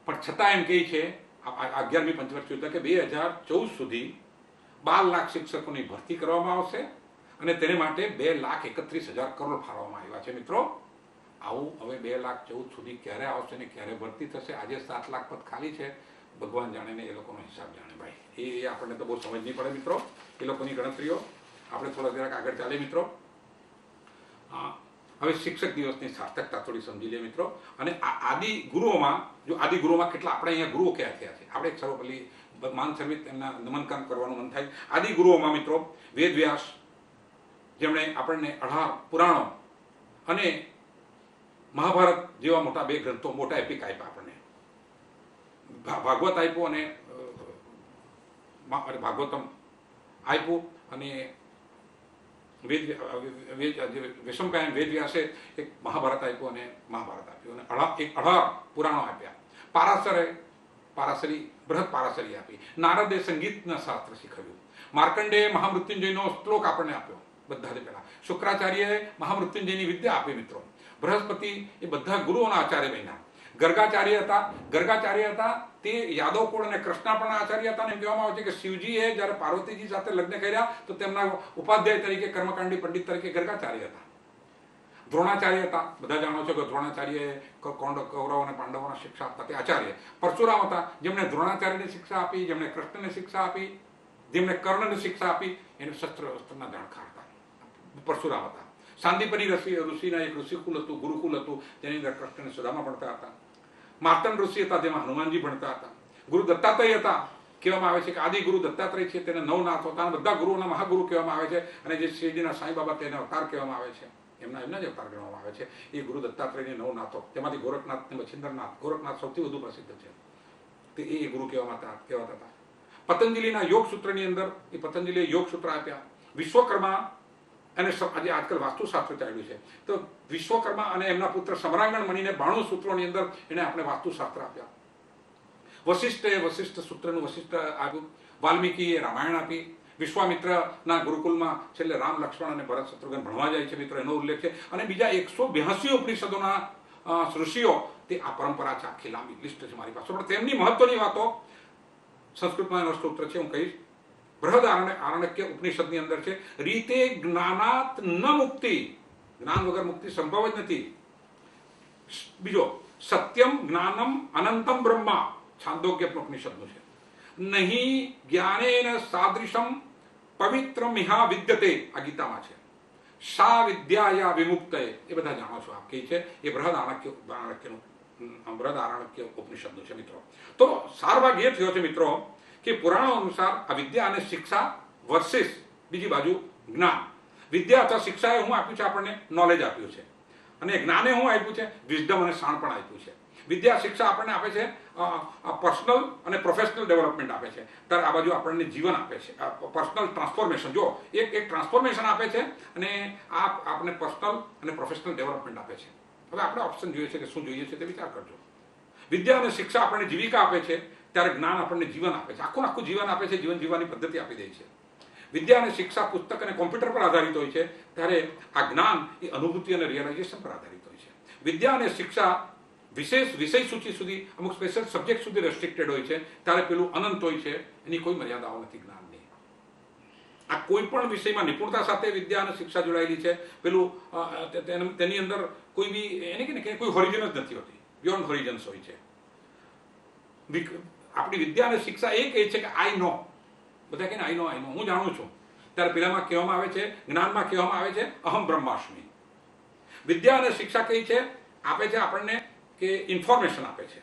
પણ છતાં એમ કહે છે 11મી પંચવાર્ષિક યોજના કે 2014 સુધી 12 લાખ શિક્ષકોની ભરતી કરવામાં આવશે અને તેને માટે 2,31,000 કરોડ ફાળવવામાં આવ્યા છે મિત્રો. આવું હવે 2,14,000 સુધી ક્યારે આવશે ને ક્યારે ભરતી થશે? આજે 7 લાખ પદ ખાલી છે, ભગવાન જાણે ને એ લોકોનો હિસાબ જાણે ભાઈ. એ આપણને તો બહુ સમજ નહીં પડે મિત્રો, એ લોકોની ગણતરીઓ. આપણે થોડા જરાક આગળ ચાલીએ મિત્રો. હવે શિક્ષક દિવસની સાર્થકતા થોડી સમજી લઈએ મિત્રો. અને આદિગુરુઓમાં કેટલા આપણે અહીંયા ગુરુઓ કયા થયા છે? આપણે એક સર્વપલ્લી માન સર્વિત એમના નમનકામ કરવાનું મન થાય. આદિગુરુઓમાં મિત્રો વેદ વ્યાસ, જેમણે આપણને 18 પુરાણો અને મહાભારત જેવા મોટા 2 ગ્રંથો, મોટા એપિક આપ્યા આપણને. ભાગવત આપ્યું અને ભાગવતમ આપ્યું અને વેશમકાયન વેદ વ્યાસે એક મહાભારત આપ્યું અને મહાભારત આપ્યું અને 18 પુરાણો આપ્યા. પારાશરી બૃહદ પારાશરી આપી. નારદે સંગીતના શાસ્ત્ર શીખવ્યું. માર્કંડેય મહામૃત્યુંજયનો શ્લોક આપણને આપ્યો બધાથી પહેલા. શુક્રાચાર્યએ મહામૃત્યુંજયની વિદ્યા આપી મિત્રો. બૃહસ્પતિ એ બધા ગુરુઓના આચાર્ય બન્યા. ગર્ગાચાર્ય હતા તે યાદવ કુળ અને કૃષ્ણાપણના આચાર્ય હતા. એમ કહેવામાં આવે છે કે શિવજીએ જ્યારે પાર્વતીજી સાથે લગ્ન કર્યા તો તેમના ઉપાધ્યાય તરીકે, કર્મકાંડી પંડિત તરીકે ગર્ગાચાર્ય હતા. દ્રોણાચાર્ય હતા, બધા જાણો છો કે દ્રોણાચાર્યએ કૌરવ અને પાંડવોના શિક્ષા આપતા, તે આચાર્ય. પરશુરામ હતા, જેમણે દ્રોણાચાર્યને શિક્ષા આપી, જેમણે કૃષ્ણને શિક્ષા આપી, જેમણે કર્ણને શિક્ષા આપી. એને શસ્ત્રના જાણકાર હતા, પરશુરામ હતા. સાંદીપની ઋષિના એક ઋષિકુલ હતું, ગુરુકુલ હતું, તેની અંદર કૃષ્ણ સુદામા ભણતા હતા. માર્તંડ ઋષિ હતા, જેમાં હનુમાનજી ભણતા હતા. ગુરુ દત્તાત્રેય હતા. કહેવામાં આવે છે કે આદિ ગુરુ દત્તાત્રેય છે, તેને 9 નાથ હતા. બધા ગુરુઓના મહાગુરુ કહેવામાં આવે છે. અને જે શ્રીજીના સાંઈ બાબા તેને અવતાર કહેવામાં આવે છે, એમના જ અવતાર ગણવામાં આવે છે. એ ગુરુ દત્તાત્રેયને 9 નાથો, તેમાંથી ગોરખનાથ ને મચ્છિન્દ્રનાથ. ગોરખનાથ સૌથી વધુ પ્રસિદ્ધ છે, તે એ ગુરુ કહેવાતા હતા. પતંજલિના યોગ સૂત્રની અંદર એ પતંજલિએ યોગ સૂત્ર આપ્યા. વિશ્વકર્મા અને આજે આજકાલ વાસ્તુશાસ્ત્ર ચાલ્યું છે, તો વિશ્વકર્મા અને એમના પુત્ર સમરાંગણ મણીને 92 સૂત્રોની અંદર એને આપણે વાસ્તુશાસ્ત્ર આપ્યા. વશિષ્ઠ સૂત્રનું વશિષ્ઠ આપ્યું. વાલ્મીકીએ રામાયણ આપી. વિશ્વામિત્રના ગુરુકુલમાં છેલ્લે રામ, લક્ષ્મણ અને ભરત શત્રુઘ્ન ભણવા જાય છે મિત્રો, એનો ઉલ્લેખ છે. અને બીજા 182 ઉપનિષદોના ઋષિઓ, તે આ પરંપરા છે. આખી લાંબી લિસ્ટ છે મારી પાસે, પણ તેમની મહત્વની વાતો સંસ્કૃતમાં એનો સૂત્ર છે, હું કહીશ. બૃહદ આરણ્યક ઉપનિષદની અંદર છે, રીતે જ્ઞાનાત ન મુક્તિ, જ્ઞાન વગર મુક્તિ સંભવ જ નથી. બીજો, સત્યમ જ્ઞાનમ અનંતમ બ્રહ્મા, છાંદોગ્ય ઉપનિષદનું છે. નહીં જ્ઞાનેન સાદૃશમ પવિત્રમ ઇહા વિદ્યતે, આ ગીતામાં છે. સા વિદ્યાયા વિમુક્તય, એ બધા જાણો છો આપ કે છે. એ બૃહદ આરણ્યક ઉપનિષદનું છે મિત્રો. તો સારભાગ એ થયો છે મિત્રો કે પુરાણો અનુસાર આ વિદ્યા અને શિક્ષા વર્સિસ બીજી બાજુ જ્ઞાન. વિદ્યા અથવા શિક્ષાએ હું આપ્યું છે, આપણને નોલેજ આપ્યું છે, અને જ્ઞાને હું આપ્યું છે, વિઝડમ અને શાણપણ આપ્યું છે. વિદ્યા શિક્ષા આપણને આપે છે પર્સનલ અને પ્રોફેશનલ ડેવલપમેન્ટ આપે છે, ત્યારે આ બાજુ આપણને જીવન આપે છે, પર્સનલ ટ્રાન્સફોર્મેશન. જો એક ટ્રાન્સફોર્મેશન આપે છે અને આ આપણને પર્સનલ અને પ્રોફેશનલ ડેવલપમેન્ટ આપે છે. હવે આપણે ઓપ્શન જોઈએ છે કે શું જોઈએ છે તે વિચાર કરજો. વિદ્યા અને શિક્ષા આપણને જીવિકા આપે છે, ત્યારે જ્ઞાન આપણને જીવન આપે છે, આખું જીવન આપે છે, જીવન જીવવાની પદ્ધતિ આપી દે છે. વિદ્યા અને શિક્ષા પુસ્તક અને કોમ્પ્યુટર પર આધારિત હોય છે, ત્યારે આ જ્ઞાન એ અનુભૂતિ અને રિયલાઇઝેશન પર આધારિત હોય છે. વિદ્યા અને શિક્ષા વિશેષ વિષય સૂચિ સુધી, અમુક સ્પેશિયલ સબ્જેક્ટ સુધી રેસ્ટ્રિક્ટેડ હોય છે, ત્યારે પેલું અનંત હોય છે, એની કોઈ મર્યાદાઓ નથી જ્ઞાનની. આ કોઈ પણ વિષયમાં નિપુણતા સાથે વિદ્યા અને શિક્ષા જોડાયેલી છે. પેલું તેની અંદર કોઈ બી એને કે કોઈ હોરિઝન જ નથી હોતી, બિયોન્ડ હોરિઝન્સ હોય છે. આપણી વિદ્યા અને શિક્ષા એ કહે છે કે આઈ નો, બધા કહે ને આઈ નો, હું જાણું છું. ત્યારે પેલામાં કહેવામાં આવે છે, જ્ઞાનમાં કહેવામાં આવે છે અહમ બ્રહ્માસ્મિ. વિદ્યા અને શિક્ષા કઈ છે, આપે છે આપણને કે ઇન્ફોર્મેશન આપે છે,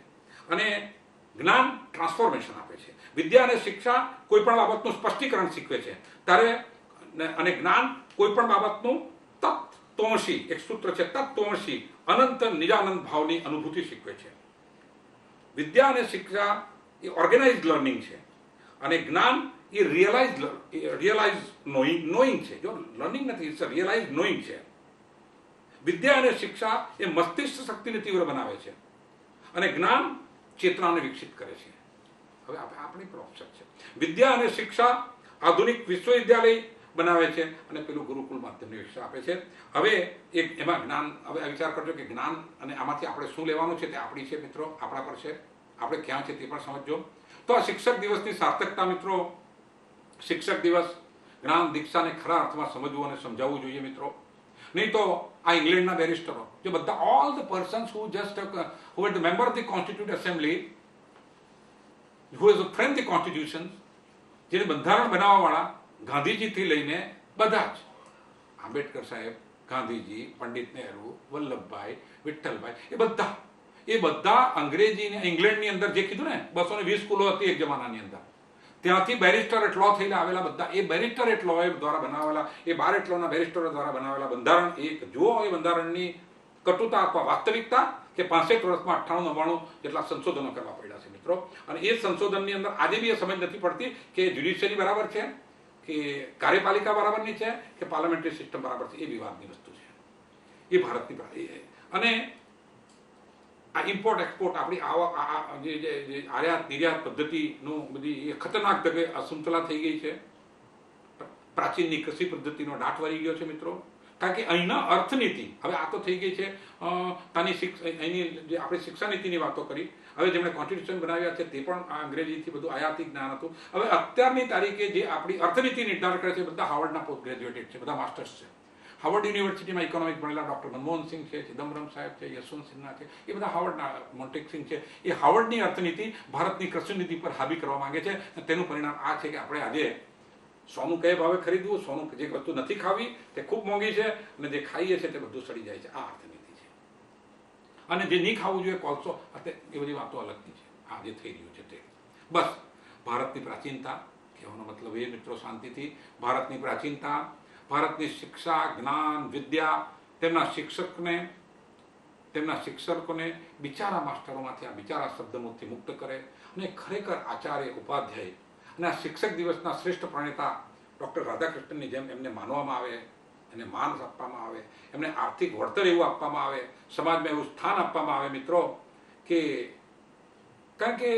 અને જ્ઞાન ટ્રાન્સફોર્મેશન આપે છે. વિદ્યા અને શિક્ષા કોઈ પણ બાબતનું સ્પષ્ટીકરણ શીખવે છે, ત્યારે અને જ્ઞાન કોઈ પણ બાબતનું તત્વમસી, એક સૂત્ર છે તત્વમસી, અનંત નિજાનંદ ભાવની અનુભૂતિ શીખવે છે. વિદ્યા અને શિક્ષા એ ઓર્ગેનાઇઝડ લર્નિંગ છે, અને જ્ઞાન એ એ રિયલાઇઝ નોઈંગ છે. જો લર્નિંગ નથી, ઇટ્સ રિયલાઇઝ નોઈંગ છે. વિદ્યા અને શિક્ષા એ મસ્તિષ્ક શક્તિને તીવ્ર બનાવે છે અને જ્ઞાન ચેતનાને વિકસિત કરે છે. હવે આપણી પણ ઓપ્શન છે. વિદ્યા અને શિક્ષા આધુનિક વિશ્વવિદ્યાલય બનાવે છે અને પેલું ગુરુકુળ માધ્યમની શિક્ષા આપે છે. હવે એમાં જ્ઞાન, હવે વિચાર કરજો કે જ્ઞાન અને આમાંથી આપણે શું લેવાનું છે તે આપણી છે મિત્રો, આપણા પર છે, આપણે ક્યાં છે તે પણ સમજજો. તો આ શિક્ષક દિવસની સાર્થકતા મિત્રો, શિક્ષક દિવસ જ્ઞાન દીક્ષાને ખરા અર્થમાં સમજવું અને સમજાવવું જોઈએ મિત્રો. નહીં તો આ ઇંગ્લેન્ડના બેરિસ્ટરો જે બધા all the persons who were the member of the Constituent Assembly, who has framed the Constitution, જેને બંધારણ બનાવવાવાળા ગાંધીજીથી લઈને બધા જ, આંબેડકર સાહેબ, ગાંધીજી, પંડિત નહેરુ, વલ્લભભાઈ, વિઠ્ઠલભાઈ, એ બધા અંગ્રેજીને ઇંગ્લેન્ડની અંદર જે કીધું ને 220 સ્કૂલો હતી એક જમાનાની અંદર, ત્યાંથી બેરિસ્ટરેટ લો થઈને આવેલા બધા એ બેરિસ્ટરેટ લો દ્વારા બનાવેલા, એ 12 લોના બેરિસ્ટરો દ્વારા બનાવેલા બંધારણ. એક જુઓ એ બંધારણની કટુતા અથવા વાસ્તવિકતા કે 65 વર્ષમાં 98-99 જેટલા સંશોધનો કરવા પડ્યા છે મિત્રો. અને એ સંશોધનની અંદર આજે બી એ સમજ નથી પડતી કે જ્યુડિશિયરી બરાબર છે કે કાર્યપાલિકા બરાબરની છે કે પાર્લામેન્ટરી સિસ્ટમ બરાબર છે. એ વિવાદની વસ્તુ છે. એ ભારતની અને આ ઇમ્પોર્ટ એક્સપોર્ટ આપણી જે આયાત નિર્યાત પદ્ધતિનું બધી એ ખતરનાક તકે અસમતુલા થઈ ગઈ છે. પ્રાચીનની કૃષિ પદ્ધતિનો દાટ વળી ગયો છે મિત્રો. કારણ કે અહીંના અર્થનીતિ હવે આ તો થઈ ગઈ છે. અહીંની જે આપણે શિક્ષા નીતિની વાતો કરી, હવે જેમણે કોન્સ્ટિટ્યુશન બનાવ્યા છે તે પણ અંગ્રેજીથી બધું આયાતી જ્ઞાન હતું. હવે અત્યારની તારીખે જે આપણી અર્થનીતિ નિર્ધાર કરે છે બધા હાર્વર્ડના પોસ્ટ ગ્રેજ્યુએટેડ છે, બધા માસ્ટર્સ છે. હાર્વર્ડ યુનિવર્સિટીમાં ઇકોનોમિક્સ ભણેલા ડૉક્ટર મનમોહન સિંહ છે, ચિદમ્બરમ સાહેબ છે, યશવંત સિન્હા છે, એ બધા હાર્વર્ડના, મોન્ટેક સિંહ છે. એ હાર્વર્ડની અર્થનીતિ ભારતની કૃષિ નીતિ પર હાવી કરવા માંગે છે. તેનું પરિણામ આ છે કે આપણે આજે સોનું કયા ભાવે ખરીદવું, સોનું જે વસ્તુ નથી ખાવી તે ખૂબ મોંઘી છે અને જે ખાઈએ છે તે બધું સડી જાય છે. આ અર્થનીતિ છે. અને જે નહીં ખાવું જોઈએ કોલસો, એ બધી વાતો અલગની છે. આ જે થઈ રહ્યું છે તે બસ ભારતની પ્રાચીનતા કહેવાનો મતલબ એ મિત્રો, શાંતિથી ભારતની પ્રાચીનતા, ભારતની શિક્ષા, જ્ઞાન, વિદ્યા, તેમના શિક્ષકોને બિચારા માસ્ટરોમાંથી આ બિચારા શબ્દમુક્તિ મુક્ત કરે અને ખરેખર આચાર્ય, ઉપાધ્યાય અને આ શિક્ષક દિવસના શ્રેષ્ઠ પ્રણેતા ડૉક્ટર રાધાકૃષ્ણનની જેમ એમને માનવામાં આવે, એને માન આપવામાં આવે, એમને આર્થિક વળતર એવું આપવામાં આવે, સમાજમાં એવું સ્થાન આપવામાં આવે મિત્રો કે, કારણ કે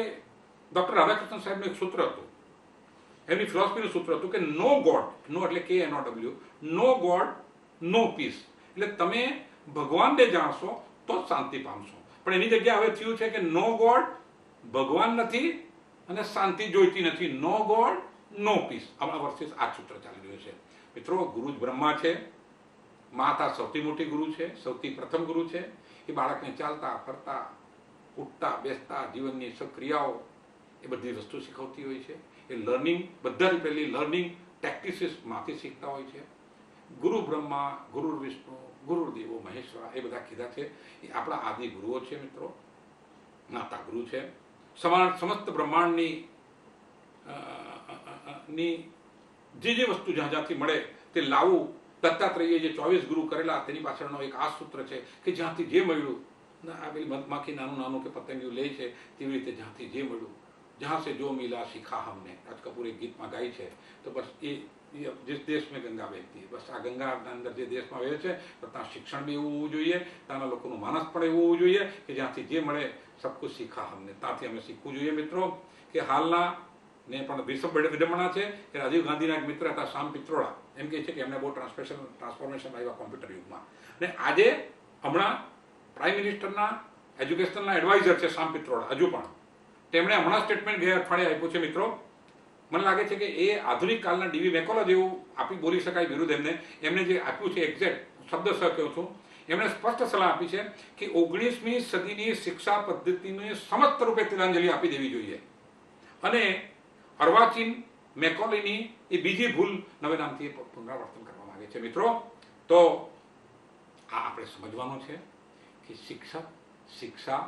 ડૉક્ટર રાધાકૃષ્ણન સાહેબનું એક સૂત્ર હતું, એમની ફિલોસોફીનું સૂત્ર હતું કે નો ગોડ, નો એટલે KNOW, નો ગોડ નો પીસ. એટલે તમે ભગવાનને જાણશો તો જ શાંતિ પામશો. પણ એની જગ્યાએ હવે થયું છે કે નો ગોડ, ભગવાન નથી અને શાંતિ જોઈતી નથી. નો ગોડ નો પીસ. હમણાં વર્ષે આ સૂત્ર ચાલી રહ્યું છે મિત્રો. ગુરુ જ બ્રહ્મા છે, માતા સૌથી મોટી ગુરુ છે, સૌથી પ્રથમ ગુરુ છે. એ બાળકને ચાલતા, ફરતા, ઉઠતા, બેસતા, જીવનની સક્રિયાઓ એ બધી વસ્તુ શીખવતી હોય છે. એ લર્નિંગ, બધાથી પહેલી લર્નિંગ પ્રેક્ટિસીસમાંથી શીખતા હોય છે. ગુરુ બ્રહ્મા, ગુરુ વિષ્ણુ, ગુરુદેવો મહેશ્વરા, એ બધા કીધા છે. એ આપણા આદિ ગુરુઓ છે મિત્રો, માતા ગુરુ છે. સમસ્ત બ્રહ્માંડની જે વસ્તુ જ્યાં જ્યાંથી મળે તે લાવવું. દત્તાત્રેયે જે 24 ગુરુ કરેલા તેની પાછળનો એક આ સૂત્ર છે કે જ્યાંથી જે મળ્યું, આ પેલી મધમાખી નાનું નાનું કે પતંગિયું લે છે તેવી રીતે જ્યાંથી જે મળ્યું, જहाँ से जो मिला सीखा हमने, राज कपूर एक गीतમાં ગાય છે. તો બસ એ जिस देश में गंगा बहती है, બસ આ ગંગાના અંદર જે દેશમાં વહે છે ત્યાં શિક્ષણ બી એવું હોવું જોઈએ, ત્યાંના લોકોનું માનસ પણ એવું હોવું જોઈએ કે જ્યાંથી જે મળે સબ કુછ સીખા હમને, ત્યાંથી અમે શીખવું જોઈએ મિત્રો. કે હાલના ને પણ વિશ્વ વિડંબના છે કે રાજીવ ગાંધીના એક મિત્ર હતા શ્યામ પિત્રોડા, એમ કહે છે કે એમને બહુ ટ્રાન્સફોર્મેશન આવ્યા કોમ્પ્યુટર યુગમાં. અને આજે હમણાં પ્રાઇમ મિનિસ્ટરના એજ્યુકેશનના એડવાઇઝર છે શ્યામ પિત્રોડા હજુ પણ. તેમણે હમણાં સ્ટેટમેન્ટ ગયા અઠવાડિયે આપ્યું છે મિત્રો. મને લાગે છે કે એ આધુનિક કાળના ડીવી મેકોલા જેવું આપી બોલી શકાય વિરુદ્ધ એમને જે આપ્યું છે એક્ઝેક્ટ શબ્દસહ કહું છું. એમણે સ્પષ્ટ સલાહ આપી છે કે 19મી સદીની શિક્ષા પદ્ધતિને સમસ્ત રૂપે તિલાંજલિ આપી દેવી જોઈએ. અને અર્વાચીન મેકોલીની એ બીજી ભૂલ નવે નામથી પુનરાવર્તન કરવા માંગે છે મિત્રો. તો આ આપણે સમજવાનું છે કે શિક્ષક, શિક્ષા,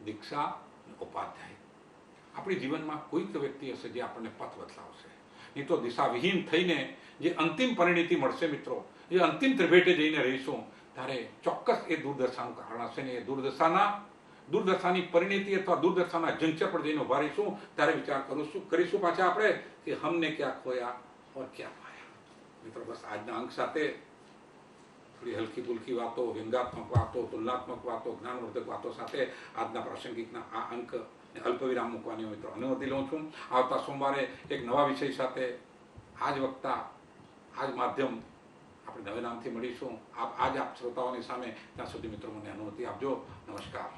દીક્ષા, ઉપાધ્યાય આપણી જીવનમાં કોઈક વ્યક્તિ હશે જે આપણને પથ બદલાવશે. નહીં તો દિશાવિહીન થઈને જે અંતિમ પરિણતિ મળશે મિત્રો, જે અંતિમ ત્રિભેટે જઈને રહીશું ત્યારે ચોક્કસ એ દુર્દશાનું કારણ હશે ને એ દુર્દશાના દુર્દશાની પરિણીતિ અથવા દુર્દશાના જંકશન પર જઈને ઉભા રહીશું ત્યારે વિચાર કરીશું પાછા આપણે કે હમને ક્યાં ખોયા ઓર ક્યાં પાયા. મિત્રો બસ આજના અંક સાથે થોડી હલકી ફુલકી વાતો, વ્યંગાત્મક વાતો, તુલનાત્મક વાતો, જ્ઞાનવર્ધક વાતો સાથે આજના પ્રાસંગિકના આ અંક અલ્પવિરામ મૂકવાની મિત્રો અનુમતિ લઉં છું. આવતા સોમવારે એક નવા વિષય સાથે આજ વક્તા, આજ માધ્યમ આપણે નવે નામથી મળીશું. આપ શ્રોતાઓની સામે ત્યાં સુધી મિત્રો મને અનુમતિ આપજો. નમસ્કાર.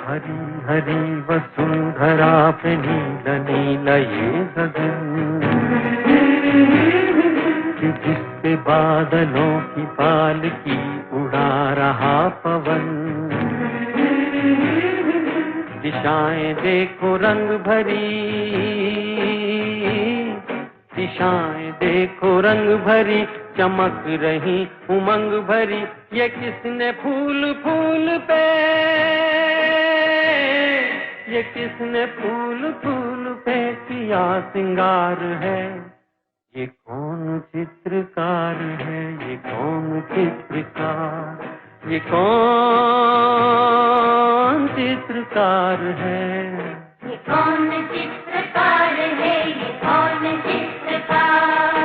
हरी हरी वसुंधरा पे नील नील ये गगन, जिसपे बादलों की पालकी उड़ा रहा पवन. दिशाएं देखो रंग भरी, दिशाएं देखो रंग भरी, चमक रही उमंग भरी. ये किसने फूल फूल पे, ये किसने फूल फूल पे किया सिंगार है. ये कौन चित्रकार है, ये कौन चित्रकार, ये कौन चित्रकार है. ये कौन चित्रकार है, ये कौन चित्रकार.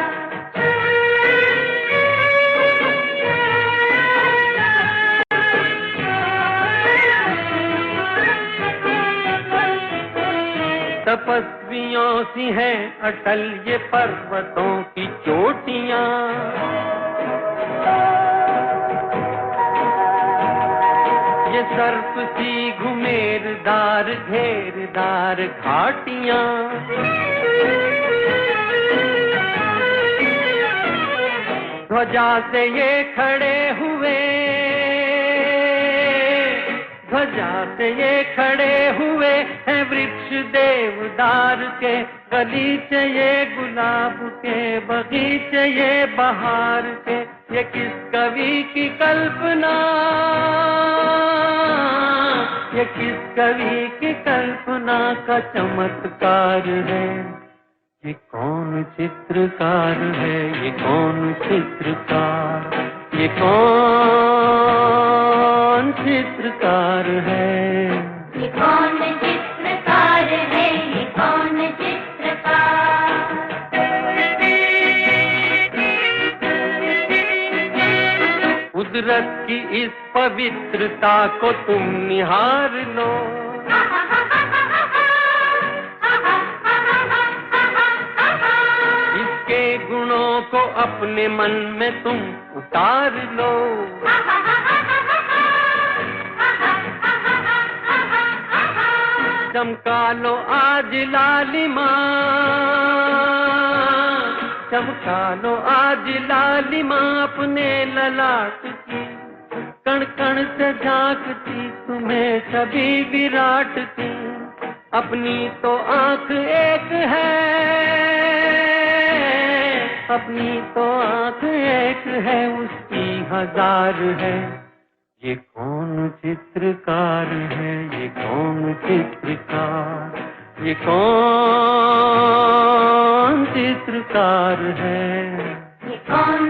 तपस्वियों सी है अटल ये पर्वतों की चोटियां. ये सर्प सी घुमेरदार घेरदार घाटियां. ध्वजा से ये खड़े हुए, ध्वजा से ये खड़े हुए हैं वृक्ष देवदार के. गलीचे ये गुलाब के, बगीचे ये बहार के. ये किस कवि की कल्पना, ये किस कवि की कल्पना का चमत्कार है. ये कौन चित्रकार है, ये कौन चित्रकार, ये कौन चित्रकार है. ये कौन चित्रकार है, ये कौन चित्रकार. कुदरत की इस पवित्रता को तुम निहार लो. इसके गुणों को अपने मन में तुम उतार लो. चमका लो आज लालिमा, चमका लो आज लालिमा अपने ललाट की. कण कण से झांकती तुम्हें सभी विराट की. अपनी तो आंख एक है, अपनी तो आंख एक है, उसकी हजार है. ये कौन चित्रकार है, ये कौन चित्रकार, ये कौन चित्रकार है. ये कौन